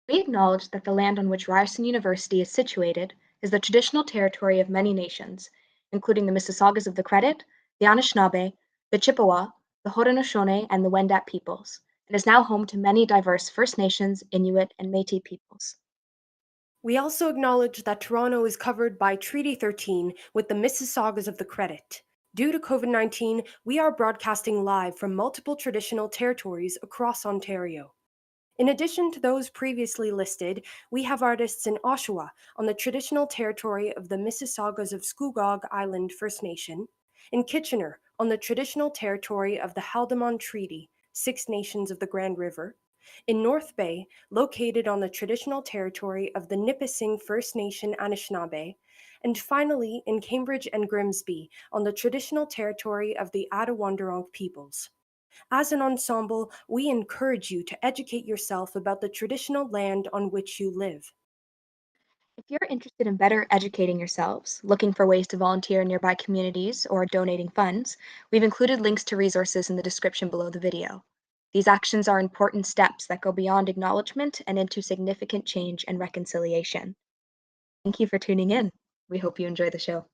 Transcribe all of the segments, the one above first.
We acknowledge that the land on which Ryerson University is situated is the traditional territory of many nations, including the Mississaugas of the Credit, the Anishinaabe, the Chippewa, the Haudenosaunee, and the Wendat peoples, and is now home to many diverse First Nations, Inuit, and Métis peoples. We also acknowledge that Toronto is covered by Treaty 13 with the Mississaugas of the Credit. Due to COVID-19, we are broadcasting live from multiple traditional territories across Ontario. In addition to those previously listed, we have artists in Oshawa on the traditional territory of the Mississaugas of Scugog Island First Nation, in Kitchener on the traditional territory of the Haldimand Treaty, Six Nations of the Grand River, in North Bay, located on the traditional territory of the Nipissing First Nation Anishinaabe, and finally in Cambridge and Grimsby on the traditional territory of the Attawanderong peoples. As an ensemble, we encourage you to educate yourself about the traditional land on which you live. If you're interested in better educating yourselves, looking for ways to volunteer in nearby communities, or donating funds, we've included links to resources in the description below the video. These actions are important steps that go beyond acknowledgement and into significant change and reconciliation. Thank you for tuning in. We hope you enjoy the show.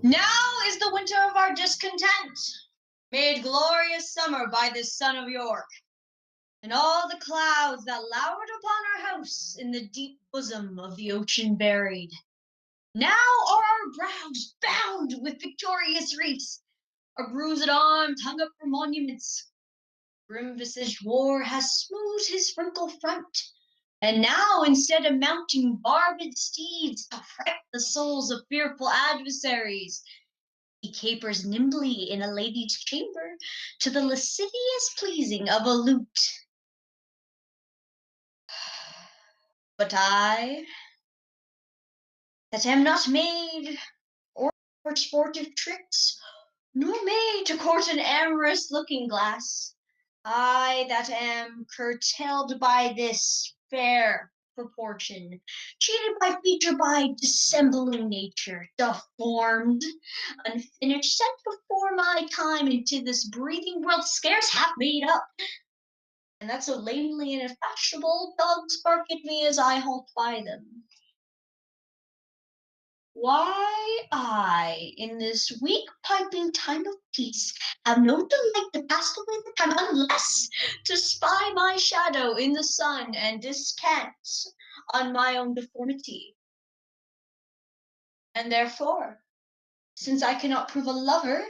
Now is the winter of our discontent, made glorious summer by this son of York, and all the clouds that lowered upon our house in the deep bosom of the ocean buried. Now are our brows bound with victorious wreaths, or bruised arms hung up for monuments. Grim-visaged war has smoothed his wrinkled front, and now, instead of mounting barbed steeds to fret the souls of fearful adversaries, he capers nimbly in a lady's chamber to the lascivious pleasing of a lute. But I, that am not made or for sportive tricks, nor made to court an amorous looking-glass, I that am curtailed by this fair proportion, cheated by feature, by dissembling nature, deformed, unfinished, sent before my time into this breathing world scarce half made up, and that so lamely and fashionable dogs bark at me as I halt by them. Why, I, in this weak piping time of peace, have no delight to pass away the time, unless to spy my shadow in the sun and descant on my own deformity. And therefore, since I cannot prove a lover,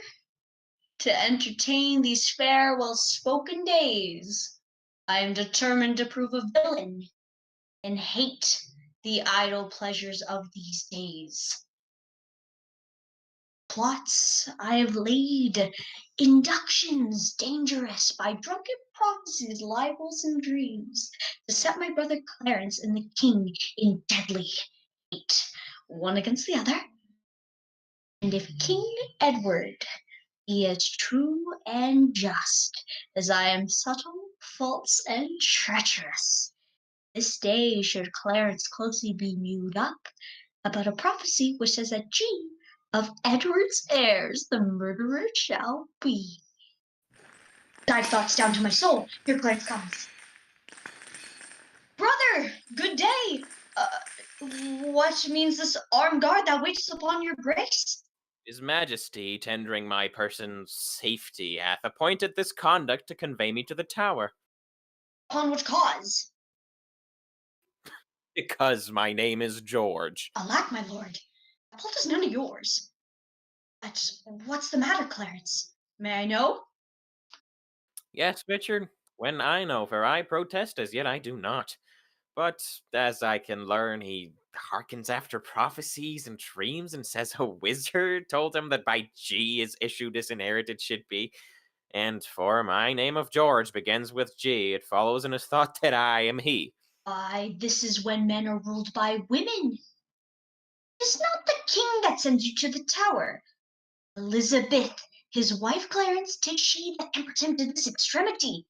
to entertain these fair, well-spoken days, I am determined to prove a villain, and hate the idle pleasures of these days. Plots I have laid, inductions dangerous, by drunken prophecies, libels, and dreams, to set my brother Clarence and the king in deadly hate, one against the other. And if King Edward be as true and just as I am subtle, false, and treacherous, this day should Clarence closely be mewed up about a prophecy which says that G of Edward's heirs the murderer shall be. Dive thoughts down to my soul. Here Clarence comes. Brother, good day. What means this armed guard that waits upon your grace? His Majesty, tendering my person's safety, hath appointed this conduct to convey me to the tower. Upon what cause? Because my name is George. Alack, my lord, that fault is none of yours. But what's the matter, Clarence? May I know? Yes, Richard, when I know, for I protest as yet I do not. But as I can learn, he hearkens after prophecies and dreams, and says a wizard told him that by G his issue disinherited should be. And for my name of George begins with G, it follows in his thought that I am he. Why, this is when men are ruled by women. It's not the king that sends you to the tower. Elizabeth, his wife Clarence, 'tis she that tempered him to this extremity.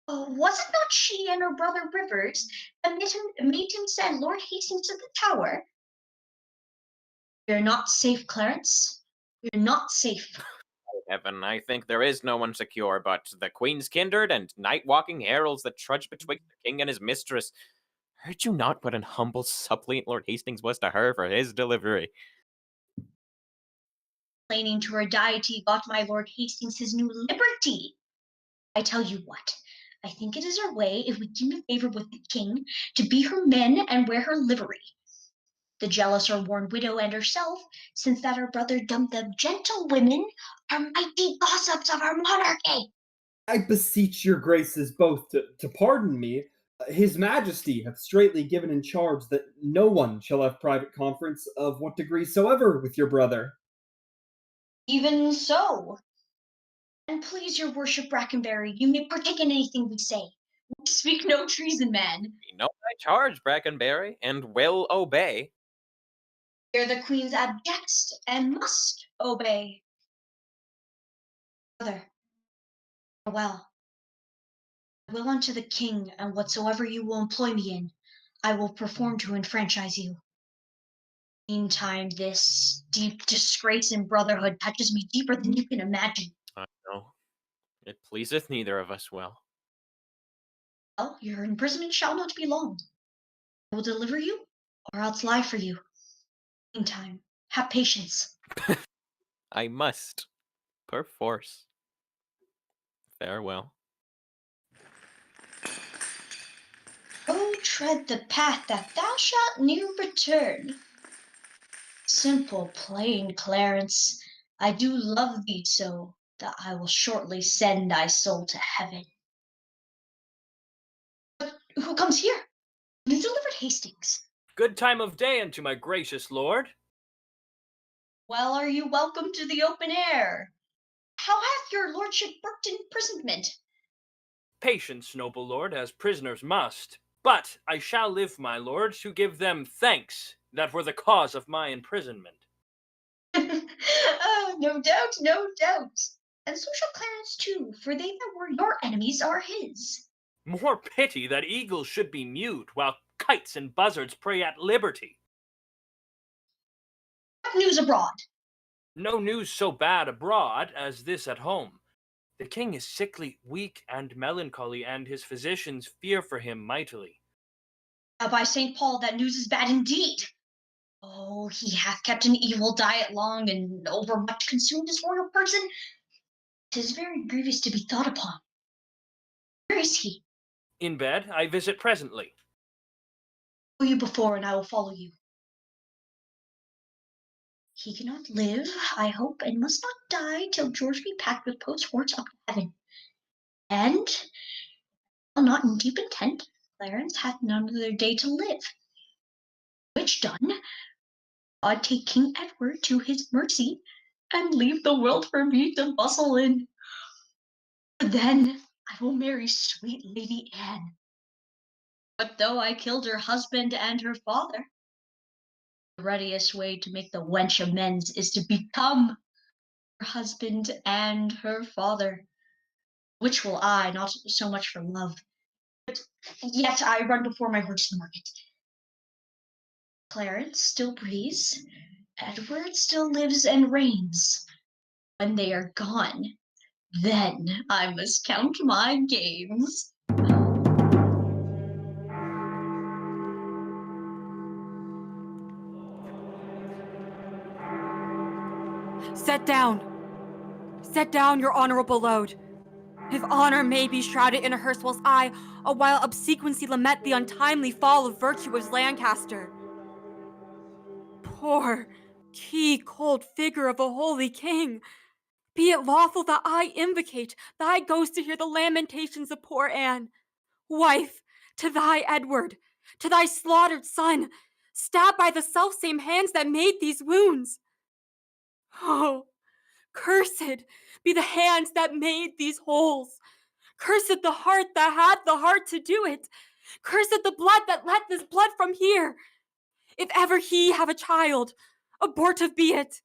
Was it not she and her brother Rivers that made him send Lord Hastings to the tower? You're not safe, Clarence. You're not safe. Heaven, I think there is no one secure but the queen's kindred and night-walking heralds that trudge betwixt the king and his mistress. Heard you not what an humble suppliant Lord Hastings was to her for his delivery? Complaining to her deity got my Lord Hastings his new liberty. I tell you what, I think it is our way, if we keep in favor with the king, to be her men and wear her livery. The jealous or worn widow and herself, since that our brother dumped the gentlewomen, are mighty gossips of our monarchy. I beseech your graces both to pardon me. His Majesty hath straitly given in charge that no one shall have private conference of what degree soever with your brother. Even so. And please your worship, Brackenbury, you may partake in anything we say. We speak no treason, man. You know my charge, Brackenbury, and will obey. Here the queen's abjects and must obey. Brother, farewell. I will unto the king, and whatsoever you will employ me in, I will perform to enfranchise you. Meantime, this deep disgrace in brotherhood touches me deeper than you can imagine. I know. It pleaseth neither of us well. Well, your imprisonment shall not be long. I will deliver you, or else lie for you. Meantime, have patience. I must, perforce. Farewell. Go tread the path that thou shalt near return. Simple, plain Clarence, I do love thee so, that I will shortly send thy soul to heaven. But who comes here? You delivered Hastings. Good time of day unto my gracious lord. Well are you welcome to the open air. How hath your lordship worked imprisonment? Patience, noble lord, as prisoners must. But I shall live, my lord, to give them thanks that were the cause of my imprisonment. Oh, no doubt, no doubt. And so shall Clarence too, for they that were your enemies are his. More pity that eagles should be mute, while kites and buzzards prey at liberty. What news abroad? No news so bad abroad as this at home. The king is sickly, weak, and melancholy, and his physicians fear for him mightily. By St. Paul, that news is bad indeed. Oh, he hath kept an evil diet long, and overmuch consumed his royal person. 'Tis very grievous to be thought upon. Where is he? In bed, I visit presently. Go you before, and I will follow you. He cannot live, I hope, and must not die till George be packed with post-horts up to heaven. And, while not in deep intent, Clarence hath none other day to live. Which done, God take King Edward to his mercy, and leave the world for me to bustle in. For then I will marry sweet Lady Anne. But though I killed her husband and her father, the readiest way to make the wench amends is to become her husband and her father, which will I, not so much for love, but yet I run before my horse to the market. Clarence still breathes, Edward still lives and reigns. When they are gone, then I must count my gains. Set down! Set down your honorable load. If honor may be shrouded in a hearse, whilst I, a while obsequiously lament the untimely fall of virtuous Lancaster. Poor, key, cold figure of a holy king! Be it lawful that I invocate thy ghost to hear the lamentations of poor Anne, wife to thy Edward, to thy slaughtered son, stabbed by the selfsame hands that made these wounds. Oh, cursed be the hands that made these holes. Cursed the heart that had the heart to do it. Cursed the blood that let this blood from here. If ever he have a child, abortive be it.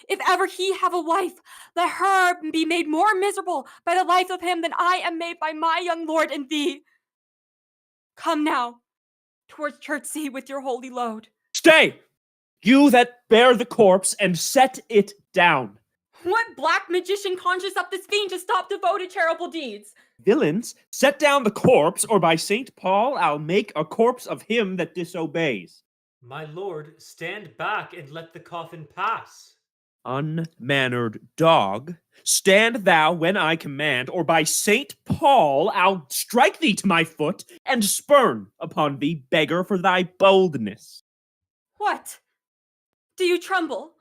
If ever he have a wife, let her be made more miserable by the life of him than I am made by my young lord and thee. Come now, towards Chertsey with your holy load. Stay! You that bear the corpse, and set it down. What black magician conjures up this fiend to stop devoted charitable deeds? Villains, set down the corpse, or by St. Paul I'll make a corpse of him that disobeys. My lord, stand back and let the coffin pass. Unmannered dog, stand thou when I command, or by St. Paul I'll strike thee to my foot, and spurn upon thee, beggar, for thy boldness. What? Do you tremble?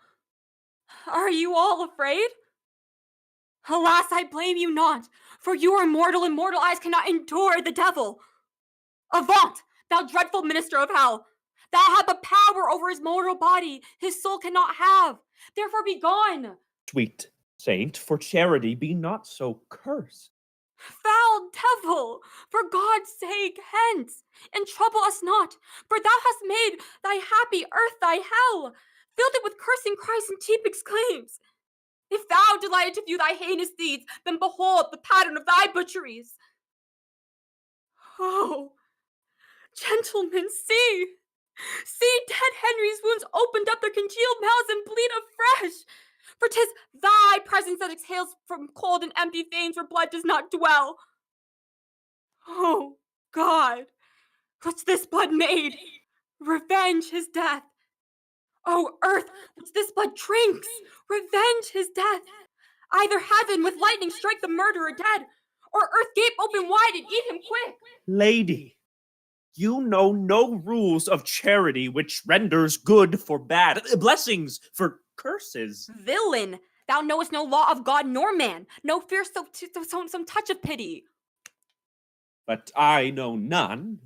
Are you all afraid? Alas, I blame you not, for you are mortal, and mortal eyes cannot endure the devil. Avaunt, thou dreadful minister of hell! Thou hast a power over his mortal body his soul cannot have. Therefore be gone. Sweet saint, for charity be not so cursed. Foul devil, for God's sake, hence, and trouble us not, for thou hast made thy happy earth thy hell, filled it with cursing cries and deep exclaims. If thou delighted to view thy heinous deeds, then behold the pattern of thy butcheries. Oh, gentlemen, see! See dead Henry's wounds opened up their congealed mouths and bleed afresh! For 'tis thy presence that exhales from cold and empty veins where blood does not dwell. Oh, God, what's this blood made? Revenge his death. Oh, earth, which this blood drinks, revenge his death. Either heaven with lightning strike the murderer dead, or earth gape open wide and eat him quick. Lady, you know no rules of charity which renders good for bad, blessings for curses. Villain, Thou knowest no law of God nor man, no fear some touch of pity. But I know none,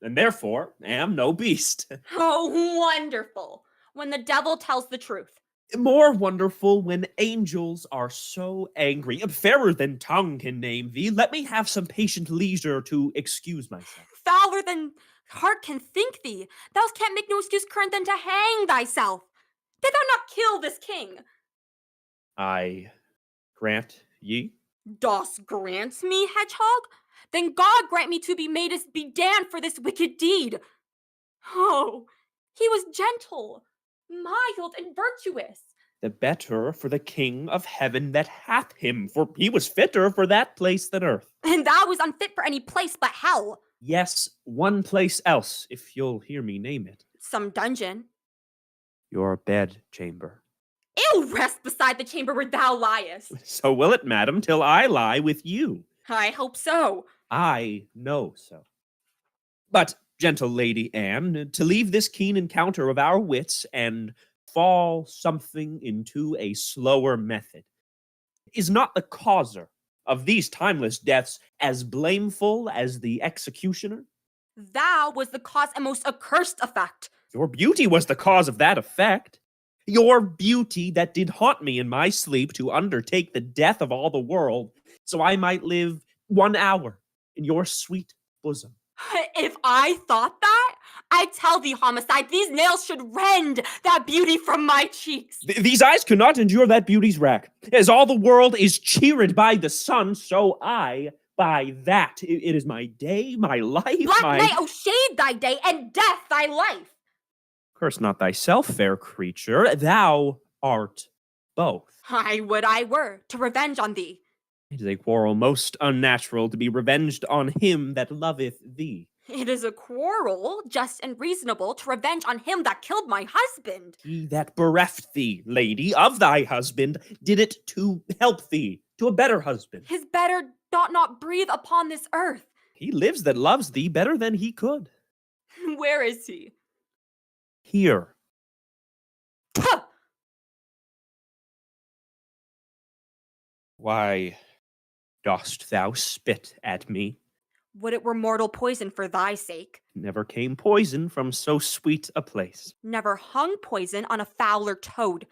and therefore am no beast. Oh, wonderful, when the devil tells the truth. More wonderful when angels are so angry. Fairer than tongue can name thee. Let me have some patient leisure to excuse myself. Fouler than heart can think thee. Thou canst make no excuse current than to hang thyself. Did thou not kill this king? I grant ye. Dost grant me, hedgehog? Then God grant me to be made as be damned for this wicked deed. Oh, he was gentle, mild, and virtuous. The better for the King of heaven that hath him, for he was fitter for that place than earth. And thou was unfit for any place but hell. Yes, one place else, if you'll hear me name it. Some dungeon. Your bed chamber. Ill rest beside the chamber where thou liest. So will it, madam, till I lie with you. I hope so. I know so. But, gentle Lady Anne, to leave this keen encounter of our wits and fall something into a slower method, is not the causer of these timeless deaths as blameful as the executioner? Thou was the cause and most accursed effect. Your beauty was the cause of that effect. Your beauty that did haunt me in my sleep to undertake the death of all the world, so I might live 1 hour in your sweet bosom. If I thought that, I tell thee, homicide, these nails should rend that beauty from my cheeks. These eyes cannot endure that beauty's rack. As all the world is cheered by the sun, so I by that. It is my day, my life, Black my... night, oh shade thy day, and death thy life. Curse not thyself, fair creature. Thou art both. I would I were, to revenge on thee. It is a quarrel most unnatural to be revenged on him that loveth thee. It is a quarrel, just and reasonable, to revenge on him that killed my husband. He that bereft thee, lady, of thy husband, did it to help thee to a better husband. His better doth not breathe upon this earth. He lives that loves thee better than he could. Where is he? Here. Puh! Why dost thou spit at me? Would it were mortal poison for thy sake. Never came poison from so sweet a place. Never hung poison on a fouler toad.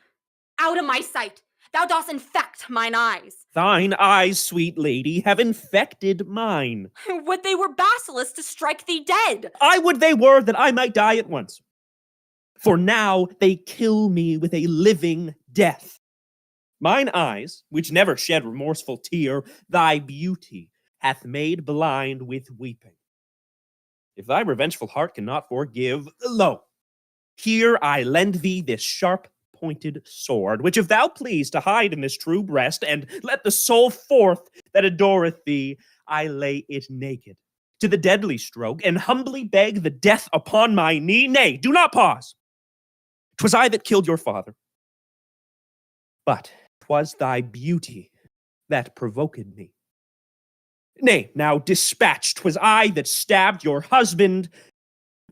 Out of my sight! Thou dost infect mine eyes. Thine eyes, sweet lady, have infected mine. Would they were basilisks to strike thee dead. I would they were, that I might die at once. For now they kill me with a living death. Mine eyes, which never shed remorseful tear, thy beauty hath made blind with weeping. If thy revengeful heart cannot forgive, lo, here I lend thee this sharp-pointed sword, which if thou please to hide in this true breast, and let the soul forth that adoreth thee, I lay it naked to the deadly stroke, and humbly beg the death upon my knee. Nay, do not pause. 'Twas I that killed your father. But 'twas thy beauty that provoked me. Nay, now dispatch, 'twas I that stabbed your husband,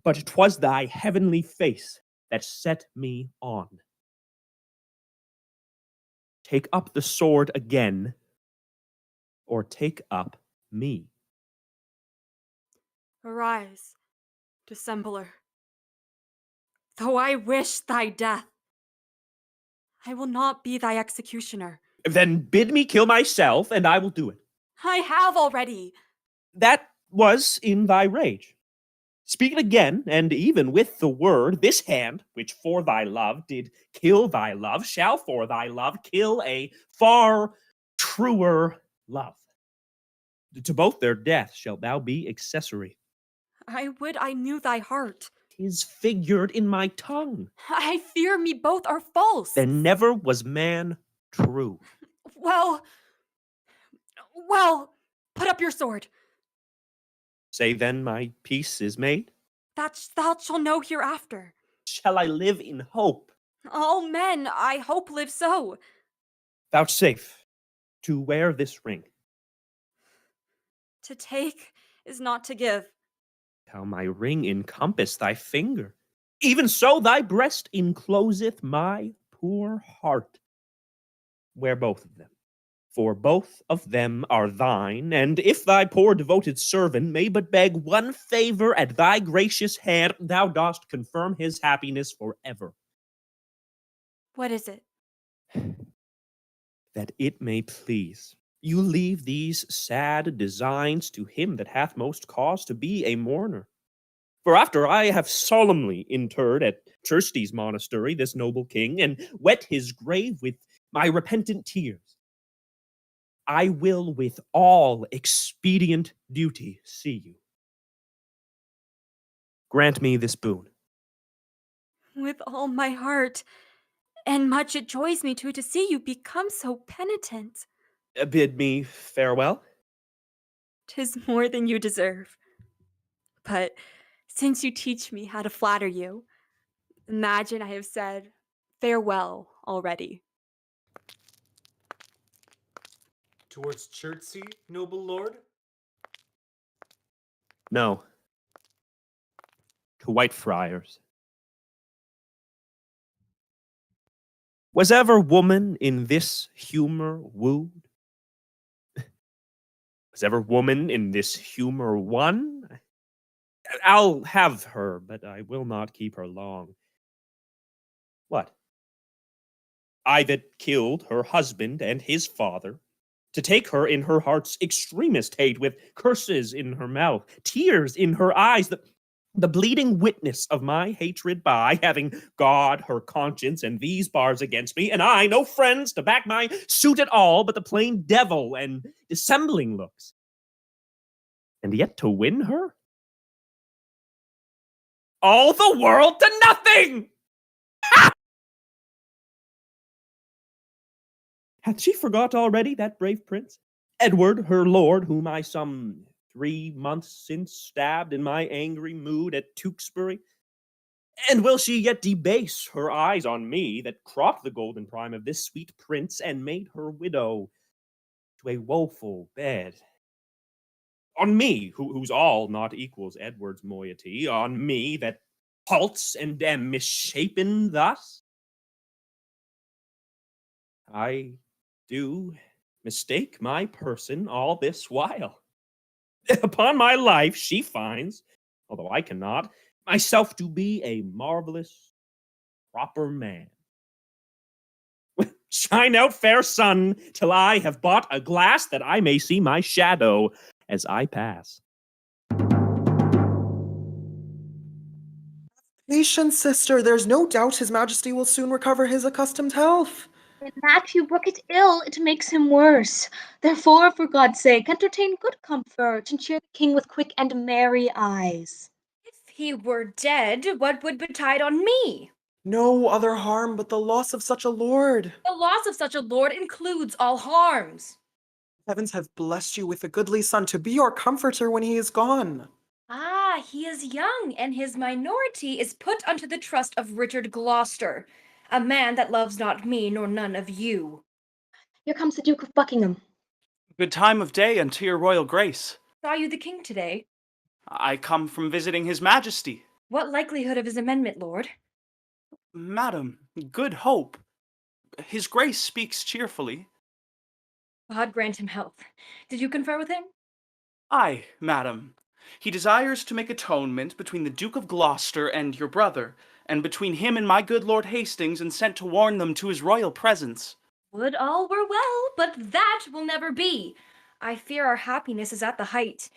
but 'twas thy heavenly face that set me on. Take up the sword again, or take up me. Arise, dissembler. Though I wish thy death, I will not be thy executioner. Then bid me kill myself, and I will do it. I have already. That was in thy rage. Speak it again, and even with the word, this hand, which for thy love did kill thy love, shall for thy love kill a far truer love. To both their death shalt thou be accessory. I would I knew thy heart. 'Tis figured in my tongue. I fear me both are false. There never was man true. Well, put up your sword. Say then my peace is made? That thou shalt know hereafter. Shall I live in hope? All men, I hope, live so. Vouchsafe to wear this ring. To take is not to give. How my ring encompass thy finger, even so thy breast encloseth my poor heart. wear both of them. For both of them are thine, and if thy poor devoted servant may but beg one favor at thy gracious hand, thou dost confirm his happiness forever. What is it? That it may please you leave these sad designs to him that hath most cause to be a mourner. For after I have solemnly interred at Terste's monastery this noble king, and wet his grave with my repentant tears, I will with all expedient duty see you. Grant me this boon. With all my heart, and much it joys me to see you become so penitent. Bid me farewell. 'Tis more than you deserve. But since you teach me how to flatter you, imagine I have said farewell already. Towards Chertsey, noble lord? No. To Whitefriars. Was ever woman in this humor wooed? Was ever woman in this humor won? I'll have her, but I will not keep her long. What? I that killed her husband and his father, to take her in her heart's extremest hate, with curses in her mouth, tears in her eyes, the bleeding witness of my hatred by, having God, her conscience, and these bars against me, and I no friends to back my suit at all, but the plain devil and dissembling looks. And yet to win her? All the world to nothing! Ha! Hath she forgot already that brave prince? Edward, her lord, whom I some 3 months since stabbed in my angry mood at Tewkesbury? And will she yet debase her eyes on me, that cropped the golden prime of this sweet prince, and made her widow to a woeful bed? On me, whose all not equals Edward's moiety, on me that halts and am misshapen thus? I do mistake my person all this while. Upon my life she finds, although I cannot, myself to be a marvelous, proper man. Shine out, fair sun, till I have bought a glass that I may see my shadow as I pass. Patience, sister. There's no doubt His Majesty will soon recover his accustomed health. When Matthew Brooke is ill, it makes him worse. Therefore, for God's sake, entertain good comfort, and cheer the king with quick and merry eyes. If he were dead, what would betide on me? No other harm but the loss of such a lord. The loss of such a lord includes all harms. Heavens have blessed you with a goodly son to be your comforter when he is gone. Ah, he is young, and his minority is put unto the trust of Richard Gloucester, a man that loves not me nor none of you. Here comes the Duke of Buckingham. Good time of day, and to your royal grace. Saw you the king today? I come from visiting his majesty. What likelihood of his amendment, lord? Madam, good hope. His grace speaks cheerfully. God grant him health. Did you confer with him? Aye, madam. He desires to make atonement between the Duke of Gloucester and your brother, and between him and my good Lord Hastings, and sent to warn them to his royal presence. Would all were well, but that will never be. I fear our happiness is at the height.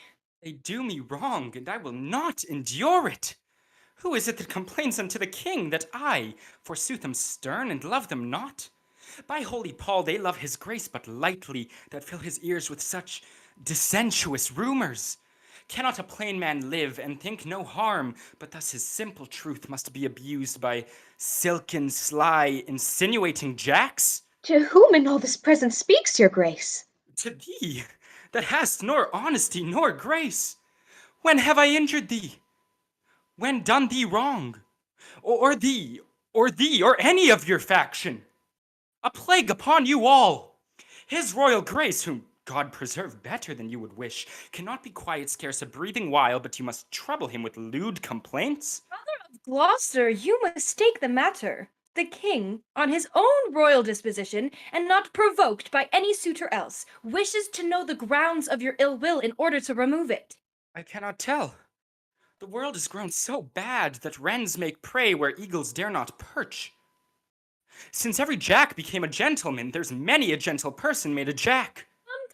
They do me wrong, and I will not endure it. Who is it that complains unto the king that I, forsooth, am stern and love them not? By holy Paul, they love his grace but lightly, that fill his ears with such dissentitious rumors. Cannot a plain man live and think no harm, but thus his simple truth must be abused by silken, sly, insinuating jacks? To whom in all this presence speaks your grace? To thee, that hast nor honesty nor grace. When have I injured thee? When done thee wrong? Or thee, or any of your faction? A plague upon you all! His royal grace, whom God preserve better than you would wish, cannot be quiet scarce a breathing while, but you must trouble him with lewd complaints. Brother of Gloucester, you mistake the matter. The king, on his own royal disposition, and not provoked by any suitor else, wishes to know the grounds of your ill will in order to remove it. I cannot tell. The world has grown so bad that wrens make prey where eagles dare not perch. Since every jack became a gentleman, there's many a gentle person made a jack.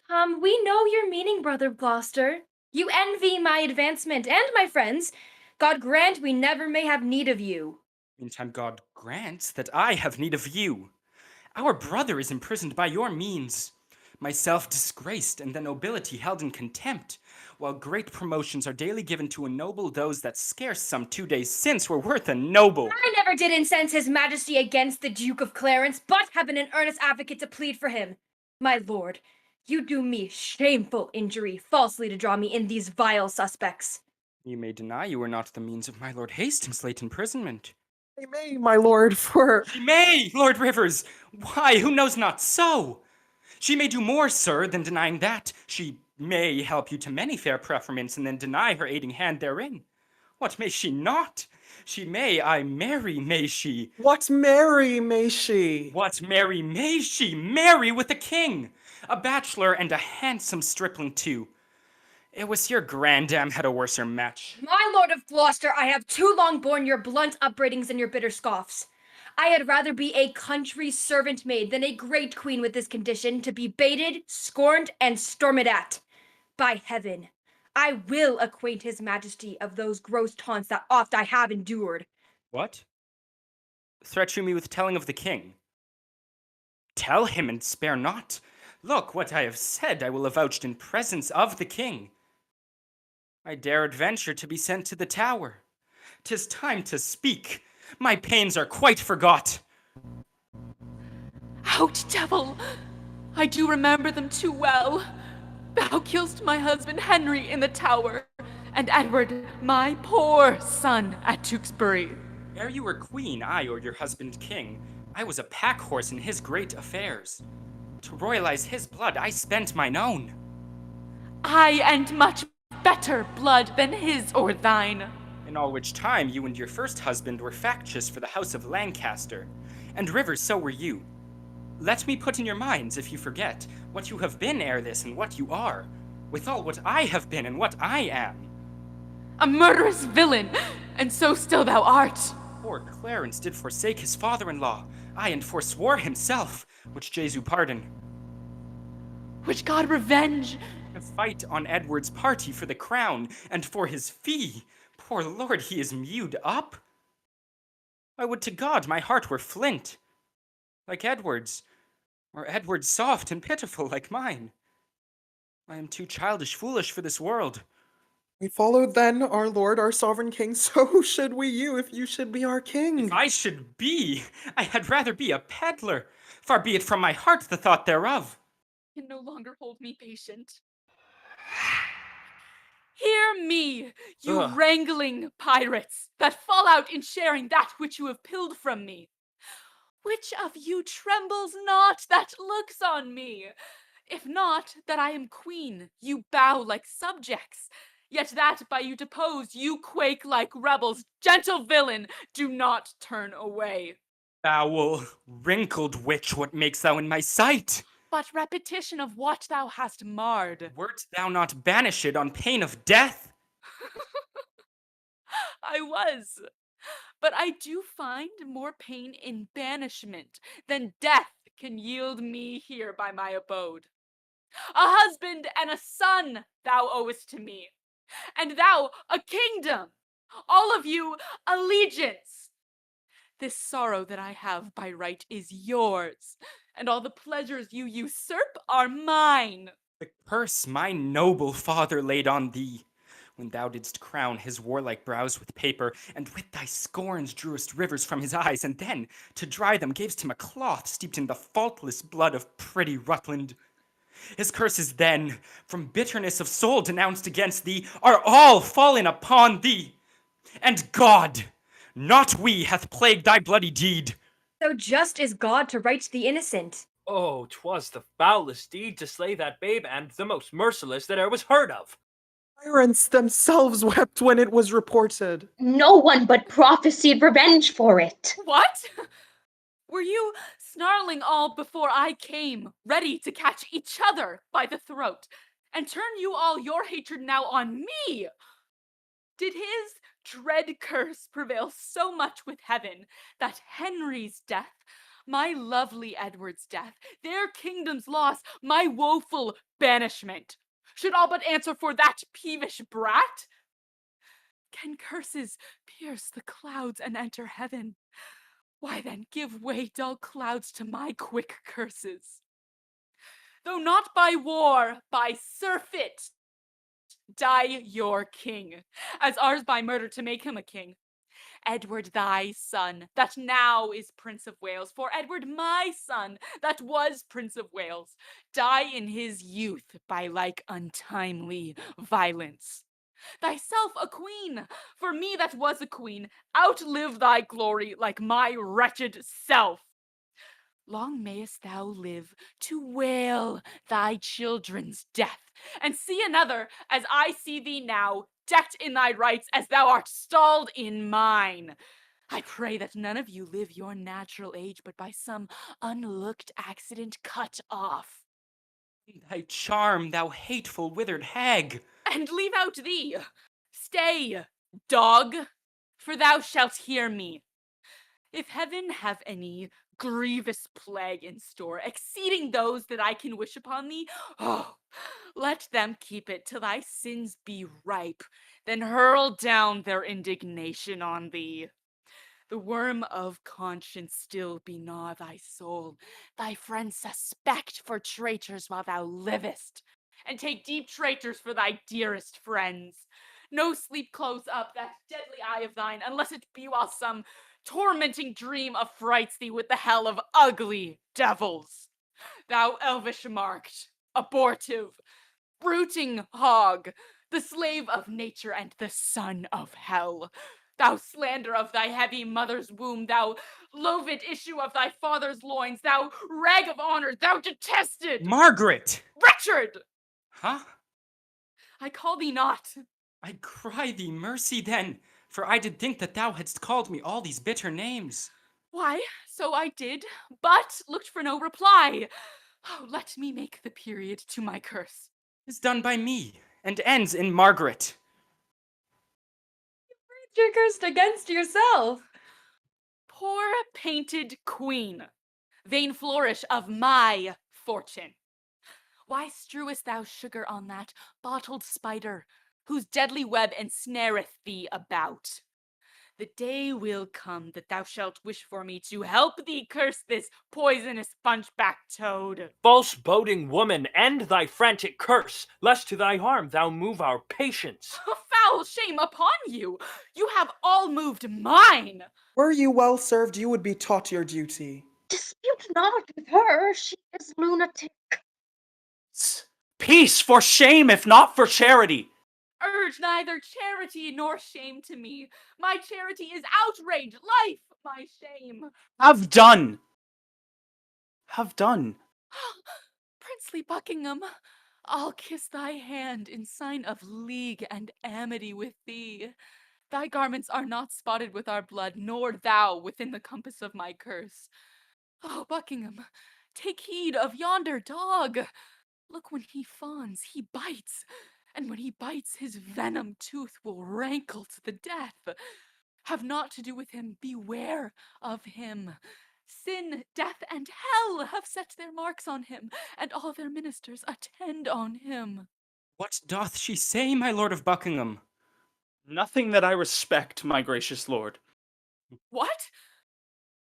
Come, we know your meaning, Brother Gloucester. You envy my advancement and my friends. God grant we never may have need of you. Meantime, God grants that I have need of you. Our brother is imprisoned by your means, myself disgraced, and the nobility held in contempt, while great promotions are daily given to ennoble those that scarce some 2 days since were worth a noble. I never did incense his majesty against the Duke of Clarence, but have been an earnest advocate to plead for him. My lord, you do me shameful injury, falsely to draw me in these vile suspects. You may deny you were not the means of my Lord Hastings' late imprisonment. I may, my lord, for... She may, Lord Rivers! Why, who knows not so? She may do more, sir, than denying that. She may help you to many fair preferments, and then deny her aiding hand therein. What may she not? She may, I marry, may she? What marry may she? What marry may she? Marry with a king! A bachelor and a handsome stripling too. It was your grandam had a worser match. My lord of Gloucester, I have too long borne your blunt upbraidings and your bitter scoffs. I had rather be a country servant maid than a great queen with this condition, to be baited, scorned, and stormed at. By heaven, I will acquaint his majesty of those gross taunts that oft I have endured. What? Threat you me with telling of the king? Tell him and spare not. Look, what I have said I will avouch in presence of the king. I dare adventure to be sent to the tower. 'Tis time to speak. My pains are quite forgot. Out, devil! I do remember them too well. Thou kill'st my husband Henry in the tower, and Edward, my poor son, at Tewkesbury. Ere you were queen, I, or your husband king, I was a pack horse in his great affairs. To royalize his blood, I spent mine own. Aye, and much better blood than his or thine. In all which time you and your first husband were factious for the house of Lancaster, and Rivers so were you. Let me put in your minds, if you forget, what you have been ere this and what you are, withal what I have been and what I am. A murderous villain, and so still thou art. Poor Clarence did forsake his father-in-law, aye, and forswore himself, which Jesu pardon. Which God revenge. To fight on Edward's party for the crown, and for his fee. Poor lord, he is mewed up. I would to God my heart were flint, like Edward's, or Edward soft and pitiful like mine. I am too childish foolish for this world. We followed then our lord, our sovereign king, so should we you if you should be our king. If I should be, I had rather be a peddler. Far be it from my heart the thought thereof. Can no longer hold me patient. Hear me, you wrangling pirates, that fall out in sharing that which you have pilled from me. Which of you trembles not that looks on me? If not, that I am queen, you bow like subjects. Yet that by you deposed, you quake like rebels. Gentle villain, do not turn away. Foul, wrinkled witch, what makes thou in my sight? But repetition of what thou hast marred. Wert thou not banished on pain of death? I was. But I do find more pain in banishment than death can yield me here by my abode. A husband and a son thou owest to me, and thou a kingdom, all of you allegiance. This sorrow that I have by right is yours, and all the pleasures you usurp are mine. The curse my noble father laid on thee, when thou didst crown his warlike brows with paper, and with thy scorns drewest rivers from his eyes, and then, to dry them, gavest him a cloth steeped in the faultless blood of pretty Rutland. His curses then, from bitterness of soul denounced against thee, are all fallen upon thee. And God, not we, hath plagued thy bloody deed. So just is God to right the innocent. Oh, 'twas the foulest deed to slay that babe, and the most merciless that e'er was heard of. Tyrants themselves wept when it was reported. No one but prophesied revenge for it. What? Were you snarling all before I came, ready to catch each other by the throat, and turn you all your hatred now on me? Did his dread curse prevail so much with heaven that Henry's death, my lovely Edward's death, their kingdom's loss, my woeful banishment, should all but answer for that peevish brat? Can curses pierce the clouds and enter heaven? Why then give way, dull clouds, to my quick curses. Though not by war, by surfeit, die your king, as ours by murder to make him a king. Edward thy son, that now is Prince of Wales, for Edward my son, that was Prince of Wales, die in his youth by like untimely violence. Thyself a queen, for me that was a queen, outlive thy glory like my wretched self. Long mayest thou live to wail thy children's death, and see another, as I see thee now, decked in thy rights as thou art stalled in mine. I pray that none of you live your natural age, but by some unlooked accident cut off. Thy charm, thou hateful withered hag! And leave out thee. Stay, dog, for thou shalt hear me. If heaven have any grievous plague in store, exceeding those that I can wish upon thee, oh, let them keep it till thy sins be ripe, then hurl down their indignation on thee. The worm of conscience still begnaw thy soul. Thy friends suspect for traitors while thou livest, and take deep traitors for thy dearest friends. No sleep close up that deadly eye of thine, unless it be while some tormenting dream affrights thee with the hell of ugly devils. Thou elvish marked, abortive, bruting hog, the slave of nature and the son of hell. Thou slander of thy heavy mother's womb, thou loathed issue of thy father's loins, thou rag of honor, thou detested Margaret! Richard! Huh? I call thee not. I cry thee mercy then, for I did think that thou hadst called me all these bitter names. Why, so I did, but looked for no reply. Oh, let me make the period to my curse. 'Tis done by me, and ends in Margaret. You're cursed against yourself. Poor painted queen, vain flourish of my fortune. Why strewest thou sugar on that bottled spider, whose deadly web ensnareth thee about? The day will come that thou shalt wish for me to help thee curse this poisonous bunchback toad. False boding woman, end thy frantic curse, lest to thy harm thou move our patience. Foul shame upon you! You have all moved mine! Were you well served, you would be taught your duty. Dispute not with her, she is lunatic. Peace, for shame, if not for charity. Urge neither charity nor shame to me. My charity is outrage, life, my shame. Have done. Have done. Princely Buckingham, I'll kiss thy hand in sign of league and amity with thee. Thy garments are not spotted with our blood, nor thou within the compass of my curse. Oh, Buckingham, take heed of yonder dog. Look, when he fawns, he bites, and when he bites, his venom tooth will rankle to the death. Have naught to do with him, beware of him. Sin, death, and hell have set their marks on him, and all their ministers attend on him. What doth she say, my lord of Buckingham? Nothing that I respect, my gracious lord. What?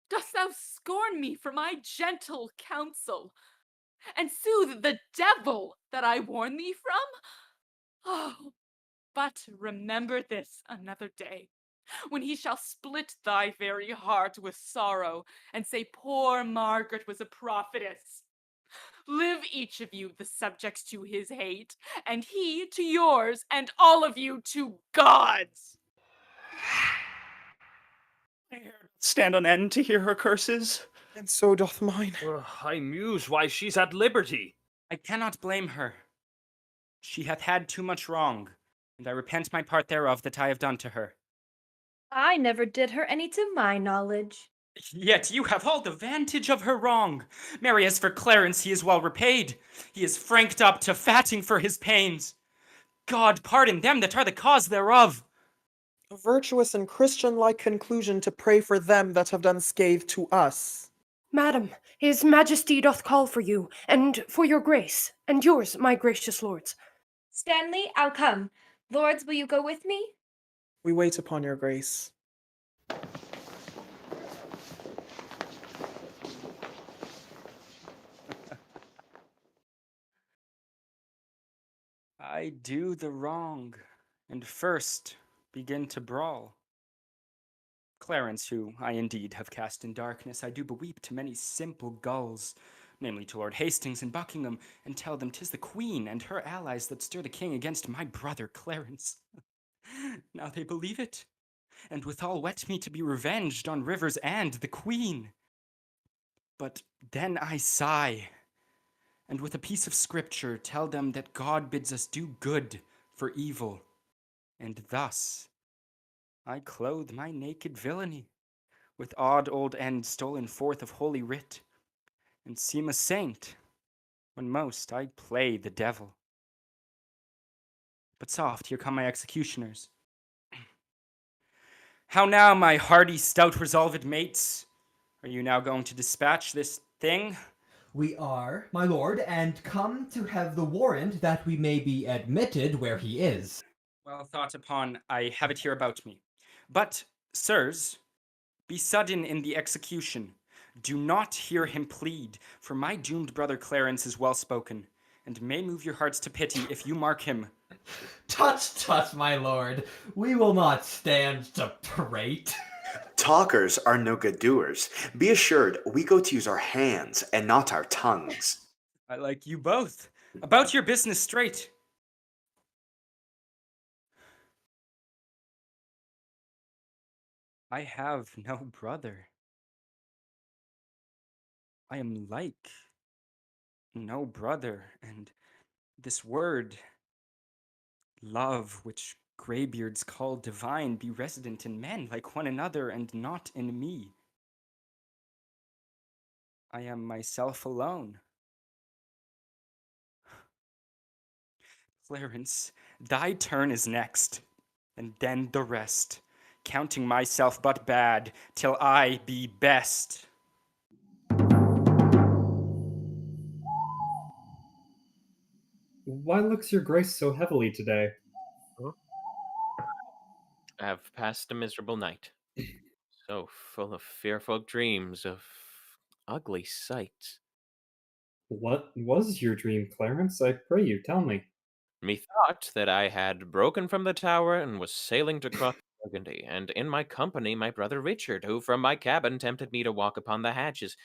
Dost thou scorn me for my gentle counsel, and soothe the devil that I warn thee from? Oh, but remember this another day, when he shall split thy very heart with sorrow, and say poor Margaret was a prophetess. Live each of you the subjects to his hate, and he to yours, and all of you to God's. My hair doth stand on end to hear her curses. And so doth mine. I muse why she's at liberty. I cannot blame her. She hath had too much wrong, and I repent my part thereof that I have done to her. I never did her any to my knowledge. Yet you have all the vantage of her wrong. Marry, as for Clarence, he is well repaid. He is franked up to fatting for his pains. God pardon them that are the cause thereof. A virtuous and Christian-like conclusion to pray for them that have done scathe to us. Madam, his majesty doth call for you, and for your grace, and yours, my gracious lords. Stanley, I'll come. Lords, will you go with me? We wait upon your grace. I do the wrong, and first begin to brawl. Clarence, who I indeed have cast in darkness, I do beweep to many simple gulls, namely to Lord Hastings and Buckingham, and tell them 'tis the Queen and her allies that stir the king against my brother Clarence. Now they believe it, and withal wet me to be revenged on Rivers and the Queen. But then I sigh, and with a piece of scripture tell them that God bids us do good for evil, and thus I clothe my naked villainy with odd old ends stolen forth of holy writ, and seem a saint, when most I play the devil. But soft, here come my executioners. How now, my hardy, stout, resolved mates? Are you now going to dispatch this thing? We are, my lord, and come to have the warrant that we may be admitted where he is. Well thought upon, I have it here about me. But, sirs, be sudden in the execution. Do not hear him plead, for my doomed brother Clarence is well spoken, and may move your hearts to pity if you mark him. Tut, tut, my lord, we will not stand to prate. Talkers are no good doers. Be assured, we go to use our hands and not our tongues. I like you both. About your business straight. I have no brother. I am like no brother, and this word, love, which graybeards call divine, be resident in men like one another and not in me. I am myself alone. Clarence, thy turn is next, and then the rest, counting myself but bad, till I be best. Why looks your grace so heavily today? I have passed a miserable night, so full of fearful dreams of ugly sights. What was your dream, Clarence? I pray you, tell me. Methought that I had broken from the tower and was sailing to cross Burgundy, and in my company my brother Richard, who from my cabin tempted me to walk upon the hatches.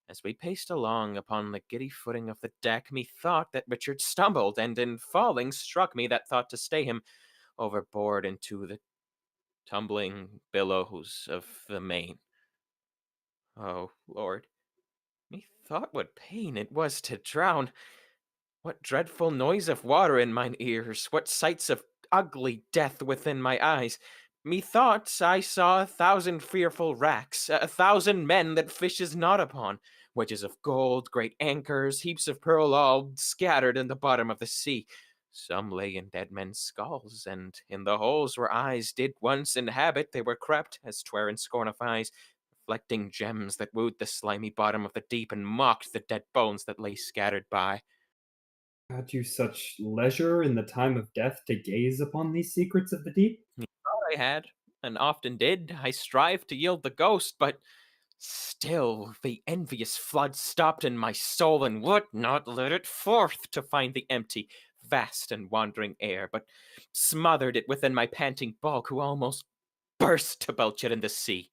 As we paced along upon the giddy footing of the deck, methought that Richard stumbled, and in falling struck me that thought to stay him overboard into the tumbling billows of the main. Oh, Lord, methought what pain it was to drown. What dreadful noise of water in mine ears, what sights of ugly death within my eyes. Methought I saw 1,000 fearful wracks, 1,000 men that fishes not upon, wedges of gold, great anchors, heaps of pearl all scattered in the bottom of the sea. Some lay in dead men's skulls, and in the holes where eyes did once inhabit they were crept, as 'twere in scorn of eyes, reflecting gems that wooed the slimy bottom of the deep and mocked the dead bones that lay scattered by. Had you such leisure in the time of death to gaze upon these secrets of the deep? Thought I had, and often did. I strive to yield the ghost, but still the envious flood stopped in my soul and would not let it forth to find the empty, vast, and wandering air, but smothered it within my panting bulk, who almost burst to belch it in the sea.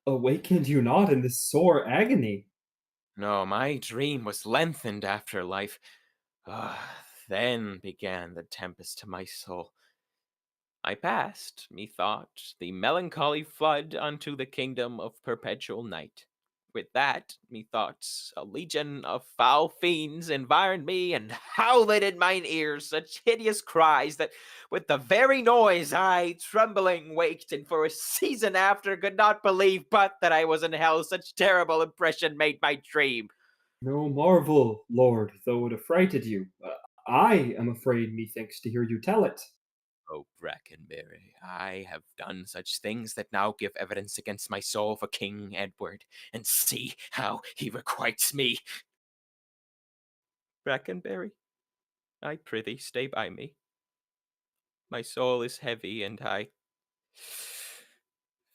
Awakened you not in this sore agony? No, my dream was lengthened after life. Then began the tempest to my soul. I passed, methought, the melancholy flood unto the kingdom of perpetual night. With that, methoughts a legion of foul fiends environed me and howled in mine ears such hideous cries that with the very noise I, trembling, waked, and for a season after could not believe but that I was in hell, such terrible impression made my dream. No marvel, Lord, though it affrighted you. I am afraid, methinks, to hear you tell it. O Brackenbury, I have done such things that now give evidence against my soul for King Edward, and see how he requites me. Brackenbury, I prithee stay by me. My soul is heavy, and I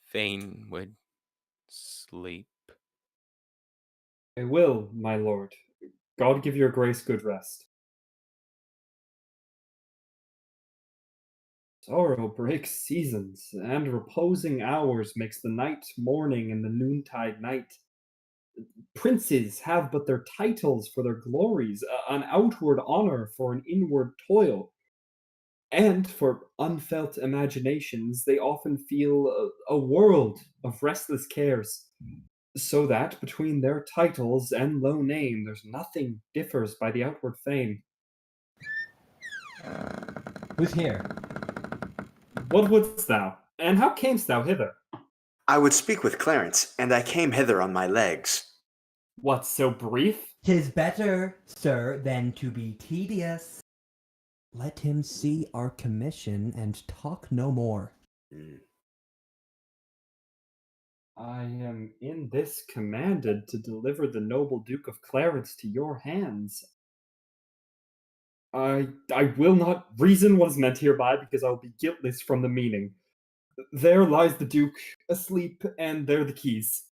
fain would sleep. I will, my lord. God give your grace good rest. Sorrow breaks seasons, and reposing hours makes the night morning and the noontide night. Princes have but their titles for their glories, an outward honor for an inward toil. And for unfelt imaginations, they often feel a world of restless cares, so that between their titles and low name, there's nothing differs by the outward fame. Who's here? What wouldst thou? And how camest thou hither? I would speak with Clarence, and I came hither on my legs. What, so brief? 'Tis better, sir, than to be tedious. Let him see our commission and talk no more. I am in this commanded to deliver the noble Duke of Clarence to your hands. I will not reason what is meant hereby, because I will be guiltless from the meaning. There lies the Duke, asleep, and there the keys.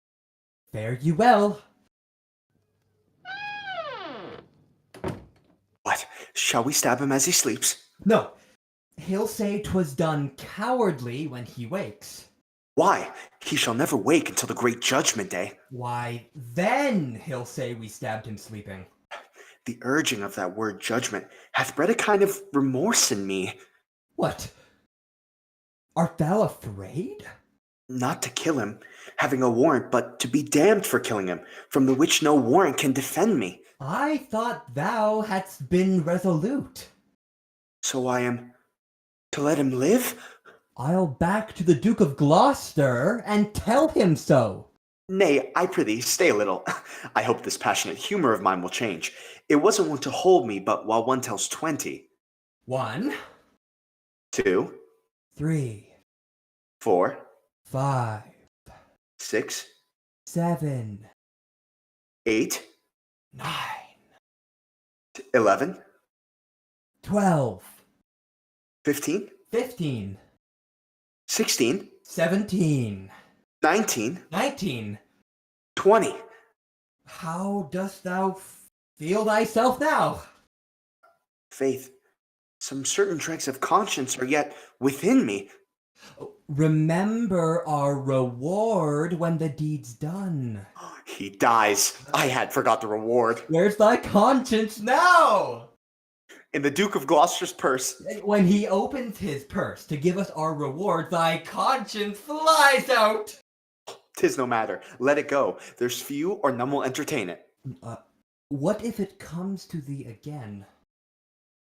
Fare you well. What? Shall we stab him as he sleeps? No, he'll say 'twas done cowardly when he wakes. Why? He shall never wake until the great judgment day. Why, then he'll say we stabbed him sleeping. The urging of that word judgment hath bred a kind of remorse in me. What? Art thou afraid? Not to kill him, having a warrant, but to be damned for killing him, from the which no warrant can defend me. I thought thou hadst been resolute. So I am to let him live? I'll back to the Duke of Gloucester and tell him so. Nay, I prithee, stay a little. I hope this passionate humor of mine will change. It wasn't one to hold me, but while one tells 20. 1, 2, 3, 4, 5, 6, 7, 8, 9, 11, 12, 15, 15, 16, 17, 19, 19. 20. How dost thou feel thyself now? Faith, some certain dregs of conscience are yet within me. Remember our reward when the deed's done. He dies. I had forgot the reward. Where's thy conscience now? In the Duke of Gloucester's purse. When he opens his purse to give us our reward, thy conscience flies out. 'Tis no matter. Let it go. There's few or none will entertain it. What if it comes to thee again?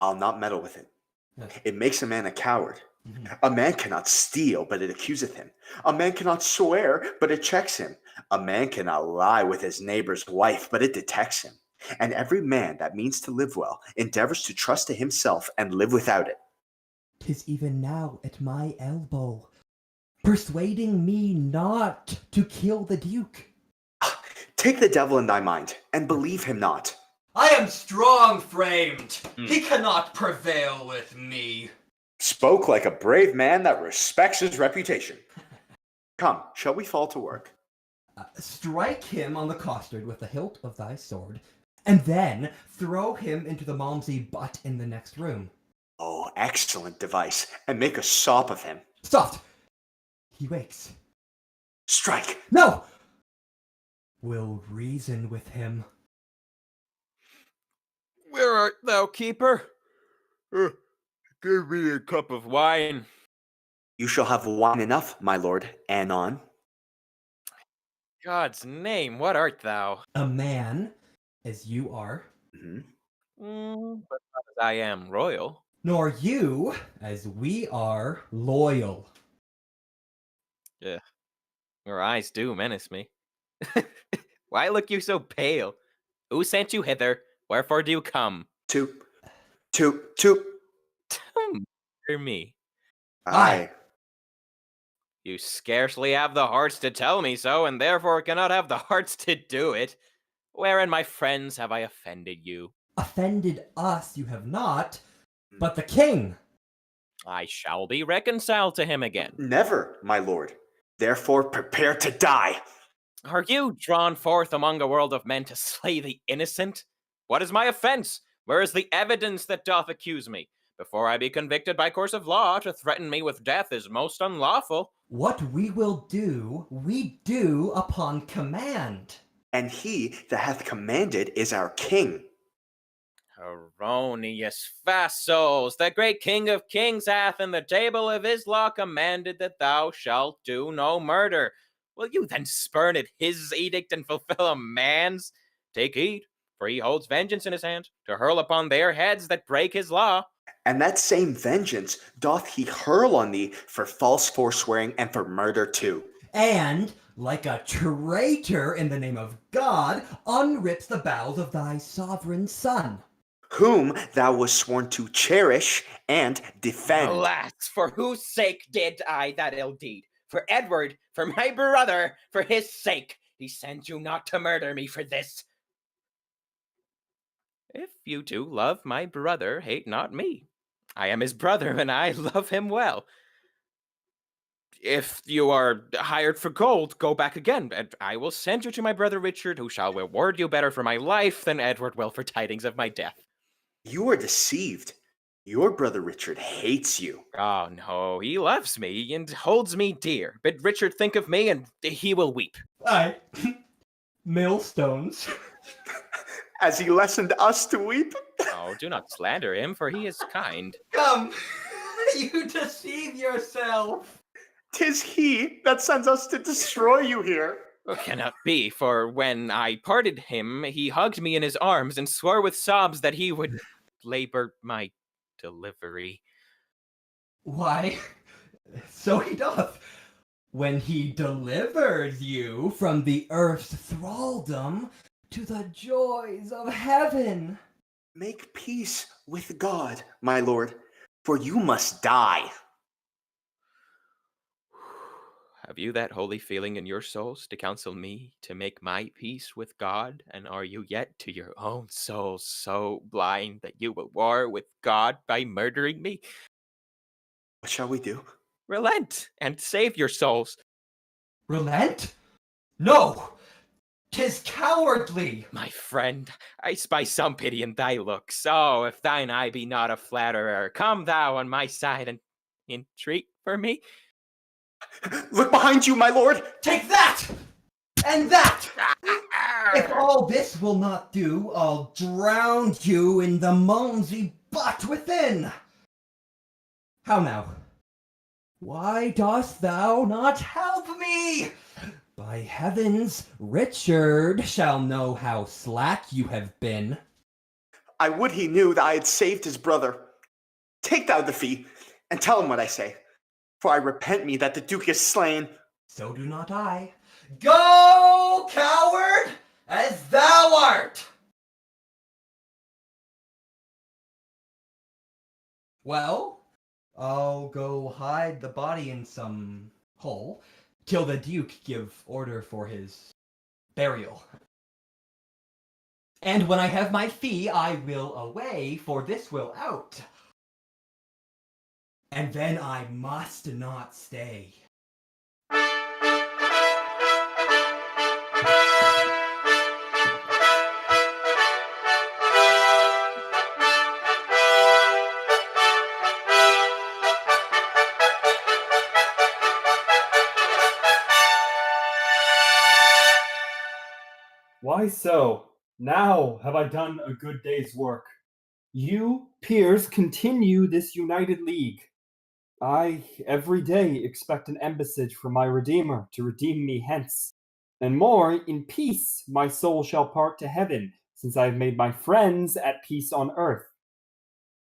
I'll not meddle with it. It makes a man a coward. A man cannot steal, but it accuseth him. A man cannot swear, but it checks him. A man cannot lie with his neighbor's wife, but it detects him. And every man that means to live well endeavors to trust to himself and live without it. 'Tis even now at my elbow, persuading me not to kill the Duke. Take the devil in thy mind, and believe him not. I am strong-framed. He cannot prevail with me. Spoke like a brave man that respects his reputation. Come, shall we fall to work? Strike him on the costard with the hilt of thy sword, and then throw him into the Malmsey butt in the next room. Oh, excellent device, and make a sop of him. Soft! He wakes. Strike! No! We'll reason with him. Where art thou, keeper? Give me a cup of wine. You shall have wine enough, my lord, anon. God's name, what art thou? A man, as you are, But not as I am royal. nor you, as we are, loyal. Yeah, your eyes do menace me. Why look you so pale? Who sent you hither? Wherefore do you come? To Hear me. Aye. You scarcely have the hearts to tell me so, and therefore cannot have the hearts to do it. Wherein, my friends, have I offended you? Offended us you have not, but the king. I shall be reconciled to him again. Never, my lord. Therefore prepare to die. Are you drawn forth among a world of men to slay the innocent? What is my offense? Where is the evidence that doth accuse me? Before I be convicted by course of law, to threaten me with death is most unlawful. What we will do, we do upon command. And he that hath commanded is our king. Erroneous vassals, the great King of Kings hath in the table of his law commanded that thou shalt do no murder. Will you then spurn at his edict and fulfill a man's? Take heed, for he holds vengeance in his hand, to hurl upon their heads that break his law. And that same vengeance doth he hurl on thee for false forswearing and for murder too. And, like a traitor in the name of God, unrips the bowels of thy sovereign son, whom thou wast sworn to cherish and defend. Alas, for whose sake did I that ill deed? For Edward, for my brother, for his sake. He sent you not to murder me for this. If you do love my brother, hate not me. I am his brother, and I love him well. If you are hired for gold, go back again, and I will send you to my brother Richard, who shall reward you better for my life than Edward will for tidings of my death. You are deceived. Your brother Richard hates you. Oh no, he loves me and holds me dear. Bid Richard think of me, and he will weep. Aye. Millstones. As he lessoned us to weep. Oh, do not slander him, for he is kind. Come, you deceive yourself. 'Tis he that sends us to destroy you here. It cannot be, for when I parted him, he hugged me in his arms and swore with sobs that he would labor my delivery. Why, so he doth, when he delivers you from the earth's thraldom to the joys of heaven. Make peace with God, my lord, for you must die. Have you that holy feeling in your souls to counsel me to make my peace with God? And are you yet to your own souls so blind that you will war with God by murdering me? What shall we do? Relent and save your souls. Relent? No! 'Tis cowardly! My friend, I spy some pity in thy looks. Oh, if thine eye be not a flatterer, come thou on my side and entreat for me. Look behind you, my lord! Take that! And that! If all this will not do, I'll drown you in the Malmsey butt within. How now? Why dost thou not help me? By heavens, Richard shall know how slack you have been. I would he knew that I had saved his brother. Take thou the fee, and tell him what I say. For I repent me that the Duke is slain. So do not I. Go, coward, as thou art! Well, I'll go hide the body in some hole, till the Duke give order for his burial. And when I have my fee, I will away, for this will out. And then I must not stay. Why so? Now have I done a good day's work. You, peers, continue this united league. I every day expect an embassage from my Redeemer to redeem me hence. And more, in peace my soul shall part to heaven, since I have made my friends at peace on earth.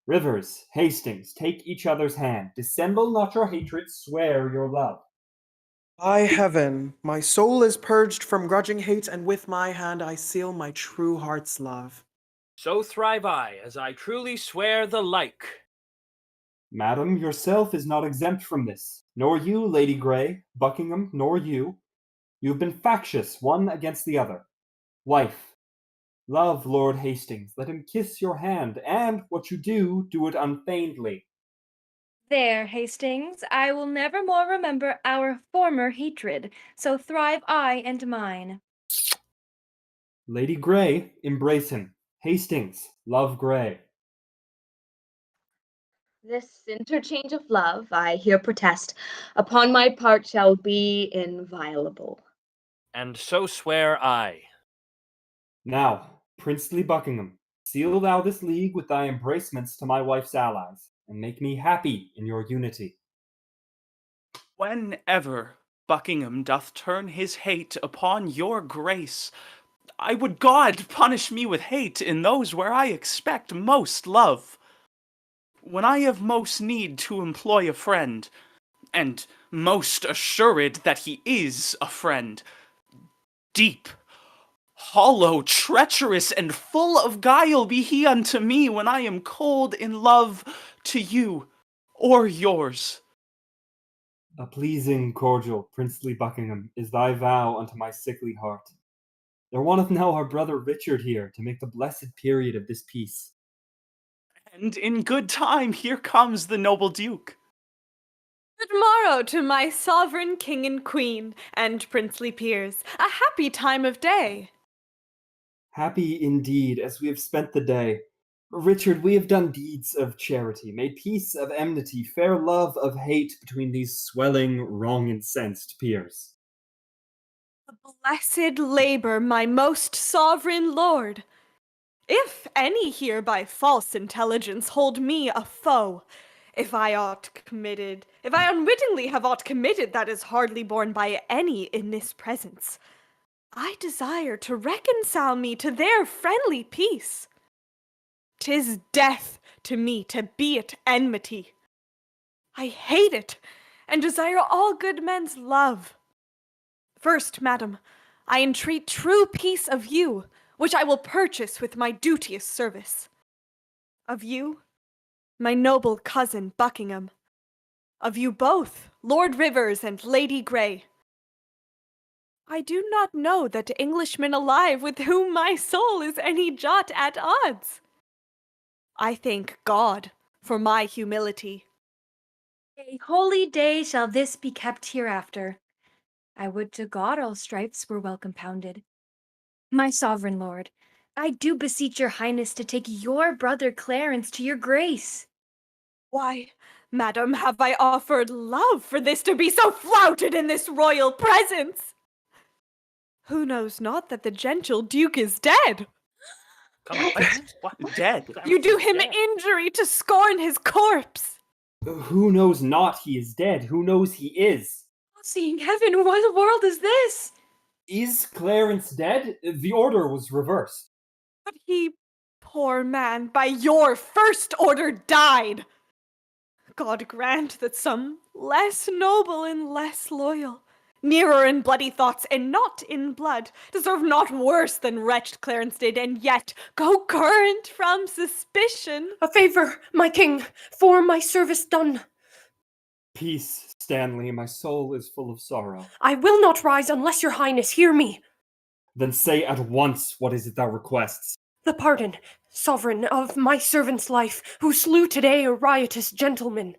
Rivers, Hastings, take each other's hand. Dissemble not your hatred, swear your love. By heaven, my soul is purged from grudging hate, and with my hand I seal my true heart's love. So thrive I, as I truly swear the like. Madam, yourself is not exempt from this, nor you, Lady Grey, Buckingham, nor you. You have been factious, one against the other. Wife, love Lord Hastings, let him kiss your hand, and what you do, do it unfeignedly. There, Hastings, I will never more remember our former hatred, so thrive I and mine. Lady Grey, embrace him. Hastings, love Grey. This interchange of love, I here protest, upon my part shall be inviolable. And so swear I. Now, princely Buckingham, seal thou this league with thy embracements to my wife's allies, and make me happy in your unity. Whenever Buckingham doth turn his hate upon your grace, I would God punish me with hate in those where I expect most love. When I have most need to employ a friend, and most assured that he is a friend, deep, hollow, treacherous, and full of guile be he unto me when I am cold in love to you or yours. A pleasing, cordial, princely Buckingham, is thy vow unto my sickly heart. There wanteth now our brother Richard here to make the blessed period of this peace. And in good time here comes the noble Duke. Good morrow to my sovereign king and queen, and princely peers. A happy time of day. Happy indeed, as we have spent the day. Richard, we have done deeds of charity, made peace of enmity, fair love of hate between these swelling, wrong-incensed peers. A blessed labor, my most sovereign lord. If any here by false intelligence hold me a foe, if I unwittingly have aught committed that is hardly borne by any in this presence, I desire to reconcile me to their friendly peace. 'Tis death to me to be at enmity. I hate it, and desire all good men's love. First, madam, I entreat true peace of you, which I will purchase with my duteous service. Of you, my noble cousin Buckingham. Of you both, Lord Rivers and Lady Grey. I do not know that Englishman alive with whom my soul is any jot at odds. I thank God for my humility. A holy day shall this be kept hereafter. I would to God all strifes were well compounded. My sovereign lord, I do beseech your highness to take your brother Clarence to your grace. Why, madam, have I offered love for this to be so flouted in this royal presence? Who knows not that the gentle duke is dead? What? Dead? You do him injury to scorn his corpse. Who knows not he is dead? Who knows he is? Seeing heaven, what world is this? Is Clarence dead? The order was reversed. But he, poor man, by your first order died. God grant that some less noble and less loyal, nearer in bloody thoughts and not in blood, deserve not worse than wretched Clarence did, and yet go current from suspicion. A favor, my king, for my service done. Peace, Stanley, my soul is full of sorrow. I will not rise unless your highness hear me. Then say at once what is it thou requests. The pardon, sovereign, of my servant's life, who slew today a riotous gentleman.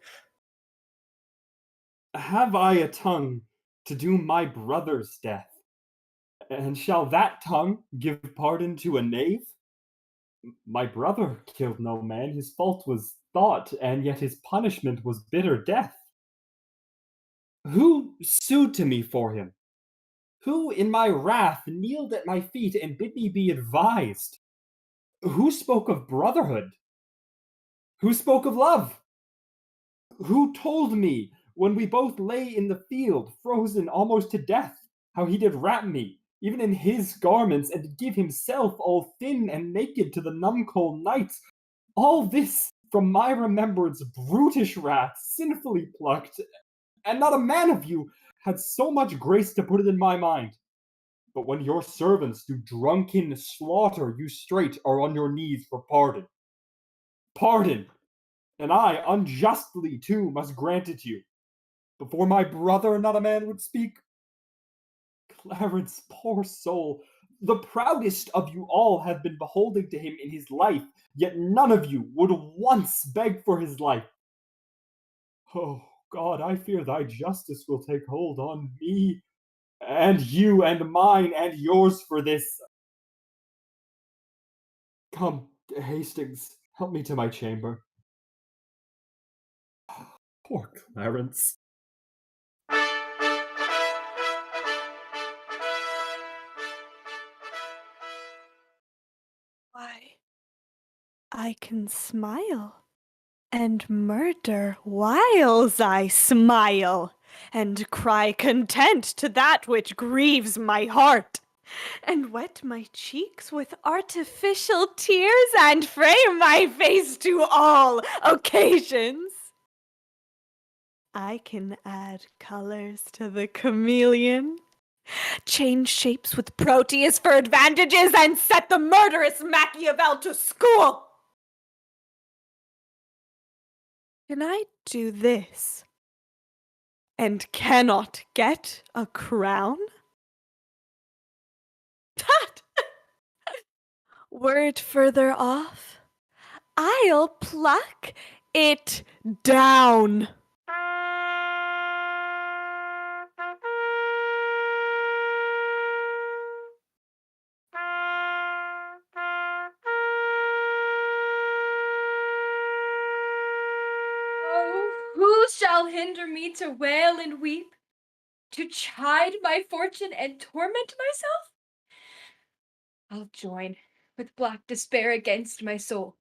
Have I a tongue to do my brother's death? And shall that tongue give pardon to a knave? My brother killed no man, his fault was thought, and yet his punishment was bitter death. Who sued to me for him? Who in my wrath kneeled at my feet and bid me be advised? Who spoke of brotherhood? Who spoke of love? Who told me, when we both lay in the field, frozen almost to death, how he did wrap me, even in his garments, and give himself all thin and naked to the numb-cold night. All this, from my remembrance, brutish wrath, sinfully plucked, and not a man of you had so much grace to put it in my mind. But when your servants do drunken slaughter, you straight are on your knees for pardon. Pardon! And I, unjustly too, must grant it you. Before my brother not a man would speak. Clarence, poor soul, the proudest of you all have been beholding to him in his life, yet none of you would once beg for his life. Oh, God, I fear thy justice will take hold on me, and you, and mine, and yours for this. Come, Hastings, help me to my chamber. Poor Clarence. Why, I can smile and murder whiles I smile, and cry content to that which grieves my heart, and wet my cheeks with artificial tears, and frame my face to all occasions. I can add colors to the chameleon, change shapes with Proteus for advantages, and set the murderous Machiavel to school. Can I do this and cannot get a crown? That were it further off, I'll pluck it down. Oh, who shall hinder me to wail and weep, to chide my fortune and torment myself? I'll join with black despair against my soul,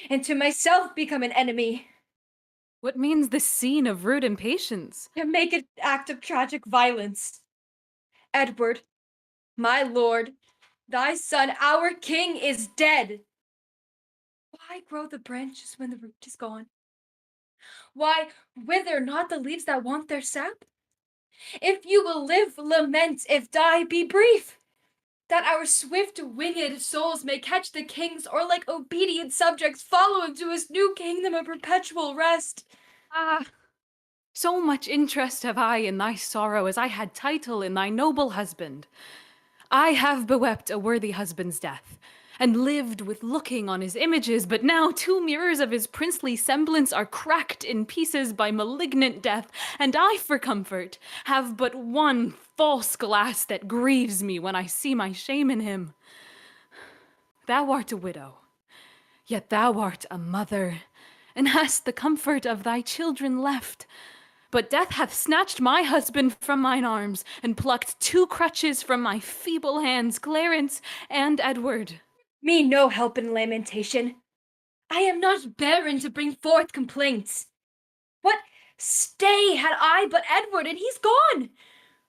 and to myself become an enemy. What means this scene of rude impatience? To make an act of tragic violence. Edward, my lord, thy son, our king, is dead. Why grow the branches when the root is gone? Why wither not the leaves that want their sap? If you will live, lament; if die, be brief, that our swift-winged souls may catch the king's, or like obedient subjects follow him to his new kingdom of perpetual rest. Ah, so much interest have I in thy sorrow as I had title in thy noble husband. I have bewept a worthy husband's death, and lived with looking on his images, but now 2 mirrors of his princely semblance are cracked in pieces by malignant death, and I, for comfort, have but one false glass that grieves me when I see my shame in him. Thou art a widow, yet thou art a mother, and hast the comfort of thy children left. But death hath snatched my husband from mine arms, and plucked 2 crutches from my feeble hands, Clarence and Edward. Me no help in lamentation. I am not barren to bring forth complaints. What stay had I but Edward, and he's gone?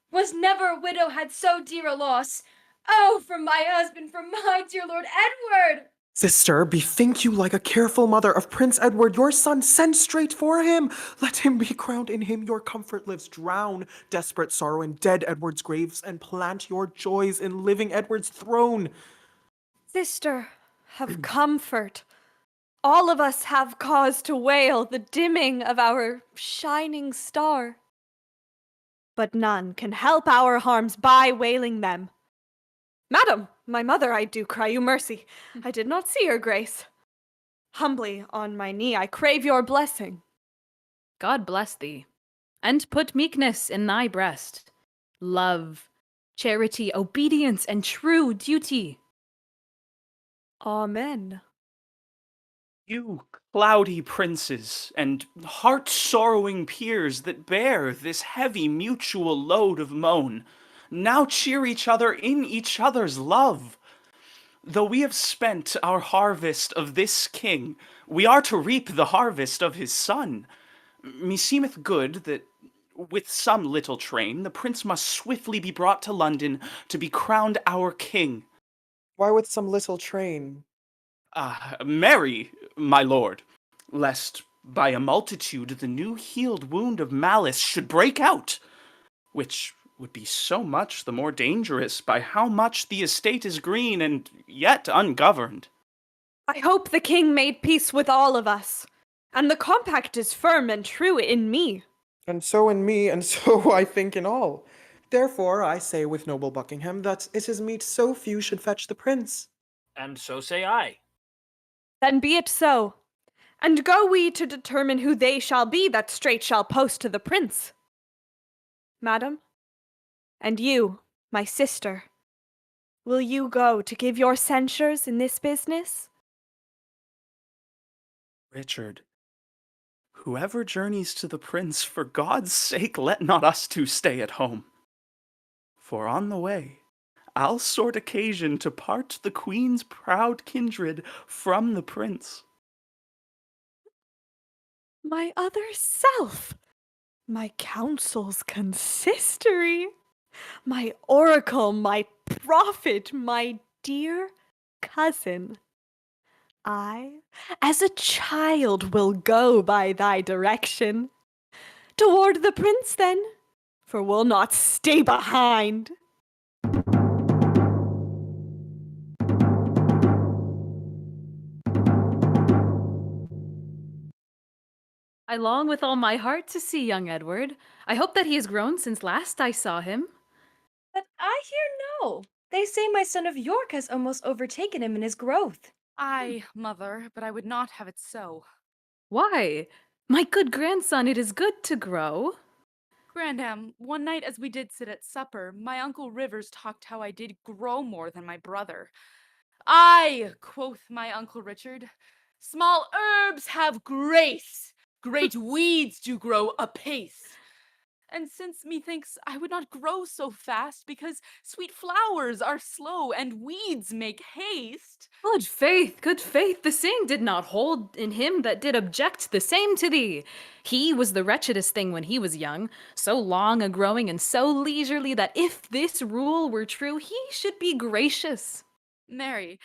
Was never a widow had so dear a loss. Oh, for my husband, for my dear Lord Edward! Sister, bethink you like a careful mother of Prince Edward, your son. Send straight for him. Let him be crowned. In him your comfort lives. Drown desperate sorrow in dead Edward's graves, and plant your joys in living Edward's throne. Sister, have comfort. All of us have cause to wail the dimming of our shining star. But none can help our harms by wailing them. Madam, my mother, I do cry you mercy. I did not see your grace. Humbly on my knee I crave your blessing. God bless thee, and put meekness in thy breast, love, charity, obedience, and true duty. Amen. You cloudy princes and heart-sorrowing peers that bear this heavy mutual load of moan, now cheer each other in each other's love. Though we have spent our harvest of this king, we are to reap the harvest of his son. Meseemeth good that With some little train, the prince must swiftly be brought to London to be crowned our king. Why with some little train? Marry, my lord, lest by a multitude the new healed wound of malice should break out, which would be so much the more dangerous by how much the estate is green and yet ungoverned. I hope the king made peace with all of us, and the compact is firm and true in me. And so in me, and so I think in all. Therefore I say with noble Buckingham that it is meet so few should fetch the prince. And so say I. Then be it so. And go we to determine who they shall be that straight shall post to the prince. Madam, and you, my sister, will you go to give your censures in this business? Richard, whoever journeys to the prince, for God's sake let not us two stay at home. For on the way, I'll sort occasion to part the queen's proud kindred from the prince. My other self, my counsel's consistory, my oracle, my prophet, my dear cousin. I, as a child, will go by thy direction. Toward the prince, then, for we'll not stay behind. I long with all my heart to see young Edward. I hope that he has grown since last I saw him. But I hear no. They say my son of York has almost overtaken him in his growth. Aye, mother, but I would not have it so. Why? My good grandson, it is good to grow. Grandam, one night as we did sit at supper, my uncle Rivers talked how I did grow more than my brother. Aye, quoth my uncle Richard, small herbs have grace, great weeds do grow apace. And since methinks I would not grow so fast, because sweet flowers are slow and weeds make haste. Good faith, the saying did not hold in him that did object the same to thee. He was the wretchedest thing when he was young, so long a-growing and so leisurely that if this rule were true, he should be gracious. Mary,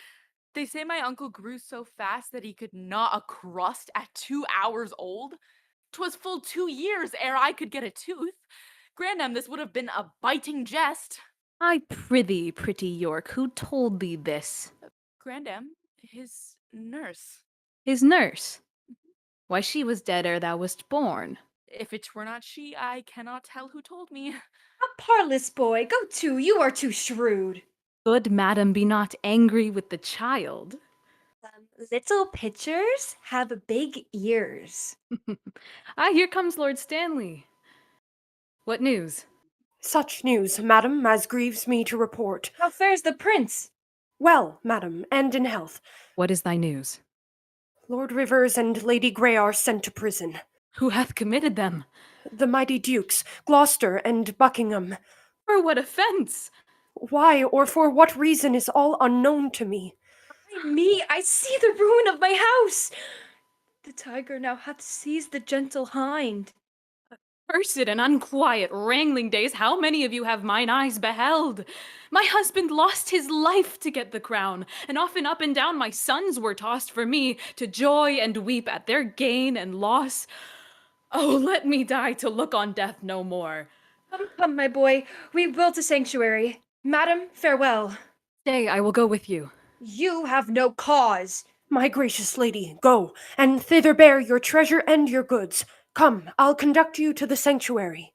they say my uncle grew so fast that he could gnaw a crust at 2 hours old. 'Twas full 2 years ere I could get a tooth. Grandam, this would have been a biting jest. I prithee, pretty York, who told thee this? Grandam, his nurse. His nurse? Why, she was dead ere thou wast born. If it were not she, I cannot tell who told me. A parlous boy, go to, you are too shrewd. Good madam, be not angry with the child. Little pitchers have big ears. Ah, here comes Lord Stanley. What news? Such news, madam, as grieves me to report. How fares the prince? Well, madam, and in health. What is thy news? Lord Rivers and Lady Grey are sent to prison. Who hath committed them? The mighty dukes, Gloucester and Buckingham. For what offence? Why or for what reason is all unknown to me. Me, I see the ruin of my house. The tiger now hath seized the gentle hind. Cursed and unquiet wrangling days, how many of you have mine eyes beheld? My husband lost his life to get the crown, and often up and down my sons were tossed for me, to joy and weep at their gain and loss. Oh, let me die to look on death no more. Come, come, my boy, we will to sanctuary. Madam, farewell. Stay, I will go with you. You have no cause. My gracious lady, go, and thither bear your treasure and your goods. Come, I'll conduct you to the sanctuary.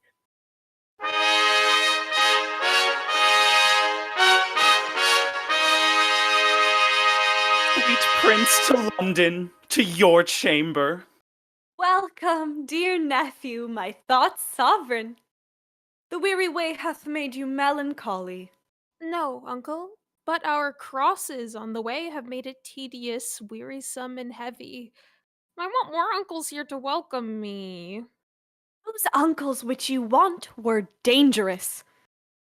Sweet prince, to London, to your chamber. Welcome, dear nephew, my thoughts sovereign. The weary way hath made you melancholy. No, uncle, but our crosses on the way have made it tedious, wearisome, and heavy. I want more uncles here to welcome me. Those uncles which you want were dangerous.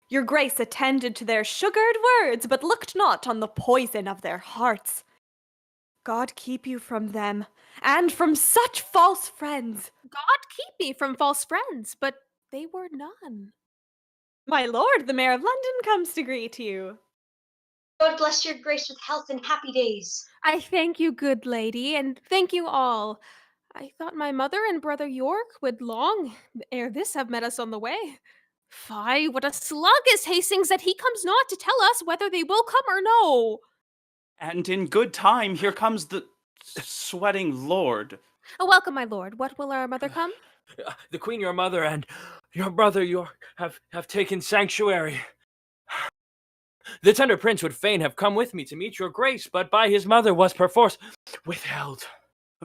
Your grace attended to their sugared words, but looked not on the poison of their hearts. God keep you from them, and from such false friends. God keep me from false friends, but they were none. My lord, the Mayor of London comes to greet you. God bless your grace with health and happy days. I thank you, good lady, and thank you all. I thought my mother and brother York would long ere this have met us on the way. Fie, what a slug is Hastings that he comes not to tell us whether they will come or no. And in good time, here comes the sweating lord. Welcome, my lord. What will our mother come? The queen, your mother, and your brother York have taken sanctuary. The tender prince would fain have come with me to meet your grace, but by his mother was perforce withheld.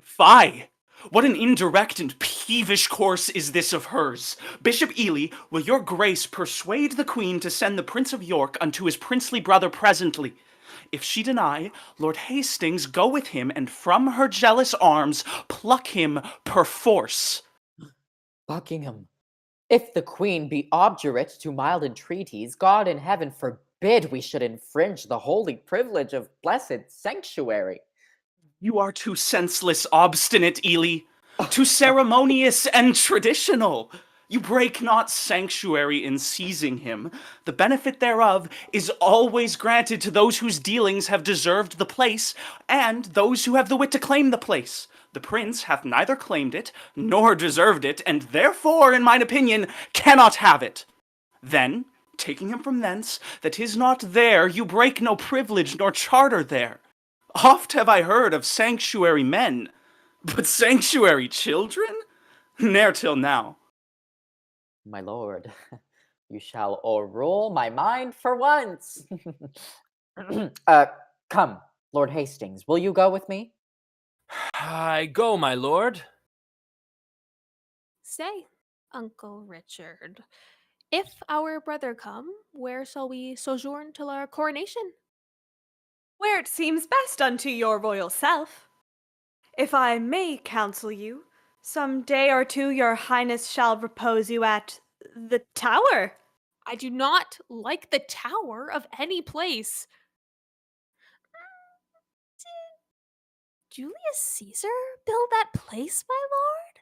Fie! What an indirect and peevish course is this of hers! Bishop Ely, will your grace persuade the queen to send the Prince of York unto his princely brother presently? If she deny, Lord Hastings go with him, and from her jealous arms pluck him perforce. Buckingham, if the queen be obdurate to mild entreaties, God in heaven forbid we should infringe the holy privilege of blessed sanctuary. You are too senseless, obstinate, Ely, too ceremonious and traditional. You break not sanctuary in seizing him. The benefit thereof is always granted to those whose dealings have deserved the place, and those who have the wit to claim the place. The prince hath neither claimed it, nor deserved it, and therefore, in mine opinion, cannot have it. Then, taking him from thence, that 'tis not there, you break no privilege nor charter there. Oft have I heard of sanctuary men, but sanctuary children? Ne'er till now. My lord, you shall o'errule my mind for once. Come, Lord Hastings, will you go with me? I go, my lord. Say, Uncle Richard, if our brother come, where shall we sojourn till our coronation? Where it seems best unto your royal self. If I may counsel you, some day or two your highness shall repose you at the Tower. I do not like the Tower of any place. Did Julius Caesar build that place, my lord?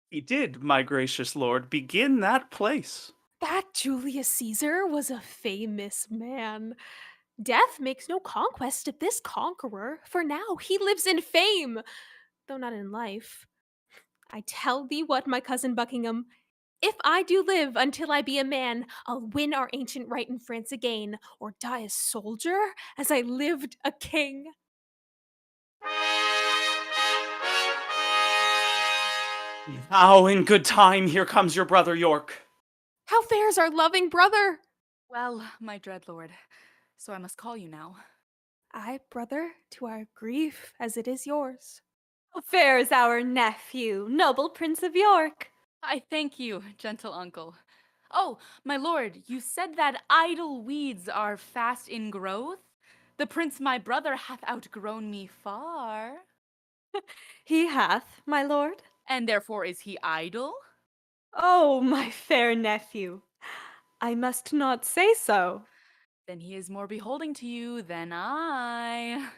He did, my gracious lord, begin that place. That Julius Caesar was a famous man. Death makes no conquest of this conqueror, for now he lives in fame, though not in life. I tell thee what, my cousin Buckingham, if I do live until I be a man, I'll win our ancient right in France again, or die a soldier as I lived a king. Now, in good time, here comes your brother York. How fares our loving brother? Well, my dread lord, so I must call you now. Aye, brother, to our grief, as it is yours. How fares our nephew, noble Prince of York? I thank you, gentle uncle. Oh, my lord, you said that idle weeds are fast in growth? The prince my brother hath outgrown me far. He hath, my lord. And therefore is he idle? Oh, my fair nephew, I must not say so. Then he is more beholding to you than I.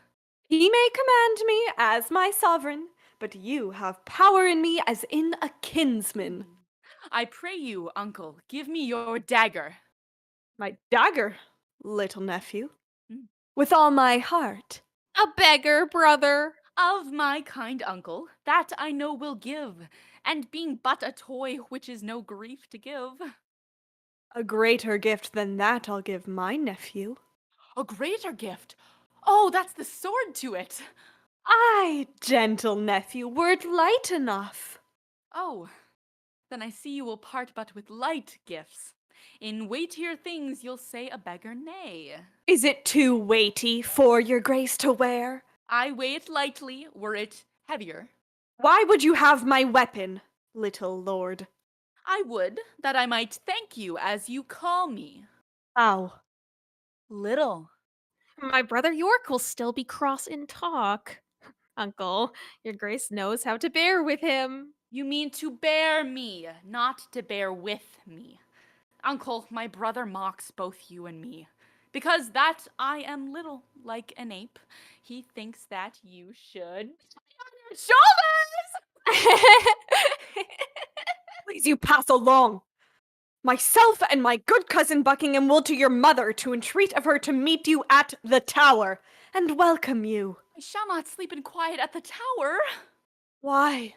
He may command me as my sovereign, but you have power in me as in a kinsman. I pray you, uncle, give me your dagger. My dagger, little nephew, with all my heart. A beggar, brother. Of my kind uncle, that I know will give, and being but a toy which is no grief to give. A greater gift than that I'll give my nephew. A greater gift? Oh, that's the sword to it. Aye, gentle nephew, were't light enough. Oh, then I see you will part but with light gifts. In weightier things you'll say a beggar nay. Is it too weighty for your grace to wear? I weigh it lightly, were it heavier. Why would you have my weapon, little lord? I would, that I might thank you as you call me. How? Little. My brother York will still be cross in talk. Uncle, your grace knows how to bear with him. You mean to bear me, not to bear with me. Uncle, my brother mocks both you and me. Because that I am little, like an ape, he thinks that you should be on your shoulders! stories you pass along. Myself and my good cousin Buckingham will to your mother to entreat of her to meet you at the Tower, and welcome you. I shall not sleep in quiet at the Tower. Why?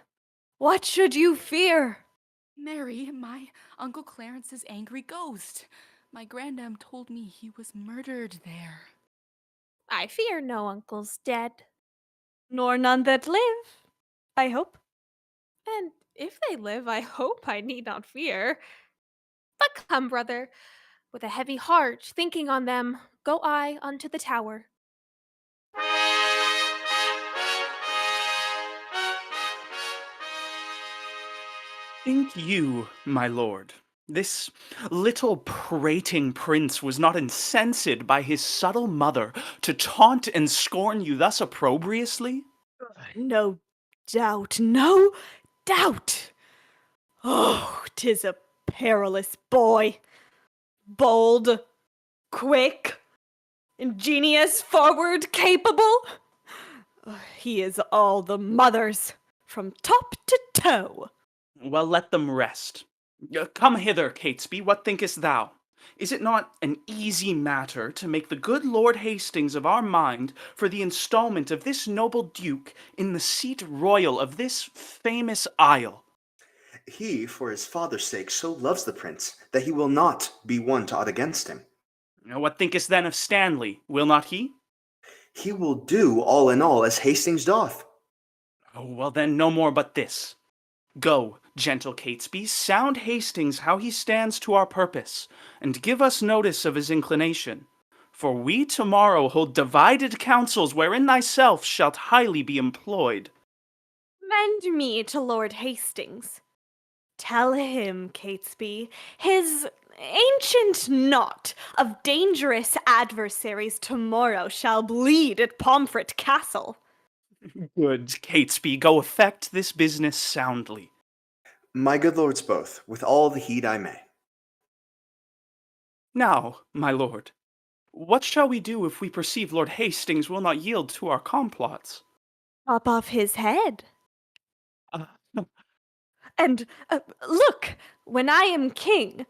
What should you fear? Mary, my Uncle Clarence's angry ghost. My grandam told me he was murdered there. I fear no uncle's dead. Nor none that live, I hope. And if they live, I hope I need not fear. But come, brother, with a heavy heart, thinking on them, go I unto the Tower. Think you, my lord, this little prating prince was not incensed by his subtle mother to taunt and scorn you thus opprobriously? No doubt, no doubt. Oh, 'tis a perilous boy. Bold, quick, ingenious, forward, capable. He is all the mother's, from top to toe. Well, let them rest. Come hither, Catesby, what thinkest thou? Is it not an easy matter to make the good Lord Hastings of our mind for the installment of this noble duke in the seat royal of this famous isle? He, for his father's sake, so loves the prince that he will not be one to aught against him. What thinkest then of Stanley? Will not he? He will do all in all as Hastings doth. Oh, well then, no more but this. Go, gentle Catesby, sound Hastings how he stands to our purpose, and give us notice of his inclination. For we tomorrow hold divided councils wherein thyself shalt highly be employed. Mend me to Lord Hastings. Tell him, Catesby, his ancient knot of dangerous adversaries tomorrow shall bleed at Pomfret Castle. Good, Catesby, go effect this business soundly. My good lords both, with all the heed I may. Now, my lord, what shall we do if we perceive Lord Hastings will not yield to our complots? Chop off his head. And look, when I am king,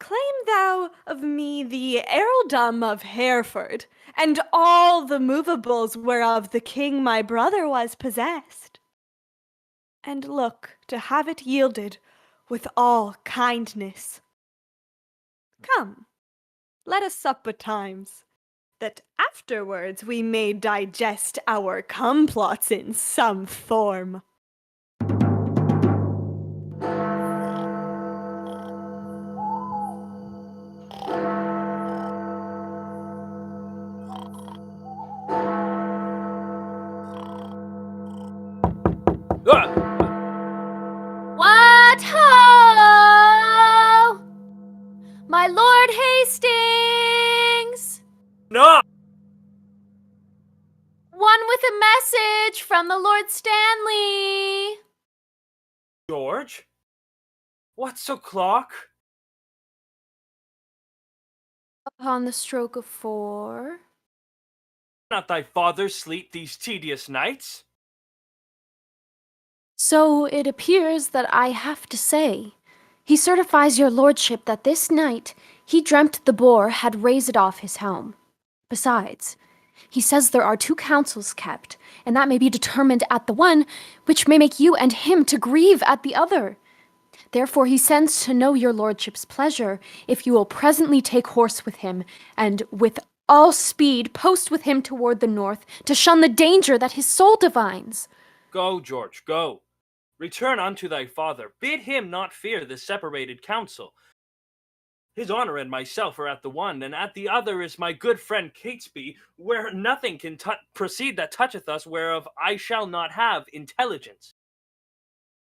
claim thou of me the earldom of Hereford, and all the movables whereof the king my brother was possessed. And look to have it yielded with all kindness. Come, let us sup betimes, that afterwards we may digest our complots in some form. What ho! My Lord Hastings! No! One with a message from the Lord Stanley. George? What's o'clock? Upon the stroke of 4. Not thy father sleep these tedious nights? So it appears that I have to say. He certifies your lordship that this night he dreamt the boar had razed off his helm. Besides, he says there are 2 councils kept, and that may be determined at the one, which may make you and him to grieve at the other. Therefore he sends to know your lordship's pleasure, if you will presently take horse with him, and with all speed post with him toward the north, to shun the danger that his soul divines. Go, George, go. Return unto thy father. Bid him not fear the separated council. His honor and myself are at the one, and at the other is my good friend Catesby, where nothing can proceed that toucheth us, whereof I shall not have intelligence.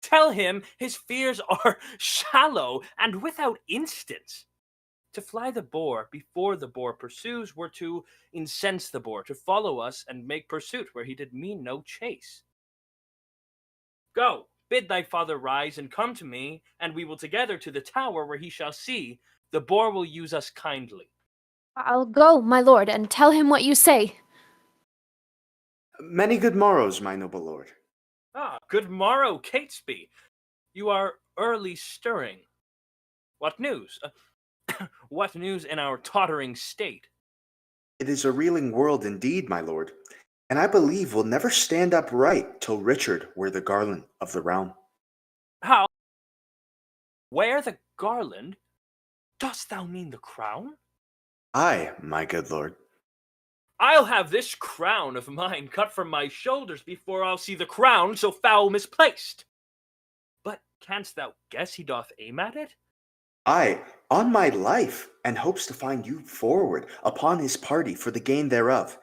Tell him his fears are shallow and without instance. To fly the boar before the boar pursues were to incense the boar, to follow us and make pursuit where he did mean no chase. Go, bid thy father rise and come to me, and we will together to the tower where he shall see the boar will use us kindly. I'll go, my lord, and tell him what you say. Many good morrows, my noble lord. Ah, good morrow, Catesby. You are early stirring. What news? What news in our tottering state? It is a reeling world indeed, my lord, and I believe will never stand upright till Richard wear the garland of the realm. How? Wear the garland? Dost thou mean the crown? Aye, my good lord. I'll have this crown of mine cut from my shoulders before I'll see the crown so foul misplaced. But canst thou guess he doth aim at it? Aye, on my life, and hopes to find you forward upon his party for the gain thereof.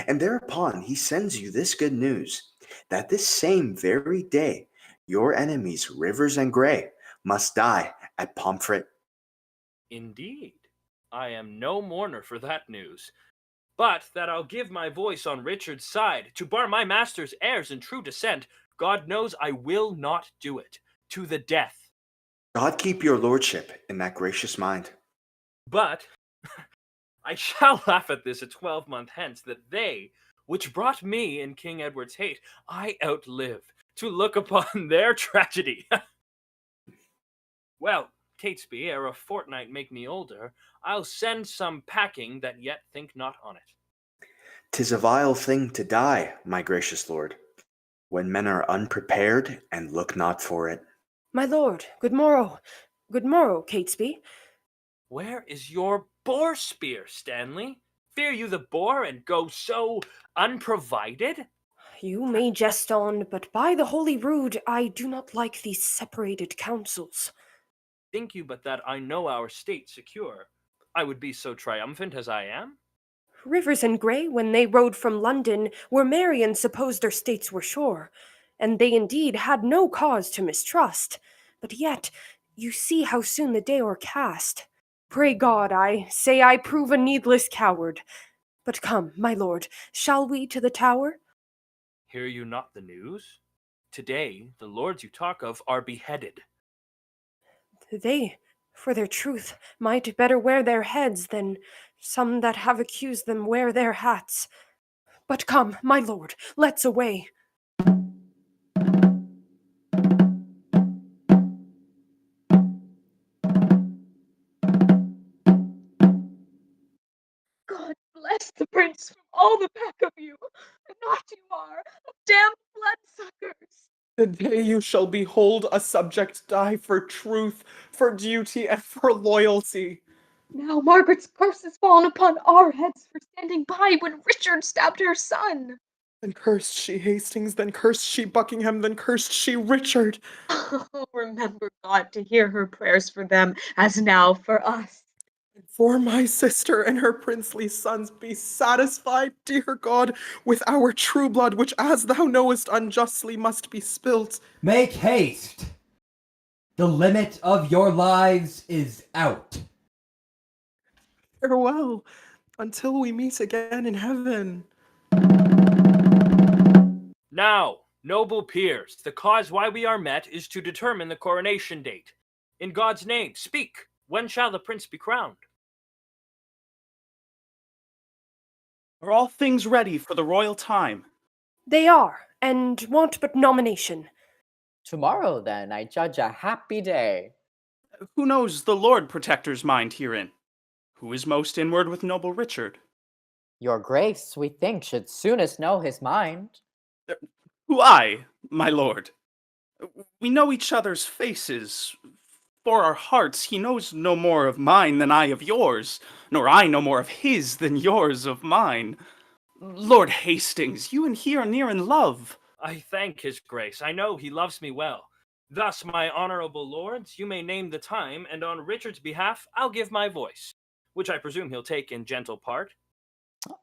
And thereupon he sends you this good news, that this same very day your enemies, Rivers and Grey, must die at Pomfret. Indeed, I am no mourner for that news, but that I'll give my voice on Richard's side to bar my master's heirs in true descent. God knows I will not do it, to the death. God keep your lordship in that gracious mind. But I shall laugh at this a 12-month hence, that they, which brought me in King Edward's hate, I outlive, to look upon their tragedy. Well, Catesby, ere a fortnight make me older, I'll send some packing that yet think not on it. 'Tis a vile thing to die, my gracious lord, when men are unprepared and look not for it. My lord, good morrow. Good morrow, Catesby. Where is your boar spear, Stanley? Fear you the boar and go so unprovided? You may jest on, but by the holy rood, I do not like these separated councils. Think you but that I know our state secure, I would be so triumphant as I am? Rivers and Grey, when they rode from London, were merry and supposed their states were sure, and they indeed had no cause to mistrust. But yet, you see how soon the day o'ercast. Pray God, I say I prove a needless coward. But come, my lord, shall we to the tower? Hear you not the news? Today the lords you talk of are beheaded. They, for their truth, might better wear their heads than some that have accused them wear their hats. But come, my lord, let's away. God bless the prince from all the pack of you. Not you are, damned bloodsuckers. The day you shall behold a subject die for truth, for duty, and for loyalty. Now Margaret's curse has fallen upon our heads for standing by when Richard stabbed her son. Then cursed she Hastings, then cursed she Buckingham, then cursed she Richard. Oh, remember God to hear her prayers for them, as now for us. For my sister and her princely sons, be satisfied, dear God, with our true blood, which, as thou knowest, unjustly must be spilt. Make haste! The limit of your lives is out. Farewell, until we meet again in heaven. Now, noble peers, the cause why we are met is to determine the coronation date. In God's name, speak. When shall the prince be crowned? Are all things ready for the royal time? They are, and want but nomination. Tomorrow, then, I judge a happy day. Who knows the Lord Protector's mind herein? Who is most inward with noble Richard? Your grace, we think, should soonest know his mind. Who I, my lord? We know each other's faces. For our hearts, he knows no more of mine than I of yours, nor I no more of his than yours of mine. Lord Hastings, you and he are near in love. I thank his grace. I know he loves me well. Thus, my honorable lords, you may name the time, and on Richard's behalf, I'll give my voice, which I presume he'll take in gentle part.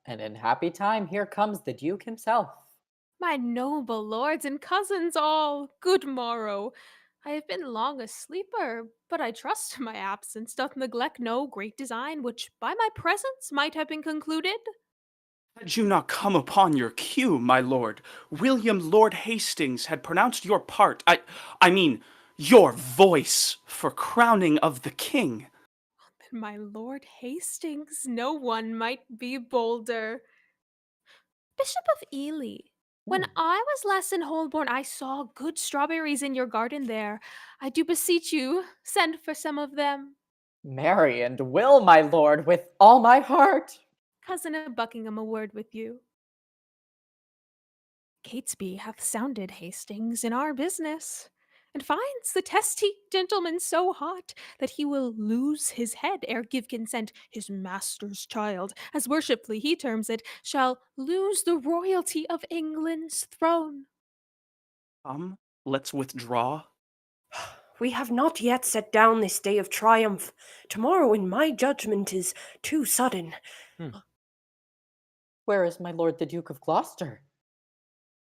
And in happy time, here comes the Duke himself. My noble lords and cousins all, good morrow. I have been long a sleeper, but I trust my absence doth neglect no great design, which by my presence might have been concluded. Had you not come upon your cue, my lord, William Lord Hastings had pronounced your part, I mean, your voice for crowning of the king. Then my Lord Hastings, no one might be bolder. Bishop of Ely, When I was less in Holborn, I saw good strawberries in your garden there. I do beseech you, send for some of them. Marry and will, my lord, with all my heart. Cousin of Buckingham, a word with you. Catesby hath sounded Hastings in our business, and finds the testy gentleman so hot that he will lose his head ere give consent. His master's child, as worshipfully he terms it, shall lose the royalty of England's throne. Let's withdraw. We have not yet set down this day of triumph. Tomorrow, in my judgment, is too sudden. Where is my lord the Duke of Gloucester?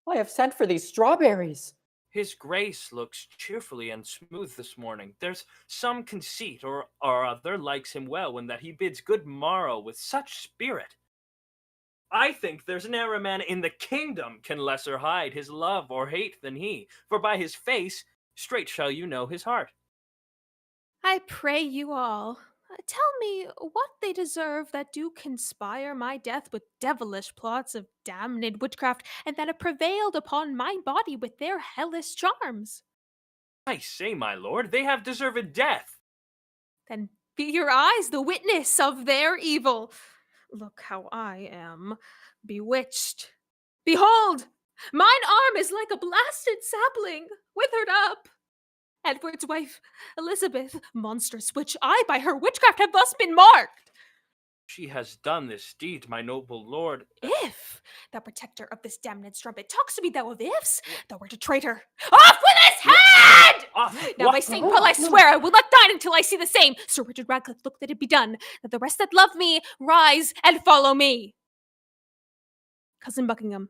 I have sent for these strawberries. His grace looks cheerfully and smooth this morning. There's some conceit or other likes him well, in that he bids good morrow with such spirit. I think there's ne'er a man in the kingdom can lesser hide his love or hate than he, for by his face straight shall you know his heart. I pray you all, tell me what they deserve that do conspire my death with devilish plots of damned witchcraft, and that have prevailed upon my body with their hellish charms. I say, my lord, they have deserved death. Then be your eyes the witness of their evil. Look how I am bewitched. Behold, mine arm is like a blasted sapling, withered up. Edward's wife, Elizabeth, monstrous witch, I by her witchcraft have thus been marked. She has done this deed, my noble lord. If thou protector of this damned strumpet talks to me thou of ifs, thou art a traitor. Off with his head! Now by St. Paul I swear I will not dine until I see the same. Sir Richard Radcliffe, look that it be done, that the rest that love me rise and follow me. Cousin Buckingham,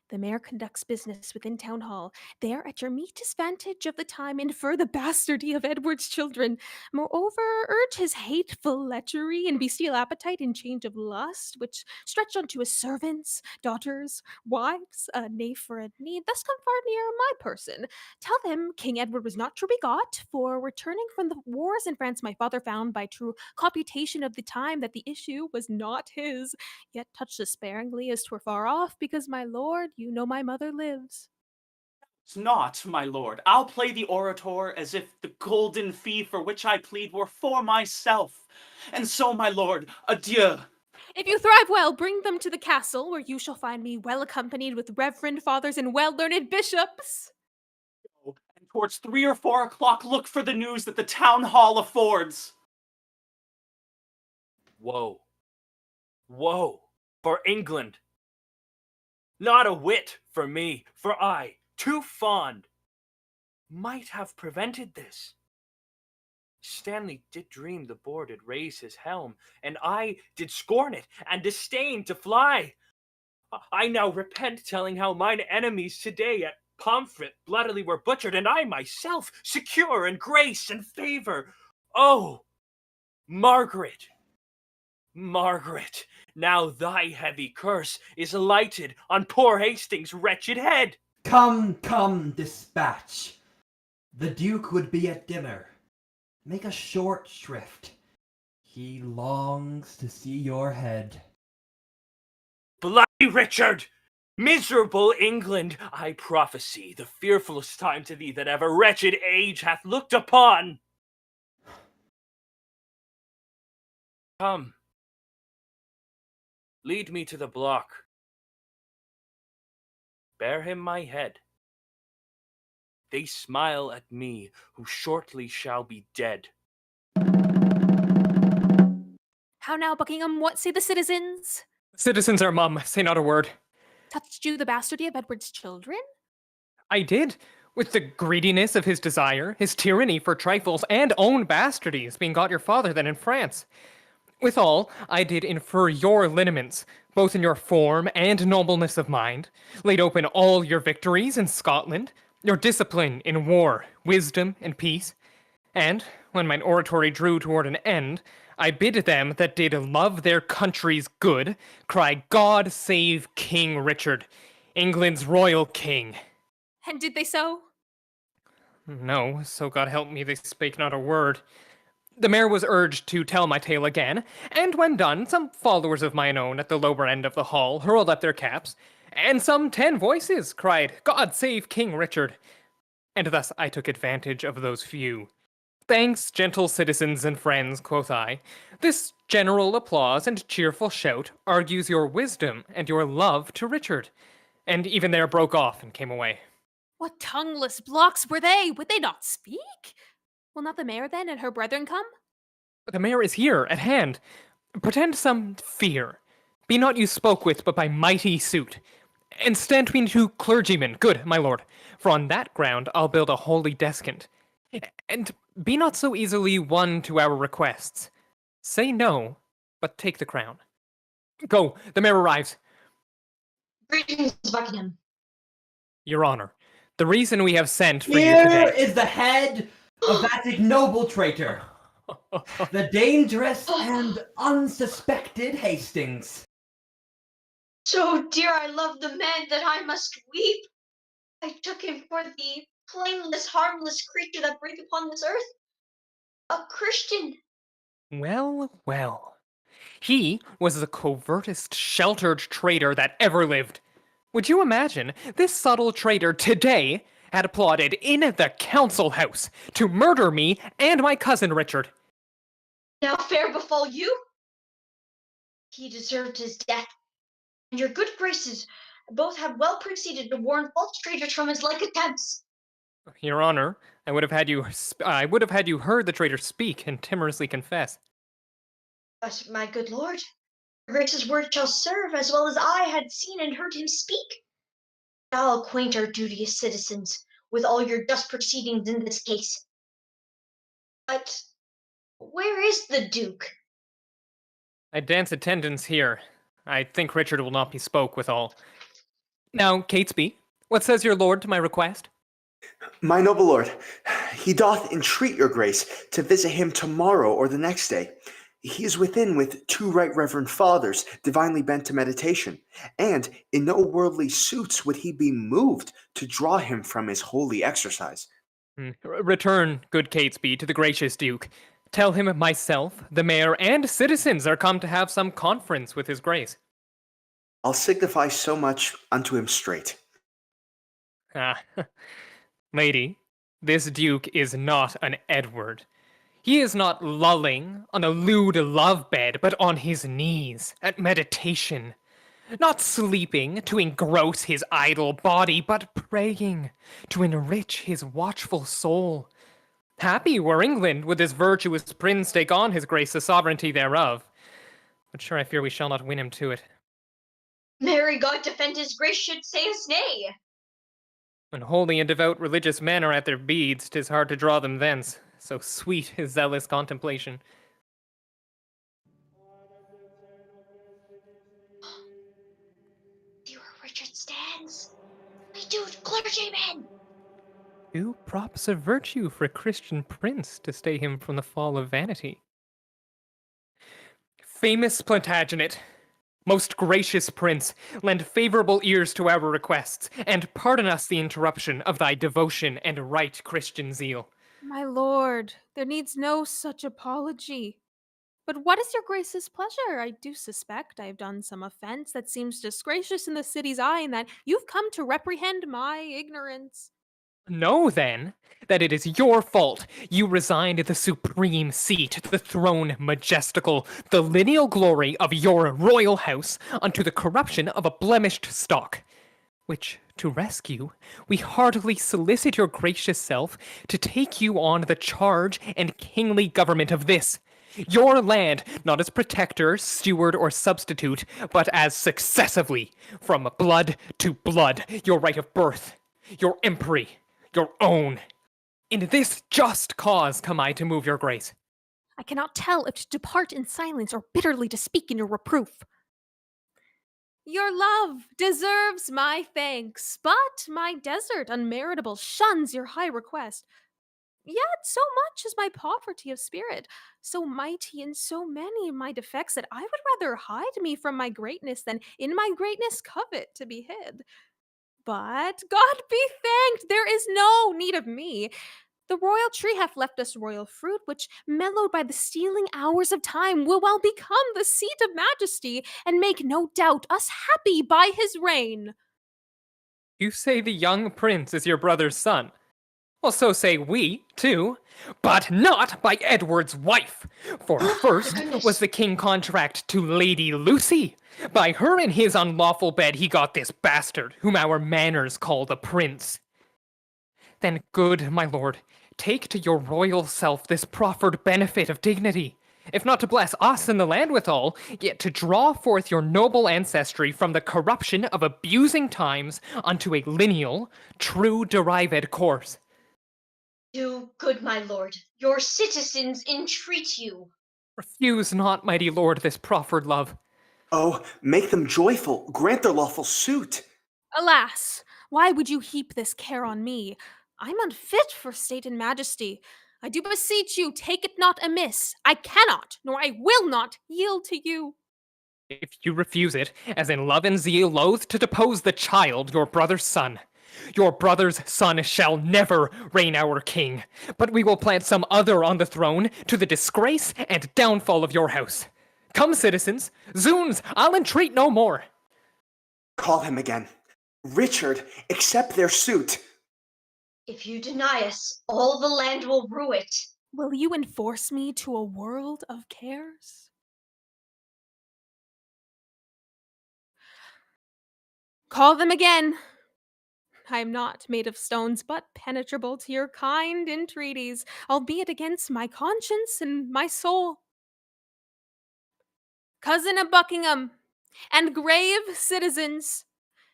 the mayor conducts business within town hall. There, at your meetest vantage of the time, infer the bastardy of Edward's children. Moreover, urge his hateful lechery and bestial appetite in change of lust, which stretch unto his servants, daughters, wives, a knave for a need. Thus come far near my person. Tell them King Edward was not true begot, for returning from the wars in France, my father found by true computation of the time that the issue was not his, yet touched us sparingly as 'twere far off, because my lord, you know my mother lives. It's not, my lord. I'll play the orator as if the golden fee for which I plead were for myself. And so, my lord, adieu. If you thrive well, bring them to the castle, where you shall find me well accompanied with reverend fathers and well-learned bishops. And towards 3 or 4 o'clock, look for the news that the town hall affords. Woe. Woe for England. Not a whit for me, for I, too fond, might have prevented this. Stanley did dream the boar did raise his helm, and I did scorn it, and disdain to fly. I now repent telling how mine enemies today at Pomfret bloodily were butchered, and I myself secure in grace and favor. Oh, Margaret! Margaret, now thy heavy curse is lighted on poor Hastings' wretched head. Come, dispatch. The Duke would be at dinner. Make a short shrift. He longs to see your head. Bloody Richard! Miserable England! I prophesy the fearfulest time to thee that ever wretched age hath looked upon. Come. Lead me to the block. Bear him my head. They smile at me, who shortly shall be dead. How now, Buckingham, what say the citizens? Citizens are mum, say not a word. Touched you the bastardy of Edward's children? I did, with the greediness of his desire, his tyranny for trifles, and own bastardies, being got your father then in France. Withal, I did infer your lineaments, both in your form and nobleness of mind, laid open all your victories in Scotland, your discipline in war, wisdom, and peace. And, when mine oratory drew toward an end, I bid them that did love their country's good, cry, God save King Richard, England's royal king. And did they so? No, so God help me, they spake not a word. The mayor was urged to tell my tale again, and when done, some followers of mine own at the lower end of the hall hurled up their caps, and some 10 voices cried, "God save King Richard!" And thus I took advantage of those few. "Thanks, gentle citizens and friends," quoth I. "This general applause and cheerful shout argues your wisdom and your love to Richard." And even there broke off and came away. What tongueless blocks were they? Would they not speak? Will not the mayor then and her brethren come? The mayor is here, at hand. Pretend some fear. Be not you spoke with, but by mighty suit. And stand between two clergymen, good, my lord, for on that ground I'll build a holy descant. And be not so easily won to our requests. Say no, but take the crown. Go, the mayor arrives. Greetings, Buckingham. Your honor, the reason we have sent for you Here today is the head of that ignoble traitor, the dangerous and unsuspected Hastings. So dear I love the man that I must weep. I took him for the blameless, harmless creature that breathed upon this earth. A Christian. Well, well. He was the covertest sheltered traitor that ever lived. Would you imagine this subtle traitor today had applauded in the council house to murder me and my cousin Richard? Now fair befall you. He deserved his death, and your good graces both have well proceeded to warn false traitors from his like attempts. Your honor, I would have had you heard the traitor speak and timorously confess. But my good lord, your grace's word shall serve as well as I had seen and heard him speak. I'll acquaint our duteous citizens with all your just proceedings in this case. But where is the Duke? I dance attendance here. I think Richard will not be spoke withal. Now, Catesby, what says your lord to my request? My noble lord, he doth entreat your grace to visit him tomorrow or the next day. He is within with 2 right reverend fathers, divinely bent to meditation, and in no worldly suits would he be moved to draw him from his holy exercise. Return, good Catesby, to the gracious Duke. Tell him myself, the mayor, and citizens are come to have some conference with his grace. I'll signify so much unto him straight. Ah, lady, this Duke is not an Edward. He is not lulling on a lewd love bed, but on his knees, at meditation. Not sleeping to engross his idle body, but praying to enrich his watchful soul. Happy were England would this virtuous prince take on his grace the sovereignty thereof. But sure I fear we shall not win him to it. Marry God defend his grace should say us nay. When holy and devout religious men are at their beads, 'tis hard to draw them thence. So sweet is zealous contemplation. See where Richard stands. My dude, clergyman! 2 props of virtue for a Christian prince to stay him from the fall of vanity. Famous Plantagenet, most gracious prince, lend favorable ears to our requests, and pardon us the interruption of thy devotion and right Christian zeal. My lord, there needs no such apology. But what is your grace's pleasure? I do suspect I have done some offense that seems disgracious in the city's eye, and that you've come to reprehend my ignorance. Know, then, that it is your fault you resigned the supreme seat, the throne majestical, the lineal glory of your royal house, unto the corruption of a blemished stock, which, to rescue, we heartily solicit your gracious self to take you on the charge and kingly government of this, your land, not as protector, steward, or substitute, but as successively, from blood to blood, your right of birth, your empery, your own. In this just cause come I to move your grace. I cannot tell if to depart in silence or bitterly to speak in your reproof. Your love deserves my thanks, but my desert unmeritable shuns your high request. Yet so much is my poverty of spirit, so mighty and so many my defects, that I would rather hide me from my greatness than in my greatness covet to be hid. But God be thanked, there is no need of me. The royal tree hath left us royal fruit, which, mellowed by the stealing hours of time, will well become the seat of majesty, and make no doubt us happy by his reign. You say the young prince is your brother's son. Well, so say we, too, but not by Edward's wife. For first was the king contract to Lady Lucy. By her in his unlawful bed he got this bastard, whom our manners call the prince. Then, good my lord, take to your royal self this proffered benefit of dignity, if not to bless us and the land withal, yet to draw forth your noble ancestry from the corruption of abusing times unto a lineal, true derived course. Do, good my lord, your citizens entreat you. Refuse not, mighty lord, this proffered love. Oh, make them joyful, grant their lawful suit. Alas, why would you heap this care on me? I'm unfit for state and majesty. I do beseech you, take it not amiss. I cannot, nor I will not, yield to you. If you refuse it, as in love and zeal loath to depose the child, your brother's son, your brother's son shall never reign our king, but we will plant some other on the throne to the disgrace and downfall of your house. Come, citizens, zoons, I'll entreat no more. Call him again. Richard, accept their suit. If you deny us, all the land will rue it. Will you enforce me to a world of cares? Call them again. I am not made of stones, but penetrable to your kind entreaties, albeit against my conscience and my soul. Cousin of Buckingham, and grave citizens,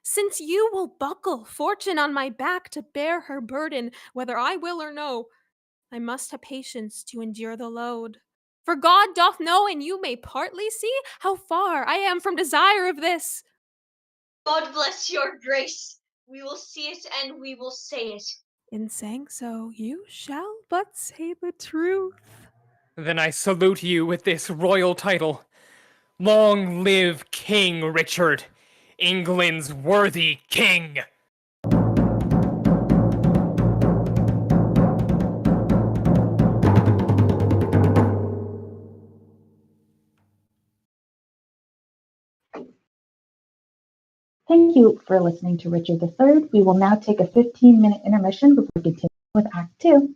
since you will buckle fortune on my back to bear her burden, whether I will or no, I must have patience to endure the load. For God doth know, and you may partly see, how far I am from desire of this. God bless your grace. We will see it and we will say it. In saying so, you shall but say the truth. Then I salute you with this royal title. Long live King Richard, England's worthy king! Thank you for listening to Richard III. We will now take a 15-minute intermission before continuing with Act 2.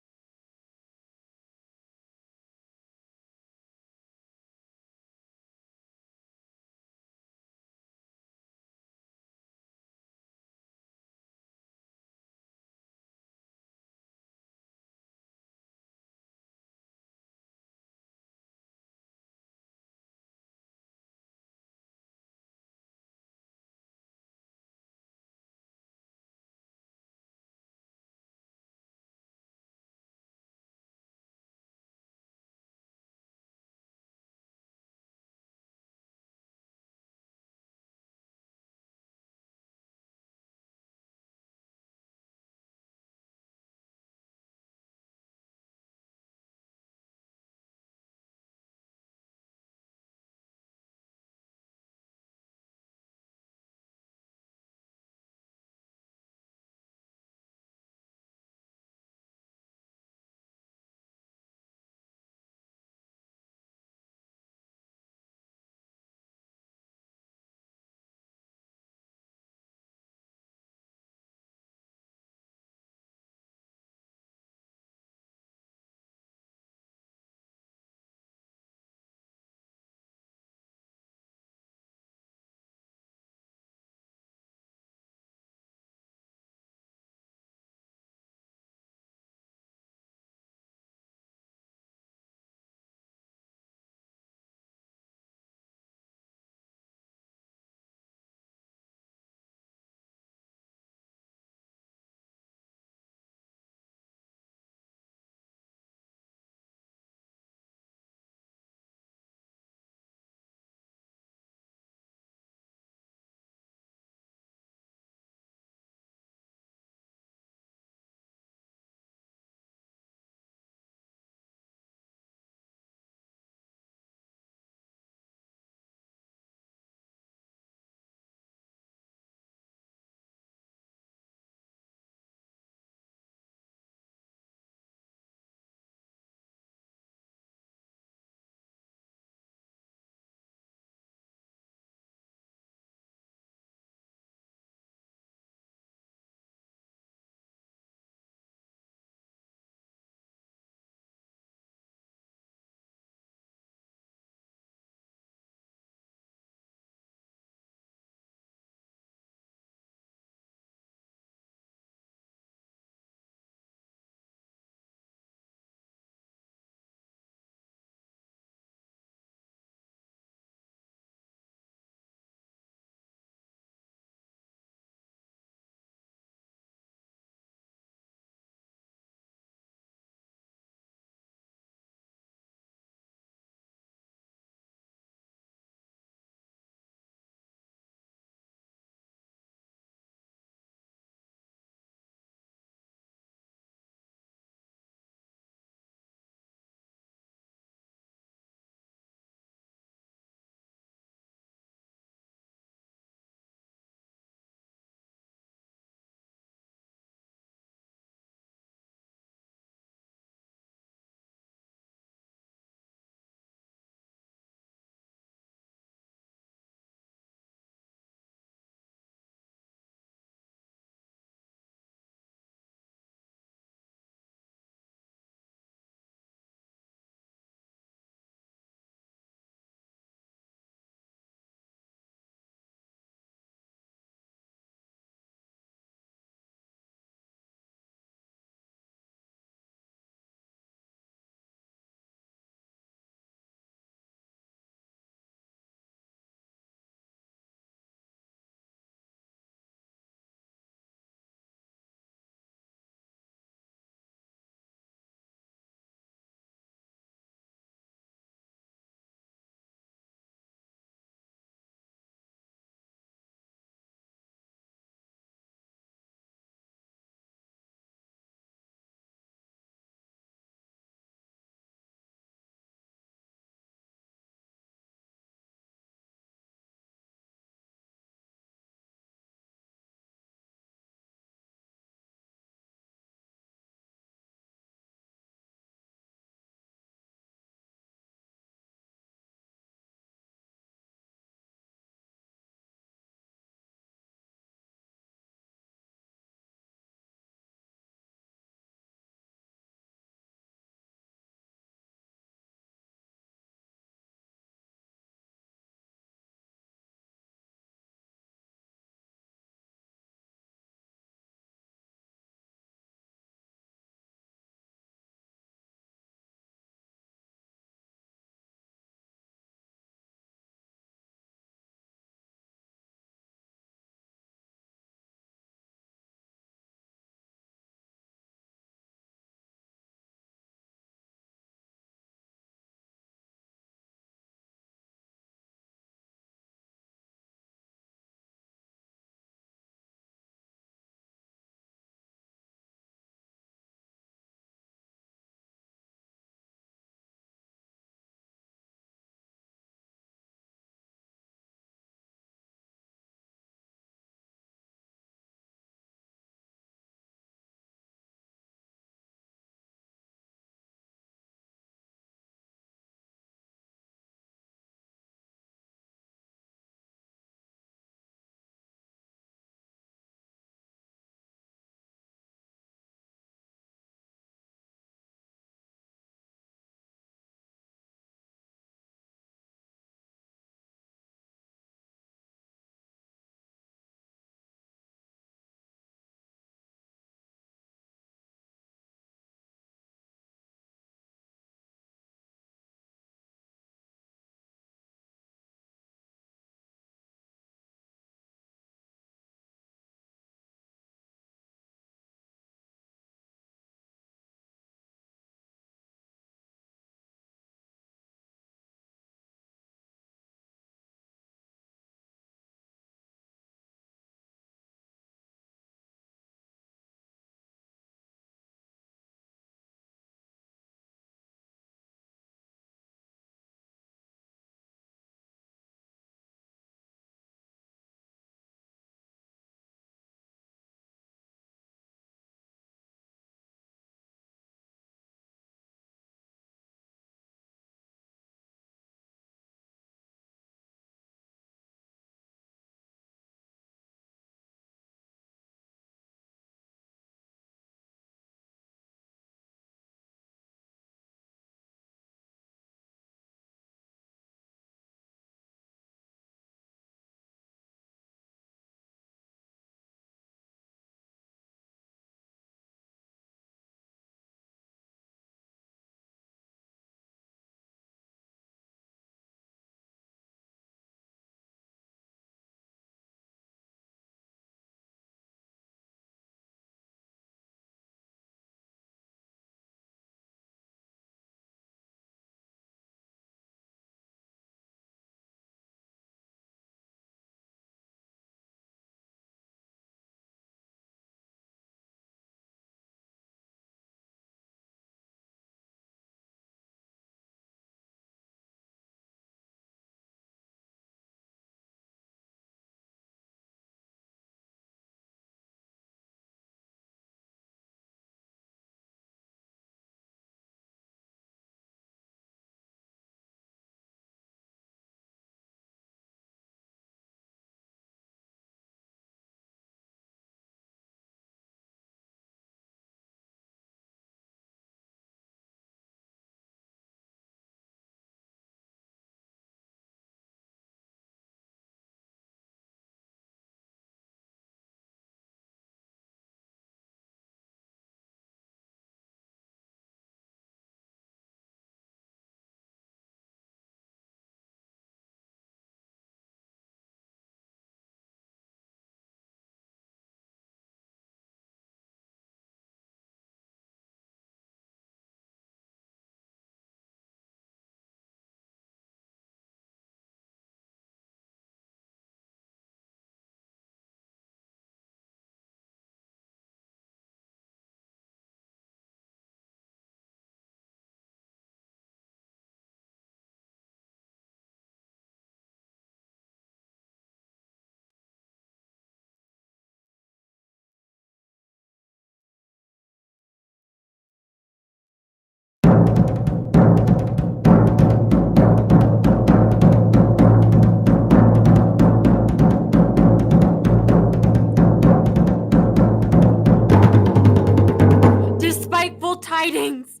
tidings!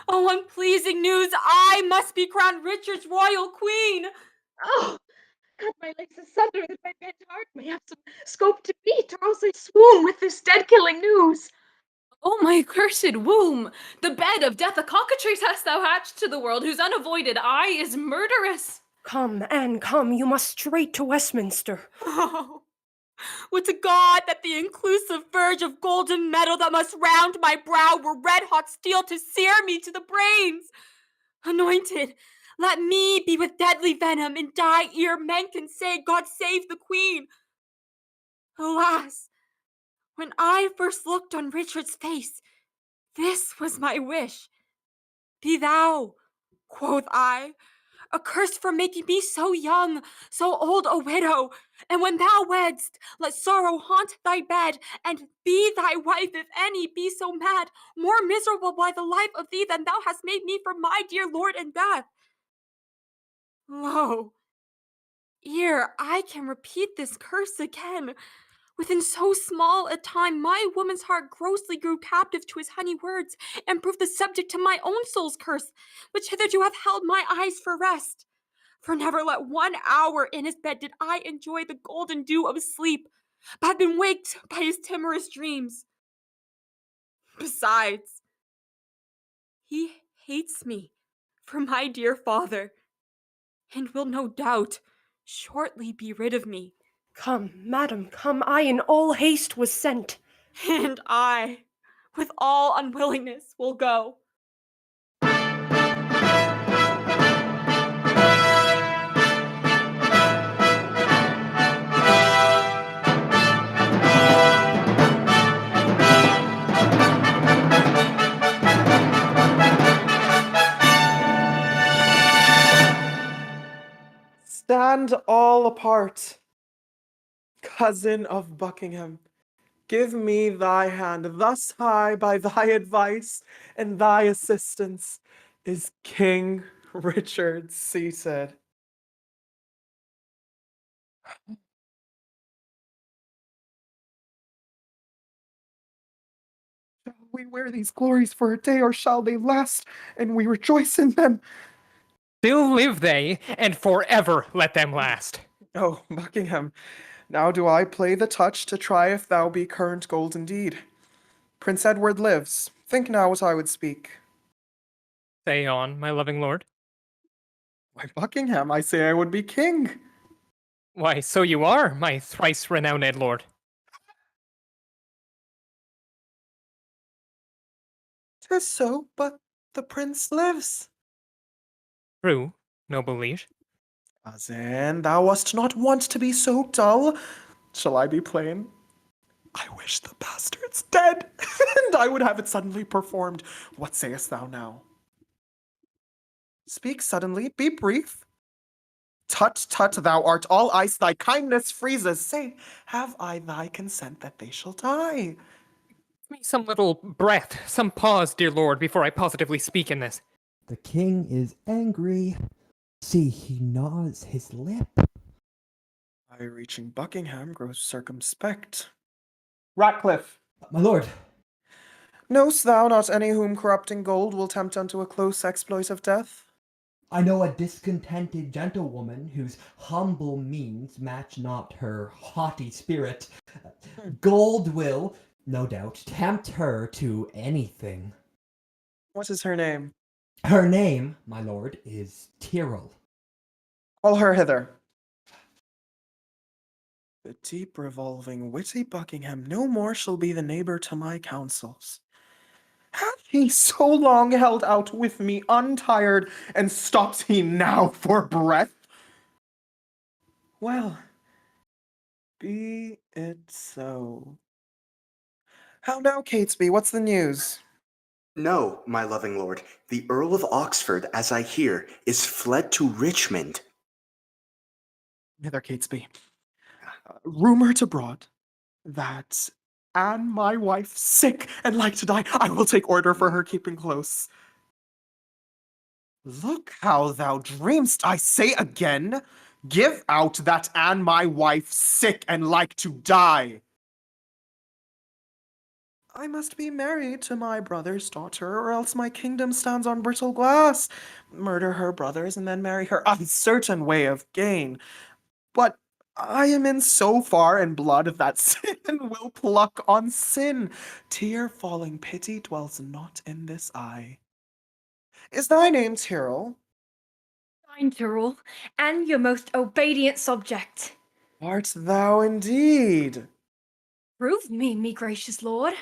Oh, unpleasing news! I must be crowned Richard's royal queen! Oh, cut my legs asunder that my bent heart may have some scope to beat, or else I swoon with this dead-killing news. Oh, my cursed womb! The bed of death a cockatrice hast thou hatched to the world, whose unavoided eye is murderous! Come, Anne, come, you must straight to Westminster. Oh, would to God that the inclusive verge of golden metal that must round my brow were red-hot steel to sear me to the brains! Anointed, let me be with deadly venom and die ere men can say, God save the Queen! Alas, when I first looked on Richard's face, this was my wish. Be thou, quoth I, accursed for making me so young, so old a widow. And when thou wedst, let sorrow haunt thy bed, and be thy wife, if any be so mad, more miserable by the life of thee than thou hast made me for my dear lord in death. Lo, ere I can repeat this curse again, within so small a time my woman's heart grossly grew captive to his honey words, and proved the subject to my own soul's curse, which hitherto hath held my eyes for rest. For never let 1 hour in his bed did I enjoy the golden dew of sleep, but have been waked by his timorous dreams. Besides, he hates me for my dear father, and will no doubt shortly be rid of me. Come, madam, come, I in all haste was sent. And I, with all unwillingness, will go. Stand all apart. Cousin of Buckingham, give me thy hand. Thus high by thy advice and thy assistance is King Richard seated. Shall we wear these glories for a day, or shall they last, and we rejoice in them? Still live they, and forever let them last. Oh, Buckingham, now do I play the touch to try if thou be current gold indeed. Prince Edward lives. Think now what I would speak. Say on, my loving lord. Why, Buckingham, I say I would be king. Why, so you are, my thrice renowned lord. 'Tis so, but the prince lives. True, noble liege. Cousin, thou wast not wont to be so dull. Shall I be plain? I wish the bastard's dead, and I would have it suddenly performed. What sayest thou now? Speak suddenly, be brief. Tut, tut, thou art all ice, thy kindness freezes. Say, have I thy consent that they shall die? Give me some little breath, some pause, dear lord, before I positively speak in this. The king is angry. See, he gnaws his lip. High-reaching Buckingham grows circumspect. Ratcliffe. My lord. Knowst thou not any whom corrupting gold will tempt unto a close exploit of death? I know a discontented gentlewoman whose humble means match not her haughty spirit. Gold will, no doubt, tempt her to anything. What is her name? Her name, my lord, is Tyrrell. Call her hither. The deep revolving, witty Buckingham no more shall be the neighbour to my counsels. Hath he so long held out with me untired, and stops he now for breath? Well, be it so. How now, Catesby, what's the news? No, my loving lord, the Earl of Oxford, as I hear, is fled to Richmond. Hither, Catesby. Rumour'd abroad that Anne, my wife, sick and like to die. I will take order for her keeping close. Look how thou dream'st, I say again. Give out that Anne, my wife, sick and like to die. I must be married to my brother's daughter, or else my kingdom stands on brittle glass. Murder her brothers and then marry her, uncertain way of gain. But I am in so far in blood that sin will pluck on sin. Tear falling pity dwells not in this eye. Is thy name Tyrrell? Fine, Tyrrell, and your most obedient subject. Art thou indeed? Prove me gracious lord.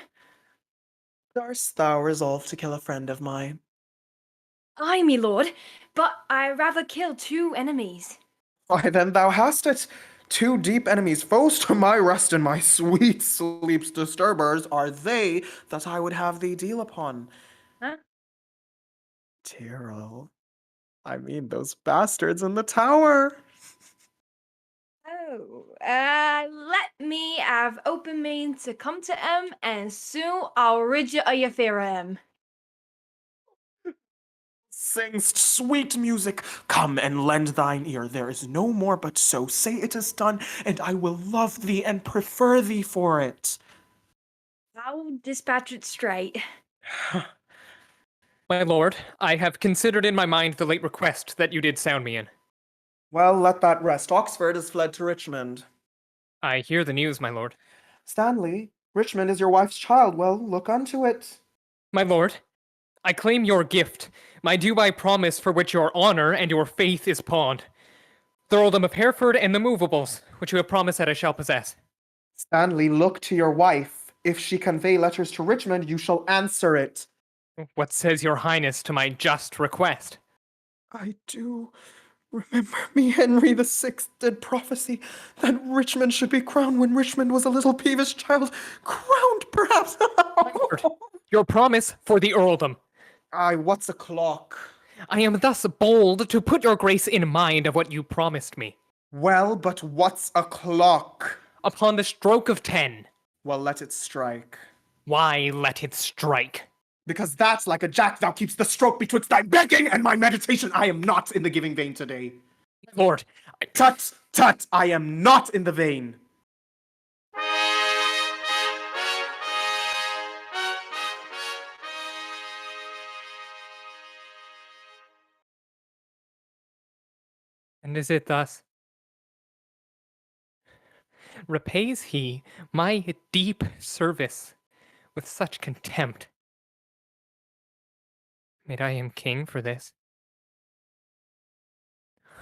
Dar'st thou resolve to kill a friend of mine? Aye, me lord, but I rather kill 2 enemies. Why, then thou hast it. 2 deep enemies, foes to my rest and my sweet sleep's disturbers, are they that I would have thee deal upon. Huh? Tyrrell, I mean those bastards in the tower. Oh, let me have open mean to come to and soon I'll rid you of your fear of Singst sweet music, come and lend thine ear. There is no more but so. Say it is done, and I will love thee and prefer thee for it. I'll dispatch it straight. My lord, I have considered in my mind the late request that you did sound me in. Well, let that rest. Oxford is fled to Richmond. I hear the news, my lord. Stanley, Richmond is your wife's child. Well, look unto it. My lord, I claim your gift, my due by promise for which your honor and your faith is pawned. The earldom of Hereford and the movables, which you have promised that I shall possess. Stanley, look to your wife. If she convey letters to Richmond, you shall answer it. What says your highness to my just request? I do remember me Henry the Sixth did prophesy that Richmond should be crowned when Richmond was a little peevish child. Crowned, perhaps. My lord, your promise for the earldom. Aye, what's o'clock? I am thus bold to put your grace in mind of what you promised me. Well, but what's o'clock? Upon the stroke of 10. Well, let it strike. Why let it strike? Because that's like a jack thou keeps the stroke betwixt thy begging and my meditation. I am not in the giving vein today. Lord, Tut, tut, I am not in the vein. And is it thus? Repays he my deep service with such contempt? Made I him king for this?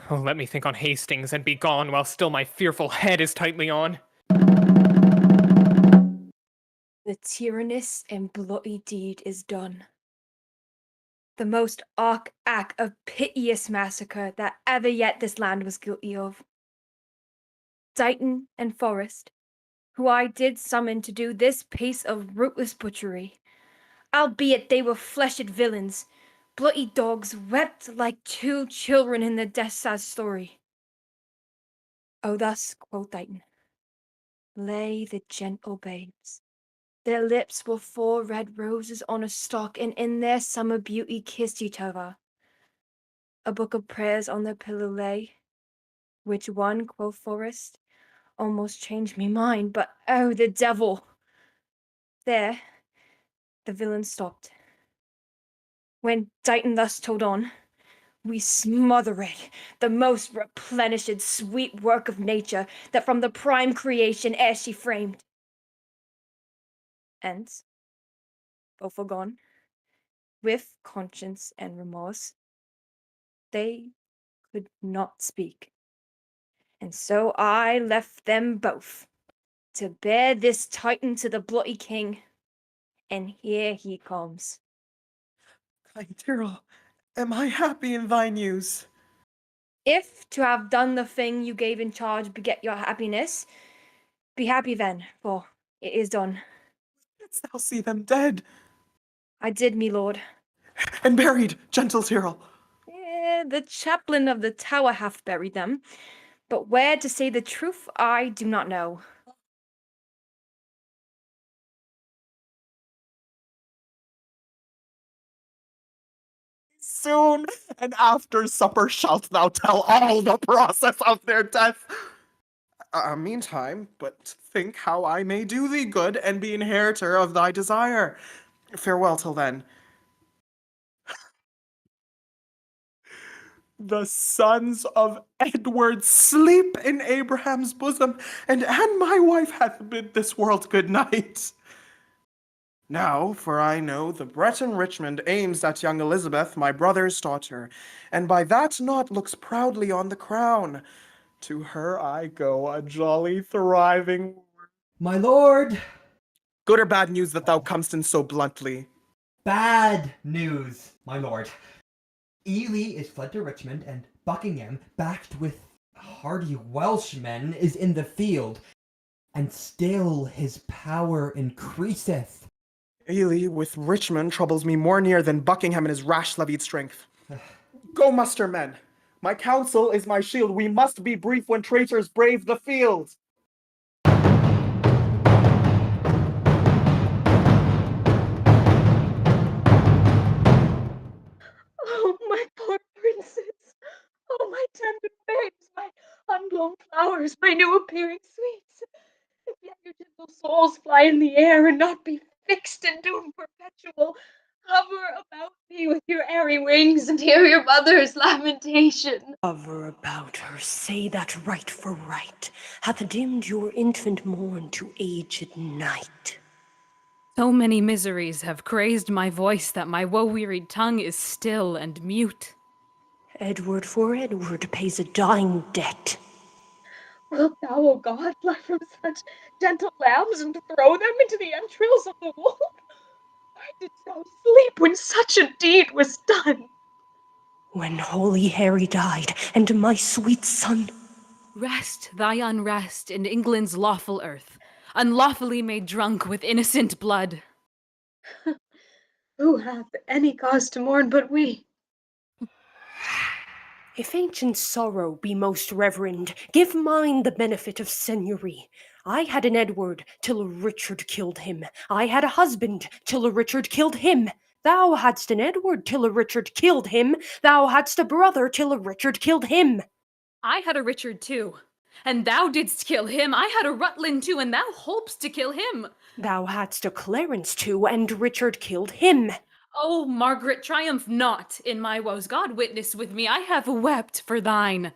Oh, let me think on Hastings and be gone while still my fearful head is tightly on. The tyrannous and bloody deed is done. The most arch act of piteous massacre that ever yet this land was guilty of. Dighton and Forrest, who I did summon to do this piece of rootless butchery, albeit they were fleshed villains, bloody dogs wept like 2 children in the death sad story. Oh, thus, quoth Dighton, lay the gentle babes. Their lips were 4 red roses on a stalk, and in their summer beauty kissed each other. A book of prayers on their pillow lay, which one, quoth Forrest, almost changed me mind, but oh, the devil! There, the villain stopped. When Dighton thus told on, we smother it, the most replenished sweet work of nature that from the prime creation ere she framed. And, both are gone, with conscience and remorse, they could not speak. And so I left them both to bear this Titan to the bloody king. And here he comes. Kind Tyrrell, am I happy in thy news? If to have done the thing you gave in charge beget your happiness, be happy then, for it is done. Didst thou see them dead? I did, me lord. And buried, gentle Tyrrell. The chaplain of the tower hath buried them, but where, to say the truth, I do not know. Soon, and after supper shalt thou tell all the process of their death. Meantime, but think how I may do thee good and be inheritor of thy desire. Farewell till then. The sons of Edward sleep in Abraham's bosom, and Anne my wife hath bid this world good night. Now, for I know the Breton Richmond aims at young Elizabeth, my brother's daughter, and by that knot looks proudly on the crown. To her I go, a jolly thriving. My lord! Good or bad news that thou comest in so bluntly? Bad news, my lord. Ely is fled to Richmond, and Buckingham, backed with hardy Welshmen, is in the field, and still his power increaseth. Ely with Richmond troubles me more near than Buckingham and his rash-levied strength. Go muster men. My counsel is my shield. We must be brief when traitors brave the field. Oh, my poor princes! Oh, my tender babes, my unblown flowers, my new appearing sweets! If yet your gentle souls fly in the air and not be fixed in doom perpetual, hover about me with your airy wings and hear your mother's lamentation. Hover about her, say that right for right hath dimmed your infant morn to aged night. So many miseries have crazed my voice that my woe-wearied tongue is still and mute. Edward for Edward pays a dying debt. Wilt thou, O God, fly from such gentle lambs and throw them into the entrails of the wolf? Why didst thou sleep when such a deed was done? When holy Harry died, and my sweet son. Rest thy unrest in England's lawful earth, unlawfully made drunk with innocent blood. Who hath any cause to mourn but we? If ancient sorrow be most reverend, give mine the benefit of seigneury. I had an Edward till a Richard killed him. I had a husband till a Richard killed him. Thou hadst an Edward till a Richard killed him. Thou hadst a brother till a Richard killed him. I had a Richard too, and thou didst kill him. I had a Rutland too, and thou holpst to kill him. Thou hadst a Clarence too, and Richard killed him. Oh, Margaret, triumph not in my woes. God witness with me, I have wept for thine.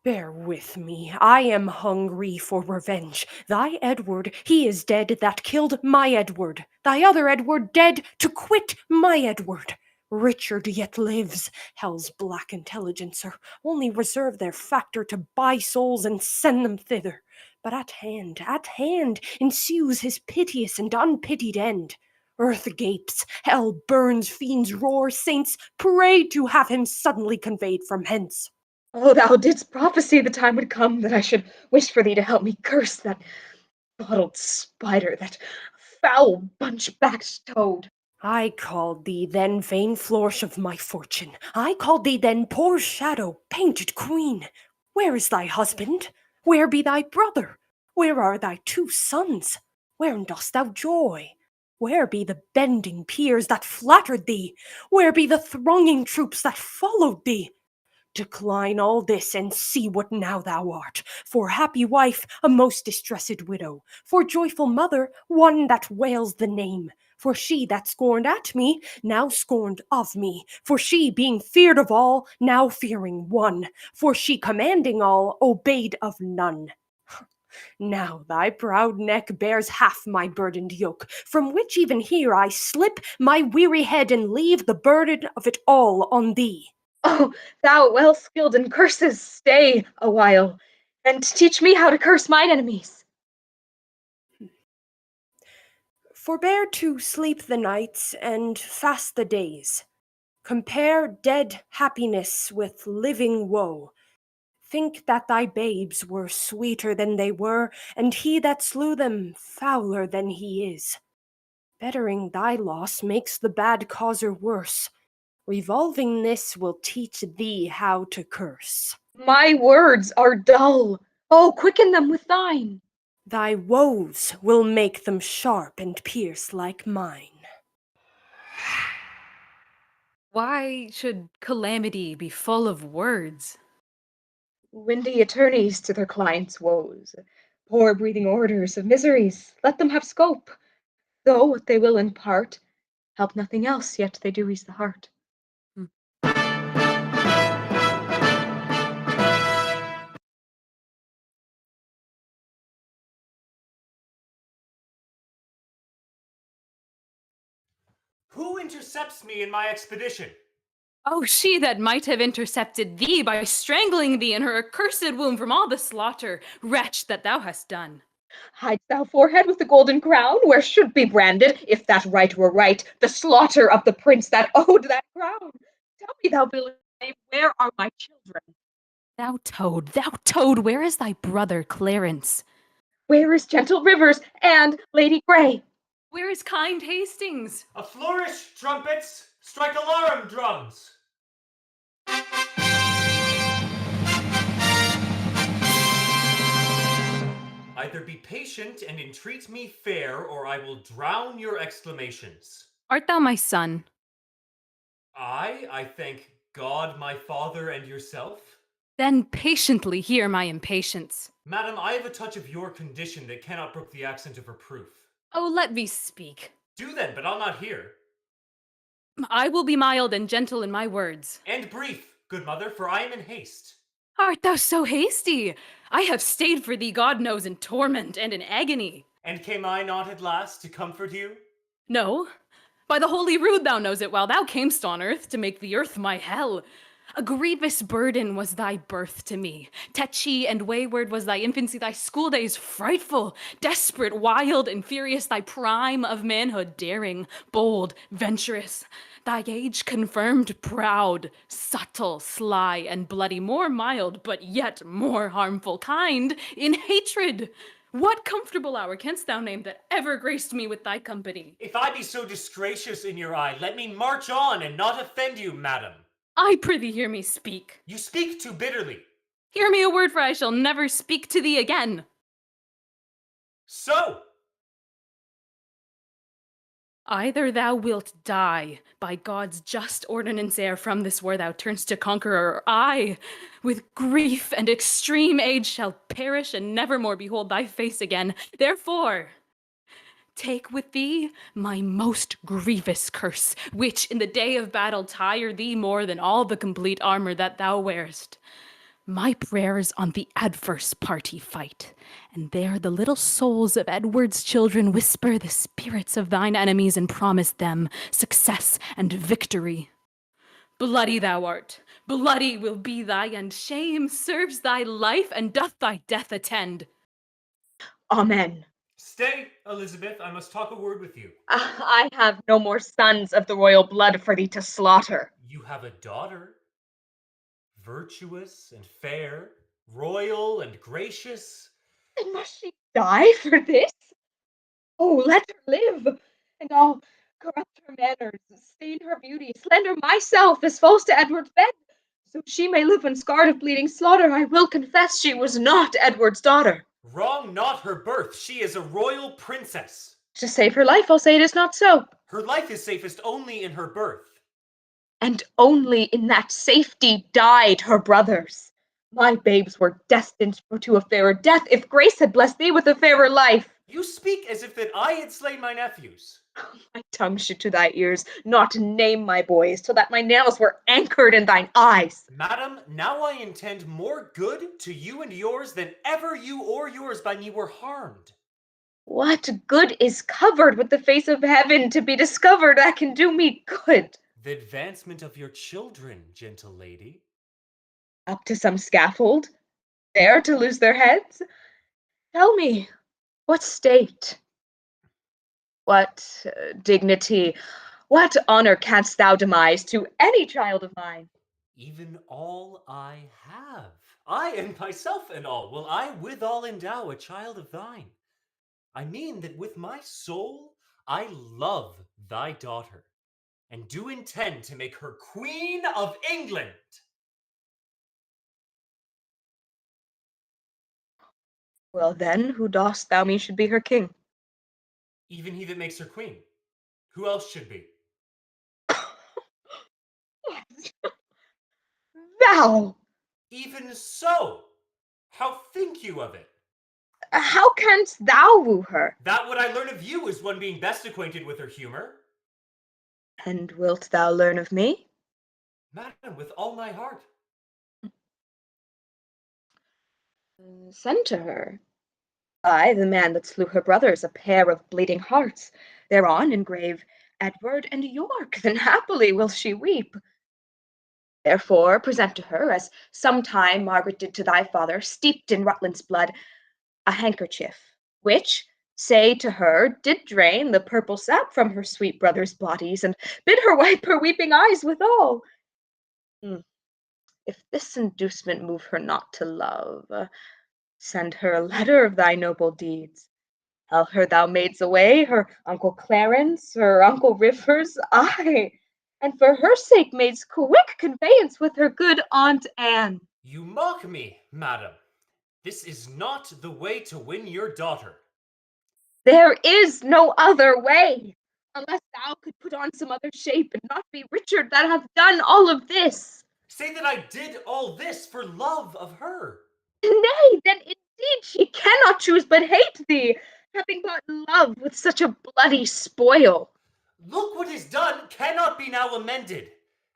Bear with me, I am hungry for revenge. Thy Edward, he is dead that killed my Edward. Thy other Edward dead to quit my Edward. Richard yet lives, hell's black intelligencer, only reserve their factor to buy souls and send them thither. But at hand, ensues his piteous and unpitied end. Earth gapes, hell burns, fiends roar, saints pray to have him suddenly conveyed from hence. Oh, thou didst prophesy the time would come that I should wish for thee to help me curse that bottled spider, that foul bunch-backed toad. I called thee then vain flourish of my fortune. I called thee then poor shadow, painted queen. Where is thy husband? Where be thy brother? Where are thy 2 sons? Wherein dost thou joy? Where be the bending peers that flattered thee? Where be the thronging troops that followed thee? Decline all this, and see what now thou art. For happy wife, a most distressed widow. For joyful mother, one that wails the name. For she that scorned at me, now scorned of me. For she, being feared of all, now fearing one. For she, commanding all, obeyed of none. Now thy proud neck bears half my burdened yoke, from which even here I slip my weary head and leave the burden of it all on thee. Oh, thou well skilled in curses, stay a while, and teach me how to curse mine enemies. Forbear to sleep the nights and fast the days. Compare dead happiness with living woe. Think that thy babes were sweeter than they were, and he that slew them fouler than he is. Bettering thy loss makes the bad causer worse. Revolving this will teach thee how to curse. My words are dull. Oh, quicken them with thine. Thy woes will make them sharp and pierce like mine. Why should calamity be full of words? Windy attorneys to their clients' woes, Poor breathing orders of miseries, let them have scope. Though what they will impart, help nothing else, yet they do ease the heart. Who intercepts me in my expedition? Oh, she that might have intercepted thee by strangling thee in her accursed womb from all the slaughter, wretch, that thou hast done. Hides thou forehead with the golden crown, where should be branded, if that right were right, the slaughter of the prince that owed that crown. Tell me, thou villain, where are my children? Thou toad, where is thy brother Clarence? Where is gentle Rivers and Lady Grey? Where is kind Hastings? A flourish, trumpets! Strike alarm, drums! Either be patient and entreat me fair, or I will drown your exclamations. Art thou my son? I thank God, my father, and yourself. Then patiently hear my impatience. Madam, I have a touch of your condition that cannot brook the accent of reproof. Oh, let me speak. Do then, but I'll not hear. I will be mild and gentle in my words. And brief, good mother, for I am in haste. Art thou so hasty? I have stayed for thee, God knows, in torment and in agony. And came I not at last to comfort you? No, by the holy rood thou knows it well, thou camest on earth to make the earth my hell. A grievous burden was thy birth to me. Tetchy and wayward was thy infancy, thy school days frightful, desperate, wild, and furious, thy prime of manhood, daring, bold, venturous. Thy age confirmed, proud, subtle, sly, and bloody, more mild, but yet more harmful, kind, in hatred. What comfortable hour canst thou name that ever graced me with thy company? If I be so disgracious in your eye, let me march on and not offend you, madam. I prithee hear me speak. You speak too bitterly. Hear me a word, for I shall never speak to thee again. So! Either thou wilt die by God's just ordinance ere from this war thou turnst to conqueror, or I, with grief and extreme age, shall perish and never more behold thy face again. Therefore, take with thee my most grievous curse, which in the day of battle tire thee more than all the complete armor that thou wearest. My prayers on the adverse party fight, and there the little souls of Edward's children whisper the spirits of thine enemies and promise them success and victory. Bloody thou art, bloody will be thy end. Shame serves thy life, and doth thy death attend. Amen. Stay, Elizabeth, I must talk a word with you. I have no more sons of the royal blood for thee to slaughter. You have a daughter, virtuous and fair, royal and gracious. And must she die for this? Oh, let her live, and I'll corrupt her manners, stain her beauty, slender myself as false to Edward's bed, so she may live unscarred of bleeding slaughter. I will confess she was not Edward's daughter. Wrong not her birth, she is a royal princess. To save her life, I'll say it is not so. Her life is safest only in her birth. And only in that safety died her brothers. My babes were destined to a fairer death if grace had blessed thee with a fairer life. You speak as if that I had slain my nephews. My tongue should to thy ears not name my boys, till that my nails were anchored in thine eyes. Madam, now I intend more good to you and yours than ever you or yours by me were harmed. What good is covered with the face of heaven to be discovered that can do me good? The advancement of your children, gentle lady. Up to some scaffold, there to lose their heads? Tell me, what state, what dignity, what honor canst thou demise to any child of mine? Even all I have, I and myself and all, will I withal endow a child of thine. I mean that with my soul I love thy daughter, and do intend to make her Queen of England. Well then, who dost thou mean should be her king? Even he that makes her queen. Who else should be? Thou! Even so! How think you of it? How canst thou woo her? That what I learn of you is one being best acquainted with her humor. And wilt thou learn of me? Madam, with all my heart. Send to her. I, the man that slew her brothers, a pair of bleeding hearts. Thereon engrave Edward and York, then happily will she weep. Therefore present to her, as sometime Margaret did to thy father, steeped in Rutland's blood, a handkerchief, which, say to her, did drain the purple sap from her sweet brothers' bodies, and bid her wipe her weeping eyes withal. If this inducement move her not to love, send her a letter of thy noble deeds. Tell her thou madest away her Uncle Clarence, her Uncle Rivers, aye, and for her sake madest quick conveyance with her good Aunt Anne. You mock me, madam. This is not the way to win your daughter. There is no other way, unless thou could put on some other shape and not be Richard that hath done all of this. Say that I did all this for love of her. Nay, then indeed she cannot choose but hate thee, having bought love with such a bloody spoil. Look what is done cannot be now amended.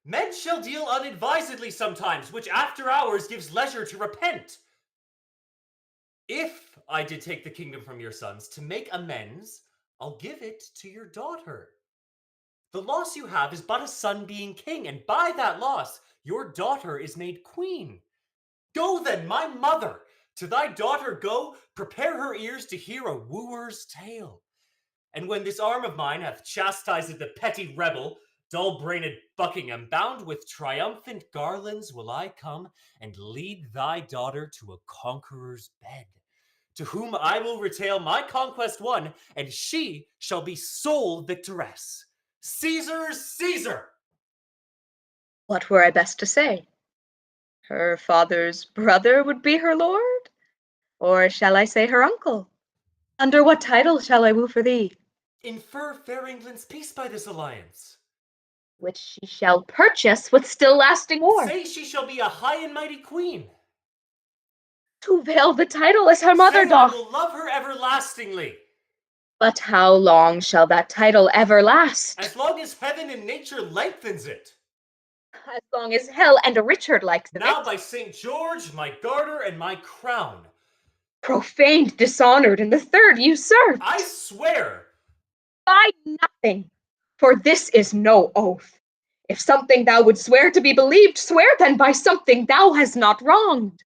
Men shall deal unadvisedly sometimes, which after hours gives leisure to repent. If I did take the kingdom from your sons, to make amends, I'll give it to your daughter. The loss you have is but a son being king, and by that loss, your daughter is made queen. Go then, my mother, to thy daughter go, prepare her ears to hear a wooer's tale. And when this arm of mine hath chastised the petty rebel, dull-brained Buckingham, bound with triumphant garlands will I come and lead thy daughter to a conqueror's bed, to whom I will retail my conquest won, and she shall be sole victoress. Caesar's Caesar! What were I best to say? Her father's brother would be her lord? Or shall I say her uncle? Under what title shall I woo for thee? Infer fair England's peace by this alliance. Which she shall purchase with still lasting war. Say she shall be a high and mighty queen. To veil the title as her mother Say doth. I will love her everlastingly. But how long shall that title ever last? As long as heaven and nature lengthens it. As long as hell and Richard likes of Now it. by St. George, my garter and my crown. Profaned, dishonored, and the third usurped. I swear. By nothing, for this is no oath. If something thou would swear to be believed, swear then by something thou hast not wronged.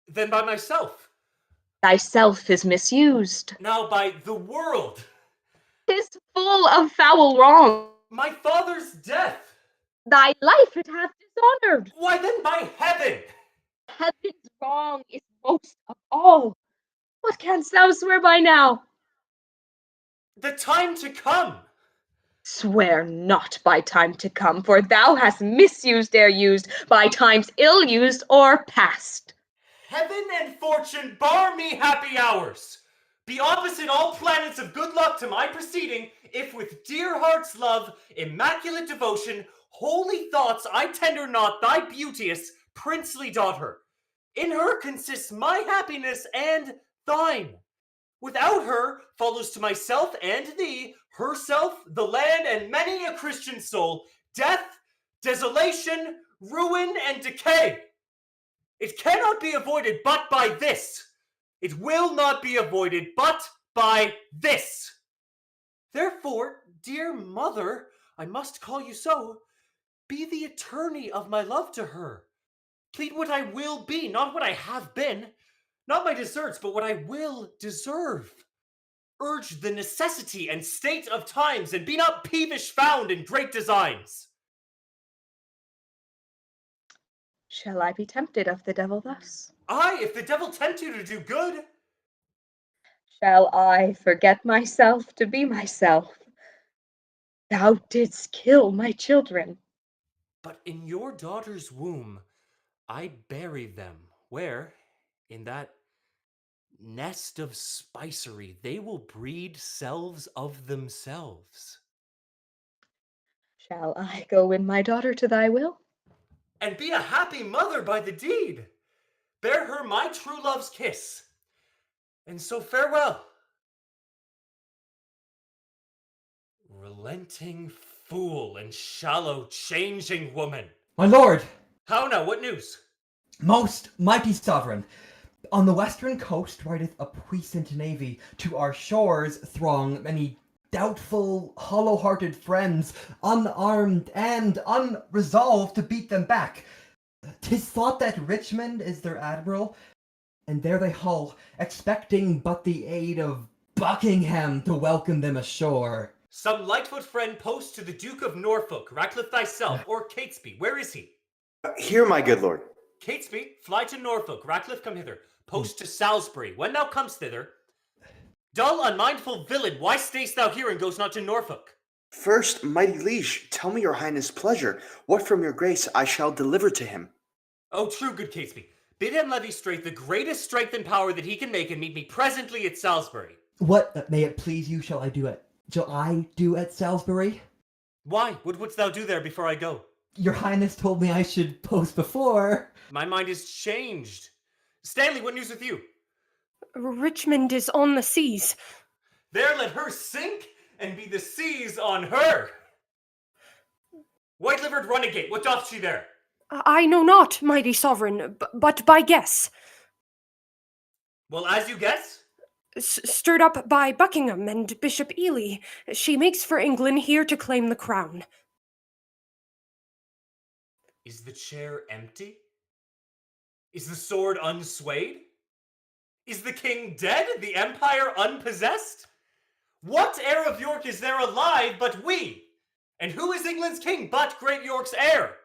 Then by myself. Thyself is misused. Now by the world. 'Tis full of foul wrong. My father's death. Thy life it hath dishonored. Why then by heaven. Heaven's wrong is most of all. What canst thou swear by now? The time to come. Swear not by time to come, for thou hast misused ere used, by times ill used or past. Heaven and fortune bar me happy hours. Be opposite all planets of good luck to my proceeding, if with dear heart's love, immaculate devotion, holy thoughts I tender not thy beauteous, princely daughter. In her consists my happiness and thine. Without her follows to myself and thee, herself, the land, and many a Christian soul, death, desolation, ruin, and decay. It cannot be avoided but by this. It will not be avoided but by this. Therefore, dear mother, I must call you so, be the attorney of my love to her. Plead what I will be, not what I have been. Not my deserts, but what I will deserve. Urge the necessity and state of times, and be not peevish found in great designs. Shall I be tempted of the devil thus? Aye, if the devil tempt you to do good. Shall I forget myself to be myself? Thou didst kill my children. But in your daughter's womb, I bury them, where, in that nest of spicery, they will breed selves of themselves. Shall I go win my daughter to thy will? And be a happy mother by the deed. Bear her my true love's kiss. And so farewell. Relenting fool and shallow changing woman. My lord! How now, what news? Most mighty sovereign, on the western coast rideth a puissant navy. To our shores throng many doubtful, hollow-hearted friends, unarmed and unresolved to beat them back. 'Tis thought that Richmond is their admiral, and there they hull, expecting but the aid of Buckingham to welcome them ashore. Some Lightfoot friend post to the Duke of Norfolk, Ratcliffe thyself, or Catesby. Where is he? Here, my good lord. Catesby, fly to Norfolk. Ratcliffe, come hither. Post to Salisbury. When thou comest thither, dull, unmindful villain, why stayst thou here and goest not to Norfolk? First, mighty liege, tell me your highness' pleasure. What from your grace I shall deliver to him. Oh, true, good Catesby. Bid him levy straight the greatest strength and power that he can make, and meet me presently at Salisbury. What, may it please you, shall I do at Salisbury? Why? What wouldst thou do there before I go? Your highness told me I should post before. My mind is changed. Stanley, what news with you? Richmond is on the seas. There let her sink, and be the seas on her. White-livered runagate, what doth she there? I know not, mighty sovereign, but by guess. Well, as you guess? Stirred up by Buckingham and Bishop Ely, she makes for England here to claim the crown. Is the chair empty? Is the sword unswayed? Is the king dead, the empire unpossessed? What heir of York is there alive but we? And who is England's king but great York's heir?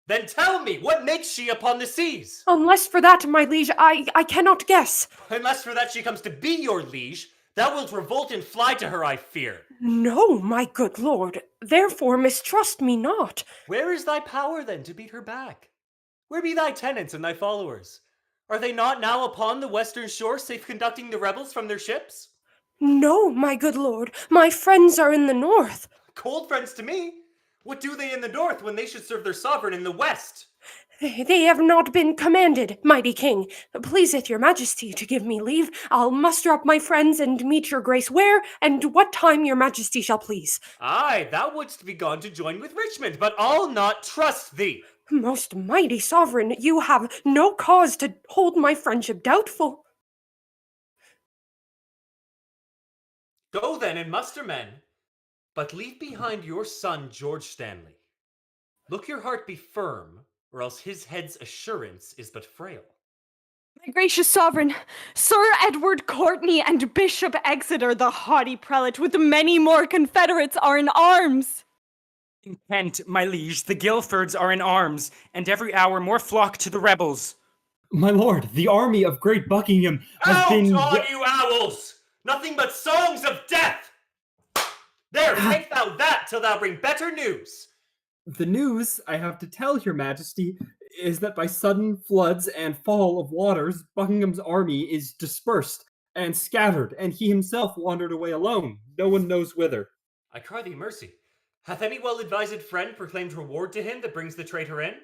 Then tell me, what makes she upon the seas? Unless for that, my liege, I cannot guess. Unless for that she comes to be your liege, thou wilt revolt and fly to her, I fear. No, my good lord, therefore mistrust me not. Where is thy power, then, to beat her back? Where be thy tenants and thy followers? Are they not now upon the western shore, safe conducting the rebels from their ships? No, my good lord, my friends are in the north. Cold friends to me? What do they in the north when they should serve their sovereign in the west? They have not been commanded, mighty king. Pleaseth your majesty to give me leave. I'll muster up my friends and meet your grace where and what time your majesty shall please. Aye, thou wouldst be gone to join with Richmond, but I'll not trust thee. Most mighty sovereign, you have no cause to hold my friendship doubtful. Go then and muster men, but leave behind your son George Stanley. Look your heart be firm, or else his head's assurance is but frail. My gracious sovereign, Sir Edward Courtney and Bishop Exeter, the haughty prelate, with many more confederates, are in arms. In Kent, my liege, the Guilfords are in arms, and every hour more flock to the rebels. My lord, the army of great Buckingham has Out been... on you owls! Nothing but songs of death! There, take thou that till thou bring better news. The news, I have to tell your majesty, is that by sudden floods and fall of waters, Buckingham's army is dispersed and scattered, and he himself wandered away alone, no one knows whither. I cry thee mercy. Hath any well-advised friend proclaimed reward to him that brings the traitor in?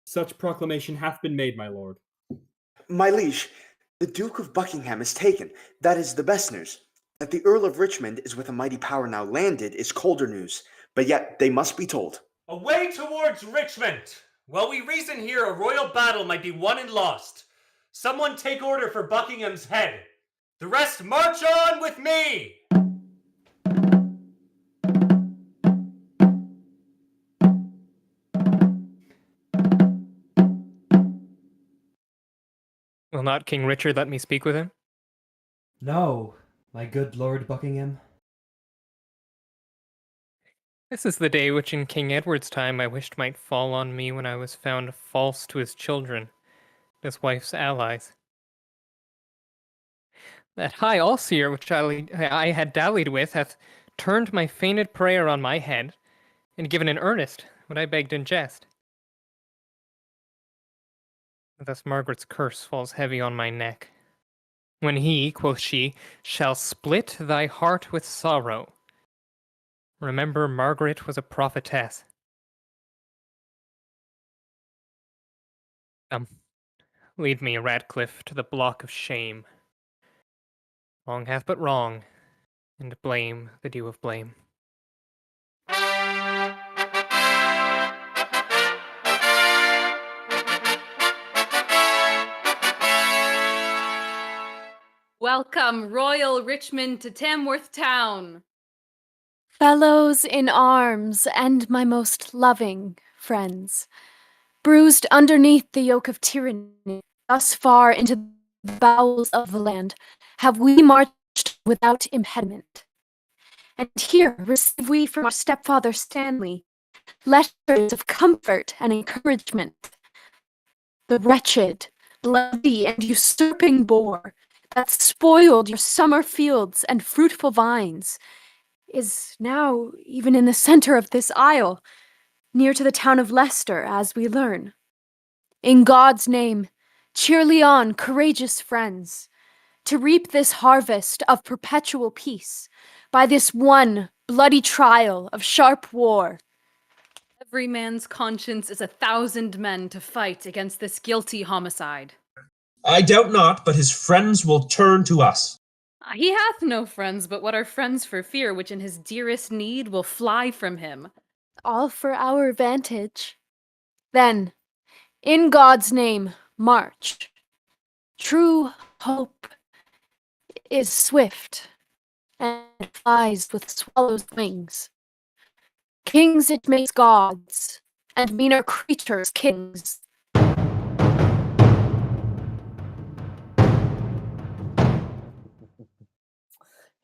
Such proclamation hath been made, my lord. My liege, the Duke of Buckingham is taken. That is the best news. That the Earl of Richmond is with a mighty power now landed is colder news, but yet they must be told. Away towards Richmond! While we reason here, a royal battle might be won and lost. Someone take order for Buckingham's head. The rest march on with me! Will not King Richard let me speak with him? No, my good Lord Buckingham. This is the day which in King Edward's time I wished might fall on me when I was found false to his children, his wife's allies. That high Allseer which I had dallied with hath turned my feigned prayer on my head, and given in earnest what I begged in jest. Thus Margaret's curse falls heavy on my neck. When he, quoth she, shall split thy heart with sorrow, remember Margaret was a prophetess. Come, lead me, Radcliffe, to the block of shame. Wrong hath but wrong, and blame the due of blame. Welcome, Royal Richmond, to Tamworth Town. Fellows in arms and my most loving friends, bruised underneath the yoke of tyranny, thus far into the bowels of the land, have we marched without impediment. And here receive we from our stepfather Stanley letters of comfort and encouragement. The wretched, bloody, and usurping boar that spoiled your summer fields and fruitful vines is now even in the center of this isle, near to the town of Leicester, as we learn. In God's name, cheerly on, courageous friends, to reap this harvest of perpetual peace by this one bloody trial of sharp war. Every man's conscience is 1,000 men to fight against this guilty homicide. I doubt not, but his friends will turn to us. He hath no friends, but what are friends for fear, which in his dearest need will fly from him. All for our vantage. Then, in God's name, march. True hope is swift and flies with swallows' wings. Kings it makes gods, and meaner creatures kings.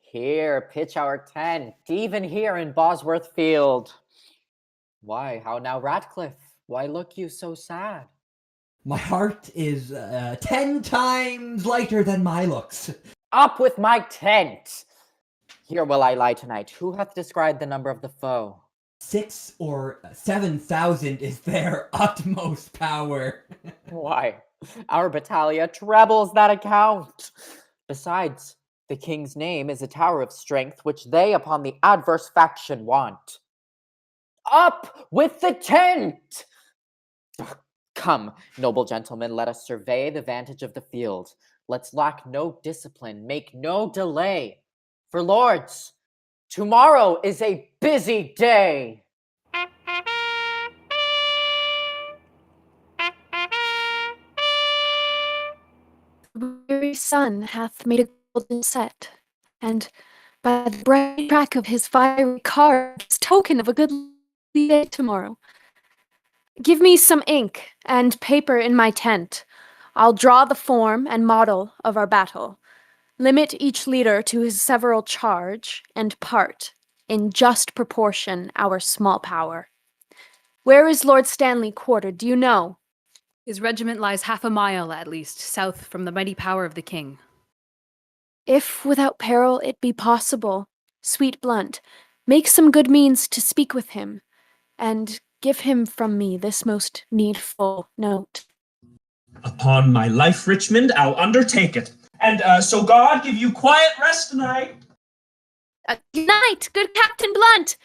Here, pitch our tent, even here in Bosworth Field. Why, how now, Ratcliffe? Why look you so sad? My heart is 10 times lighter than my looks. Up with my tent! Here will I lie tonight. Who hath described the number of the foe? 6,000 or 7,000 is their utmost power. Why, our battalia trebles that account. Besides, the king's name is a tower of strength which they upon the adverse faction want. Up with the tent! Come, noble gentlemen, let us survey the vantage of the field. Let's lack no discipline, make no delay. For lords, tomorrow is a busy day. The weary sun hath made a golden set, and by the bright track of his fiery car is token of a good day tomorrow. Give me some ink and paper in my tent. I'll draw the form and model of our battle. Limit each leader to his several charge and part, in just proportion our small power. Where is Lord Stanley quartered, do you know? His regiment lies 1/2 mile, at least, south from the mighty power of the king. If without peril it be possible, sweet Blunt, make some good means to speak with him, and give him from me this most needful note. Upon my life, Richmond, I'll undertake it. And so God give you quiet rest tonight. Good night, good Captain Blunt!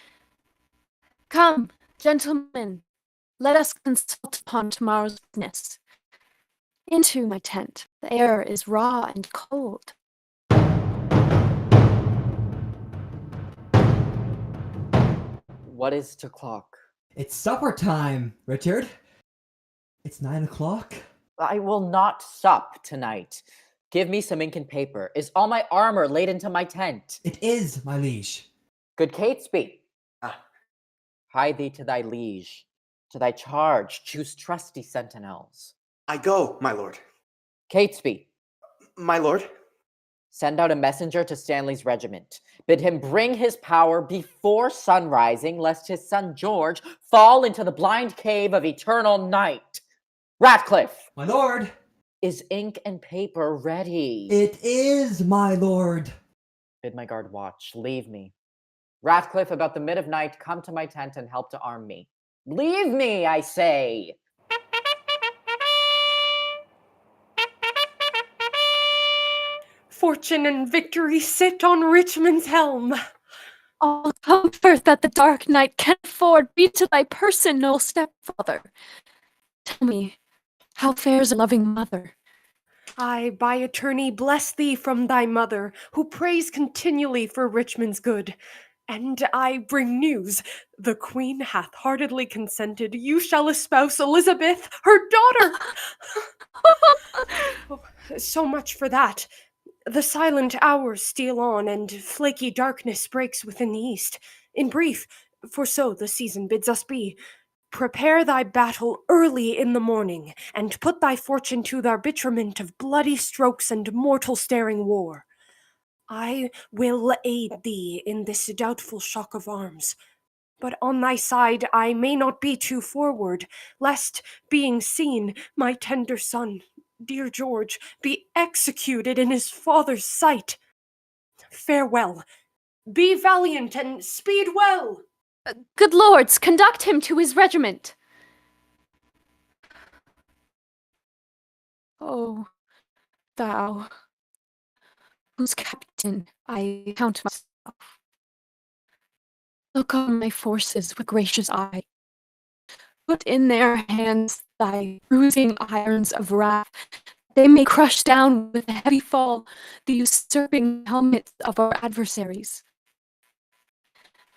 Come, gentlemen, let us consult upon tomorrow's business. Into my tent. The air is raw and cold. What is t'clock? It's supper time, Richard. It's 9 o'clock. I will not sup tonight. Give me some ink and paper. Is all my armor laid into my tent? It is, my liege. Good Catesby. Hie thee to thy liege. To thy charge, choose trusty sentinels. I go, my lord. Catesby. My lord. Send out a messenger to Stanley's regiment. Bid him bring his power before sunrising, lest his son George fall into the blind cave of eternal night. Ratcliffe! My lord! Is ink and paper ready? It is, my lord. Bid my guard watch. Leave me. Ratcliffe, about the mid of night, come to my tent and help to arm me. Leave me, I say! Fortune and victory sit on Richmond's helm. All comfort that the dark night can afford be to thy person, noble stepfather. Tell me, how fares a loving mother? I, by attorney, bless thee from thy mother, who prays continually for Richmond's good. And I bring news. The queen hath heartily consented you shall espouse Elizabeth, her daughter. Oh, so much for that. The silent hours steal on, and flaky darkness breaks within the east. In brief, for so the season bids us be, prepare thy battle early in the morning, and put thy fortune to the arbitrament of bloody strokes and mortal-staring war. I will aid thee in this doubtful shock of arms. But on thy side I may not be too forward, lest, being seen, my tender son, dear George, be executed in his father's sight. Farewell. Be valiant and speed well. Good lords, conduct him to his regiment. Oh, thou, whose captain I count myself, look on my forces with gracious eye. Put in their hands thy bruising irons of wrath, they may crush down with a heavy fall the usurping helmets of our adversaries.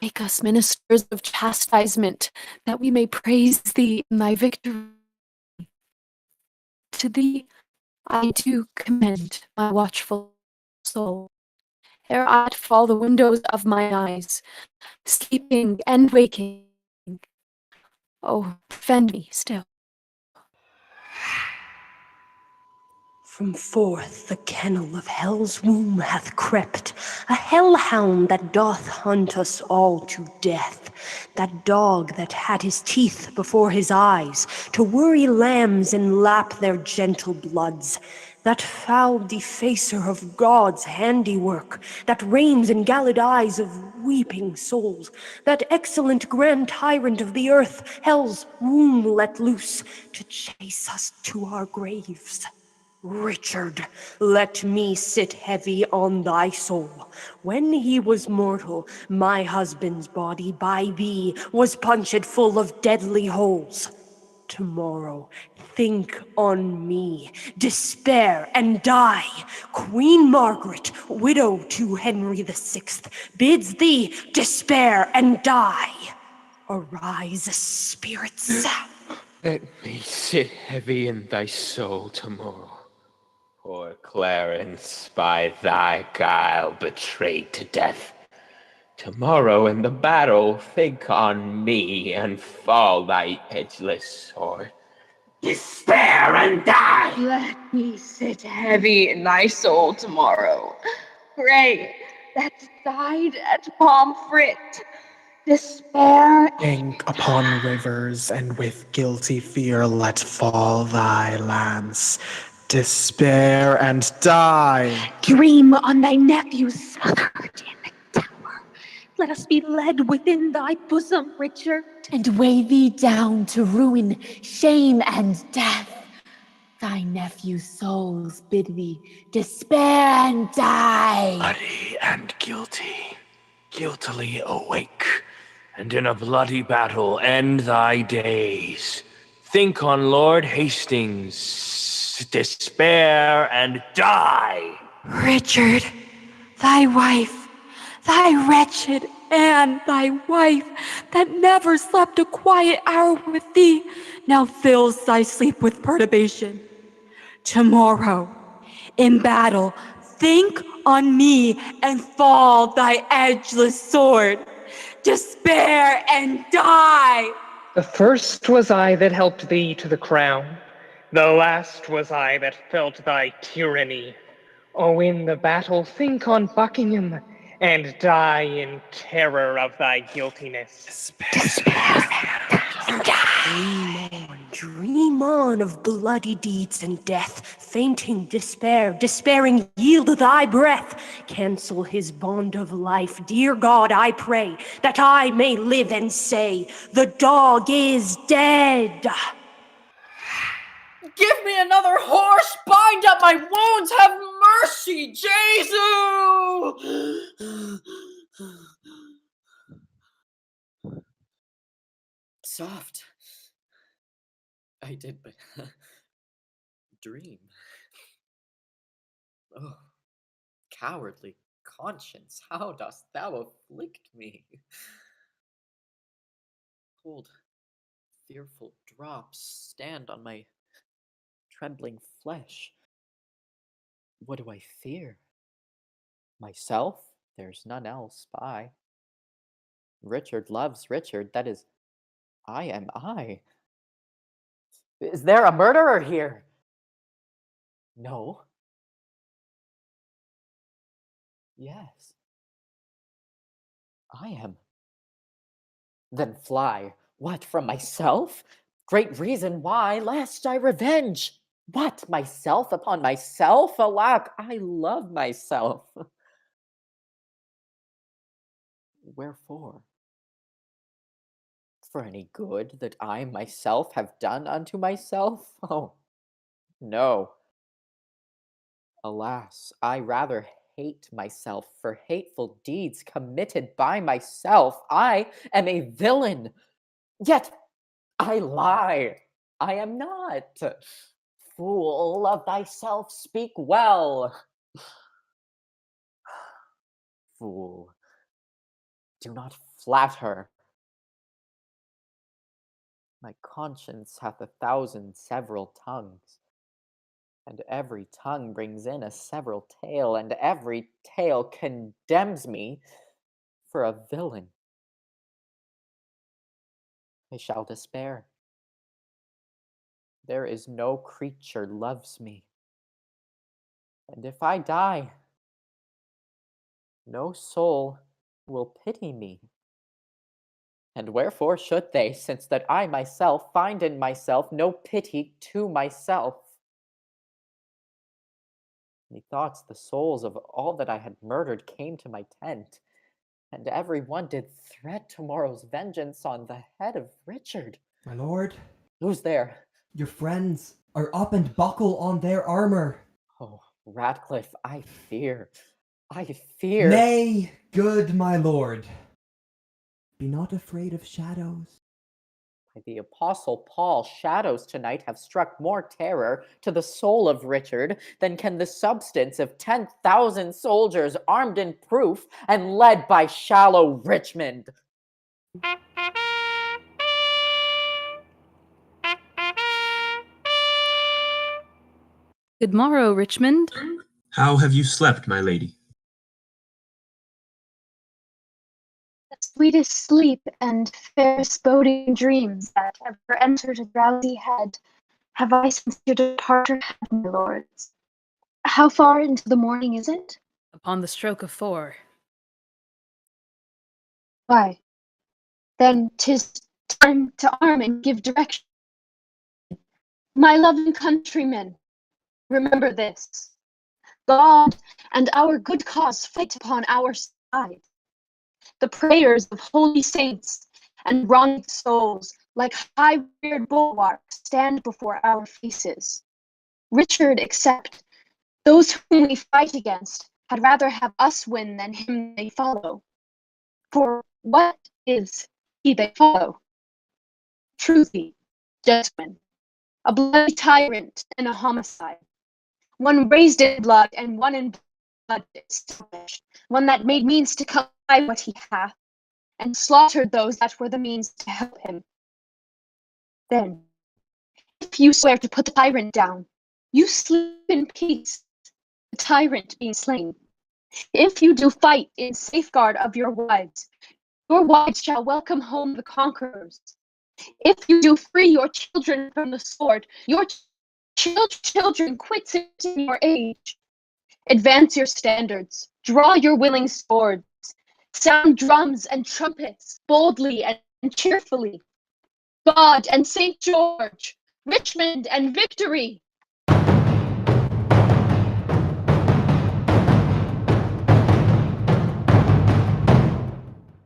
Make us ministers of chastisement, that we may praise thee in thy victory. To thee I do commend my watchful soul, ere I fall the windows of my eyes, sleeping and waking. Oh, defend me still. From forth the kennel of hell's womb hath crept a hellhound that doth hunt us all to death. That dog that had his teeth before his eyes to worry lambs and lap their gentle bloods. That foul defacer of God's handiwork, that reigns in galled eyes of weeping souls. That excellent grand tyrant of the earth, hell's womb let loose to chase us to our graves. Richard, let me sit heavy on thy soul. When he was mortal, my husband's body by thee was punctured full of deadly holes. Tomorrow, think on me, despair and die. Queen Margaret, widow to Henry VI, bids thee despair and die. Arise, spirits. Let me sit heavy in thy soul tomorrow. Poor Clarence, by thy guile betrayed to death. Tomorrow in the battle, think on me and fall thy edgeless sword. Despair and die! Let me sit heavy in thy soul tomorrow. Pray that died at Pomfret. Despair. Think upon rivers, and with guilty fear let fall thy lance. Despair and die. Dream on thy nephew smothered in the tower. Let us be led within thy bosom, Richard, and weigh thee down to ruin, shame, and death. Thy nephew's souls bid thee despair and die. Bloody and guilty, guiltily awake, and in a bloody battle end thy days. Think on Lord Hastings, despair and die. Richard, thy wife, thy wretched Anne, thy wife, that never slept a quiet hour with thee, now fills thy sleep with perturbation. Tomorrow, in battle, think on me and fall thy edgeless sword. Despair and die! The first was I that helped thee to the crown. The last was I that felt thy tyranny. Oh, in the battle think on Buckingham, and die in terror of thy guiltiness. Dream on of bloody deeds and death, fainting despair, despairing yield thy breath. Cancel his bond of life, dear God, I pray, that I may live and say, the dog is dead. Give me another horse! Bind up my wounds! Have mercy, Jesu! Soft. I did but dream. Oh, cowardly conscience, how dost thou afflict me? Cold, fearful drops stand on my trembling flesh. What do I fear? Myself? There's none else by. Richard loves Richard, that is, I am I. Is there a murderer here? No. Yes. I am. Then fly. What, from myself? Great reason why, lest I revenge. What, myself upon myself? Alack, I love myself. Wherefore? For any good that I myself have done unto myself? Oh, no. Alas, I rather hate myself for hateful deeds committed by myself. I am a villain, yet I lie. I am not. Fool of thyself, speak well. Fool, do not flatter. My conscience hath 1,000 several tongues, and every tongue brings in a several tale, and every tale condemns me for a villain. I shall despair. There is no creature loves me, and if I die, no soul will pity me. And wherefore should they, since that I myself find in myself no pity to myself? Methoughts the souls of all that I had murdered came to my tent, and every one did threat tomorrow's vengeance on the head of Richard. My lord, Who's there? your friends are up and buckle on their armor. Oh, Ratcliffe, I fear. I fear. Nay, good my lord. Be not afraid of shadows. By the Apostle Paul, shadows tonight have struck more terror to the soul of Richard than can the substance of 10,000 soldiers armed in proof and led by shallow Richmond. Good morrow, Richmond. How have you slept, my lady? The sweetest sleep and fairest boding dreams that ever entered a drowsy head have I since your departure had, my lords. How far into the morning is it? Upon the stroke of 4. Why, then 'tis time to arm and give direction. My loving countrymen, remember this. God and our good cause fight upon our side. The prayers of holy saints and wronged souls, like high-reared bulwarks, stand before our faces. Richard except, those whom we fight against had rather have us win than him they follow. For what is he they follow? Truly, gentlemen, a bloody tyrant and a homicide. One raised in blood and one in blood established. One that made means to come by what he hath, and slaughtered those that were the means to help him. Then, if you swear to put the tyrant down, you sleep in peace, the tyrant being slain. If you do fight in safeguard of your wives shall welcome home the conquerors. If you do free your children from the sword, your children quits it in your age. Advance your standards, draw your willing swords, sound drums and trumpets boldly and cheerfully. God and St. George, Richmond and victory!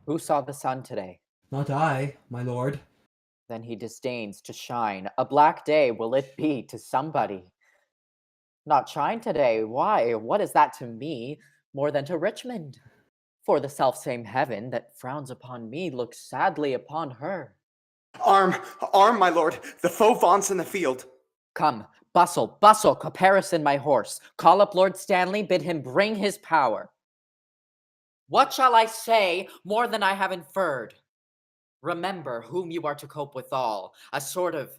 Who saw the sun today? Not I, my lord. Then he disdains to shine. A black day will it be to somebody. Not shine today? Why, what is that to me more than to Richmond? For the selfsame heaven that frowns upon me looks sadly upon her. Arm, arm, my lord, the foe vaunts in the field. Come, Bustle, bustle, caparison my horse. Call up Lord Stanley, bid him bring his power. What shall I say more than I have inferred? Remember whom you are to cope withal, a sort of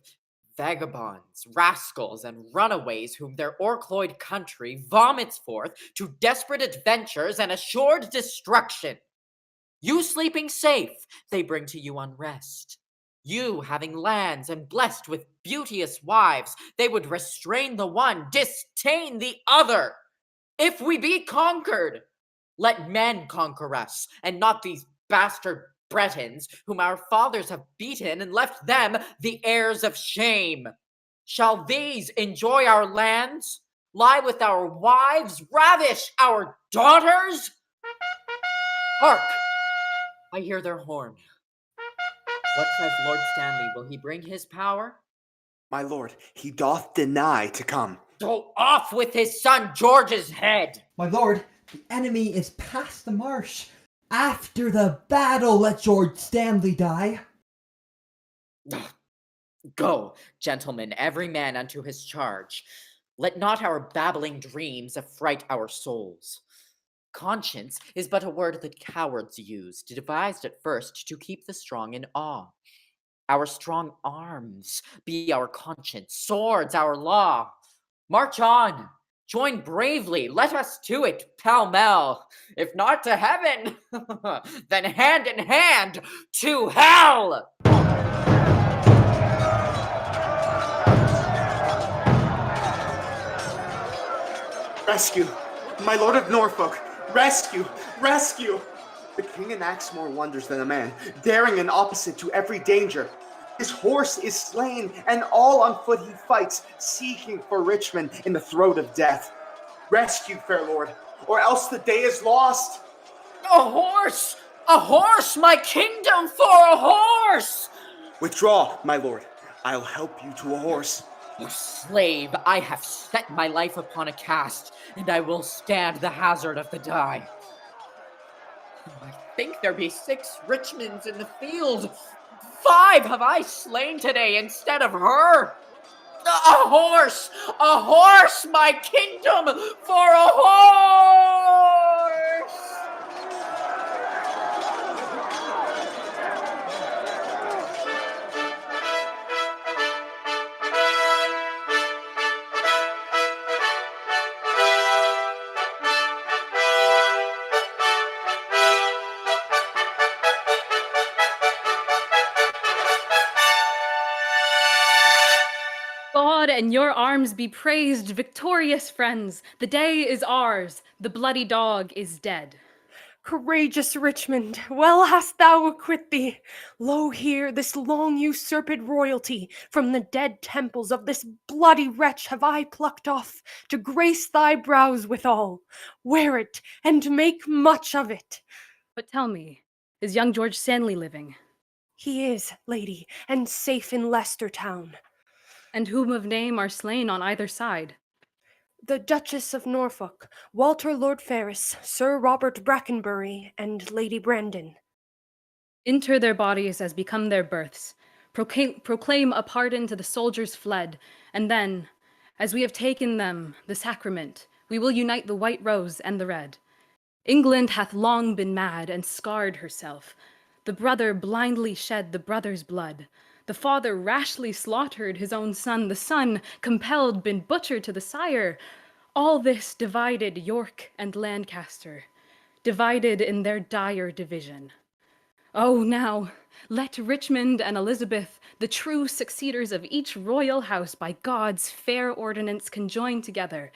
vagabonds, rascals, and runaways whom their orcloid country vomits forth to desperate adventures and assured destruction. You sleeping safe, they bring to you unrest. You having lands and blessed with beauteous wives, they would restrain the one, disdain the other. If we be conquered, let men conquer us, and not these bastard Bretons, whom our fathers have beaten and left them the heirs of shame. Shall these enjoy our lands, lie with our wives, ravish our daughters? Hark! I hear their horn. What says Lord Stanley? Will he bring his power? My lord, he doth deny to come. Go off with his son George's head! My lord, the enemy is past the marsh. After the battle, let George Stanley die. Go, gentlemen, every man unto his charge. Let not our babbling dreams affright our souls. Conscience is but a word that cowards use, devised at first to keep the strong in awe. Our strong arms be our conscience, swords our law. March on, join bravely, let us to it pell-mell. If not to heaven, then hand in hand to hell! Rescue! My lord of Norfolk! Rescue! Rescue! The king enacts more wonders than a man, daring and opposite to every danger. His horse is slain, and all on foot he fights, seeking for Richmond in the throat of death. Rescue, fair lord, or else the day is lost. A horse! A horse! My kingdom for a horse! Withdraw, my lord. I'll help you to a horse. You slave, I have set my life upon a cast, and I will stand the hazard of the die. I think there be 6 Richmonds in the field. 5 have I slain today instead of her. A horse! A horse! My kingdom for a horse! God and your arms be praised, victorious friends. The day is ours. The bloody dog is dead. Courageous Richmond, well hast thou acquit thee. Lo here, this long usurped royalty from the dead temples of this bloody wretch have I plucked off, to grace thy brows withal. Wear it, and make much of it. But tell me, is young George Stanley living? He is, lady, and safe in Leicester town. And whom of name are slain on either side? The Duchess of Norfolk, Walter Lord Ferrers, Sir Robert Brackenbury, and Lady Brandon. Inter their bodies as become their births. Proclaim a pardon to the soldiers fled, and then, as we have taken them, the sacrament, we will unite the white rose and the red. England hath long been mad and scarred herself. The brother blindly shed the brother's blood. The father rashly slaughtered his own son. The son, compelled, been butchered to the sire. All this divided York and Lancaster, divided in their dire division. Oh, now, let Richmond and Elizabeth, the true succeeders of each royal house, by God's fair ordinance conjoin together,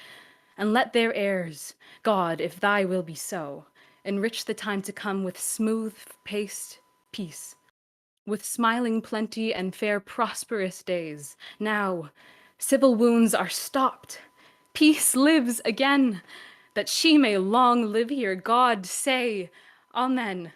and let their heirs, God, if thy will be so, enrich the time to come with smooth-paced peace, with smiling plenty and fair prosperous days. Now, civil wounds are stopped. Peace lives again. That she may long live here, God say, Amen.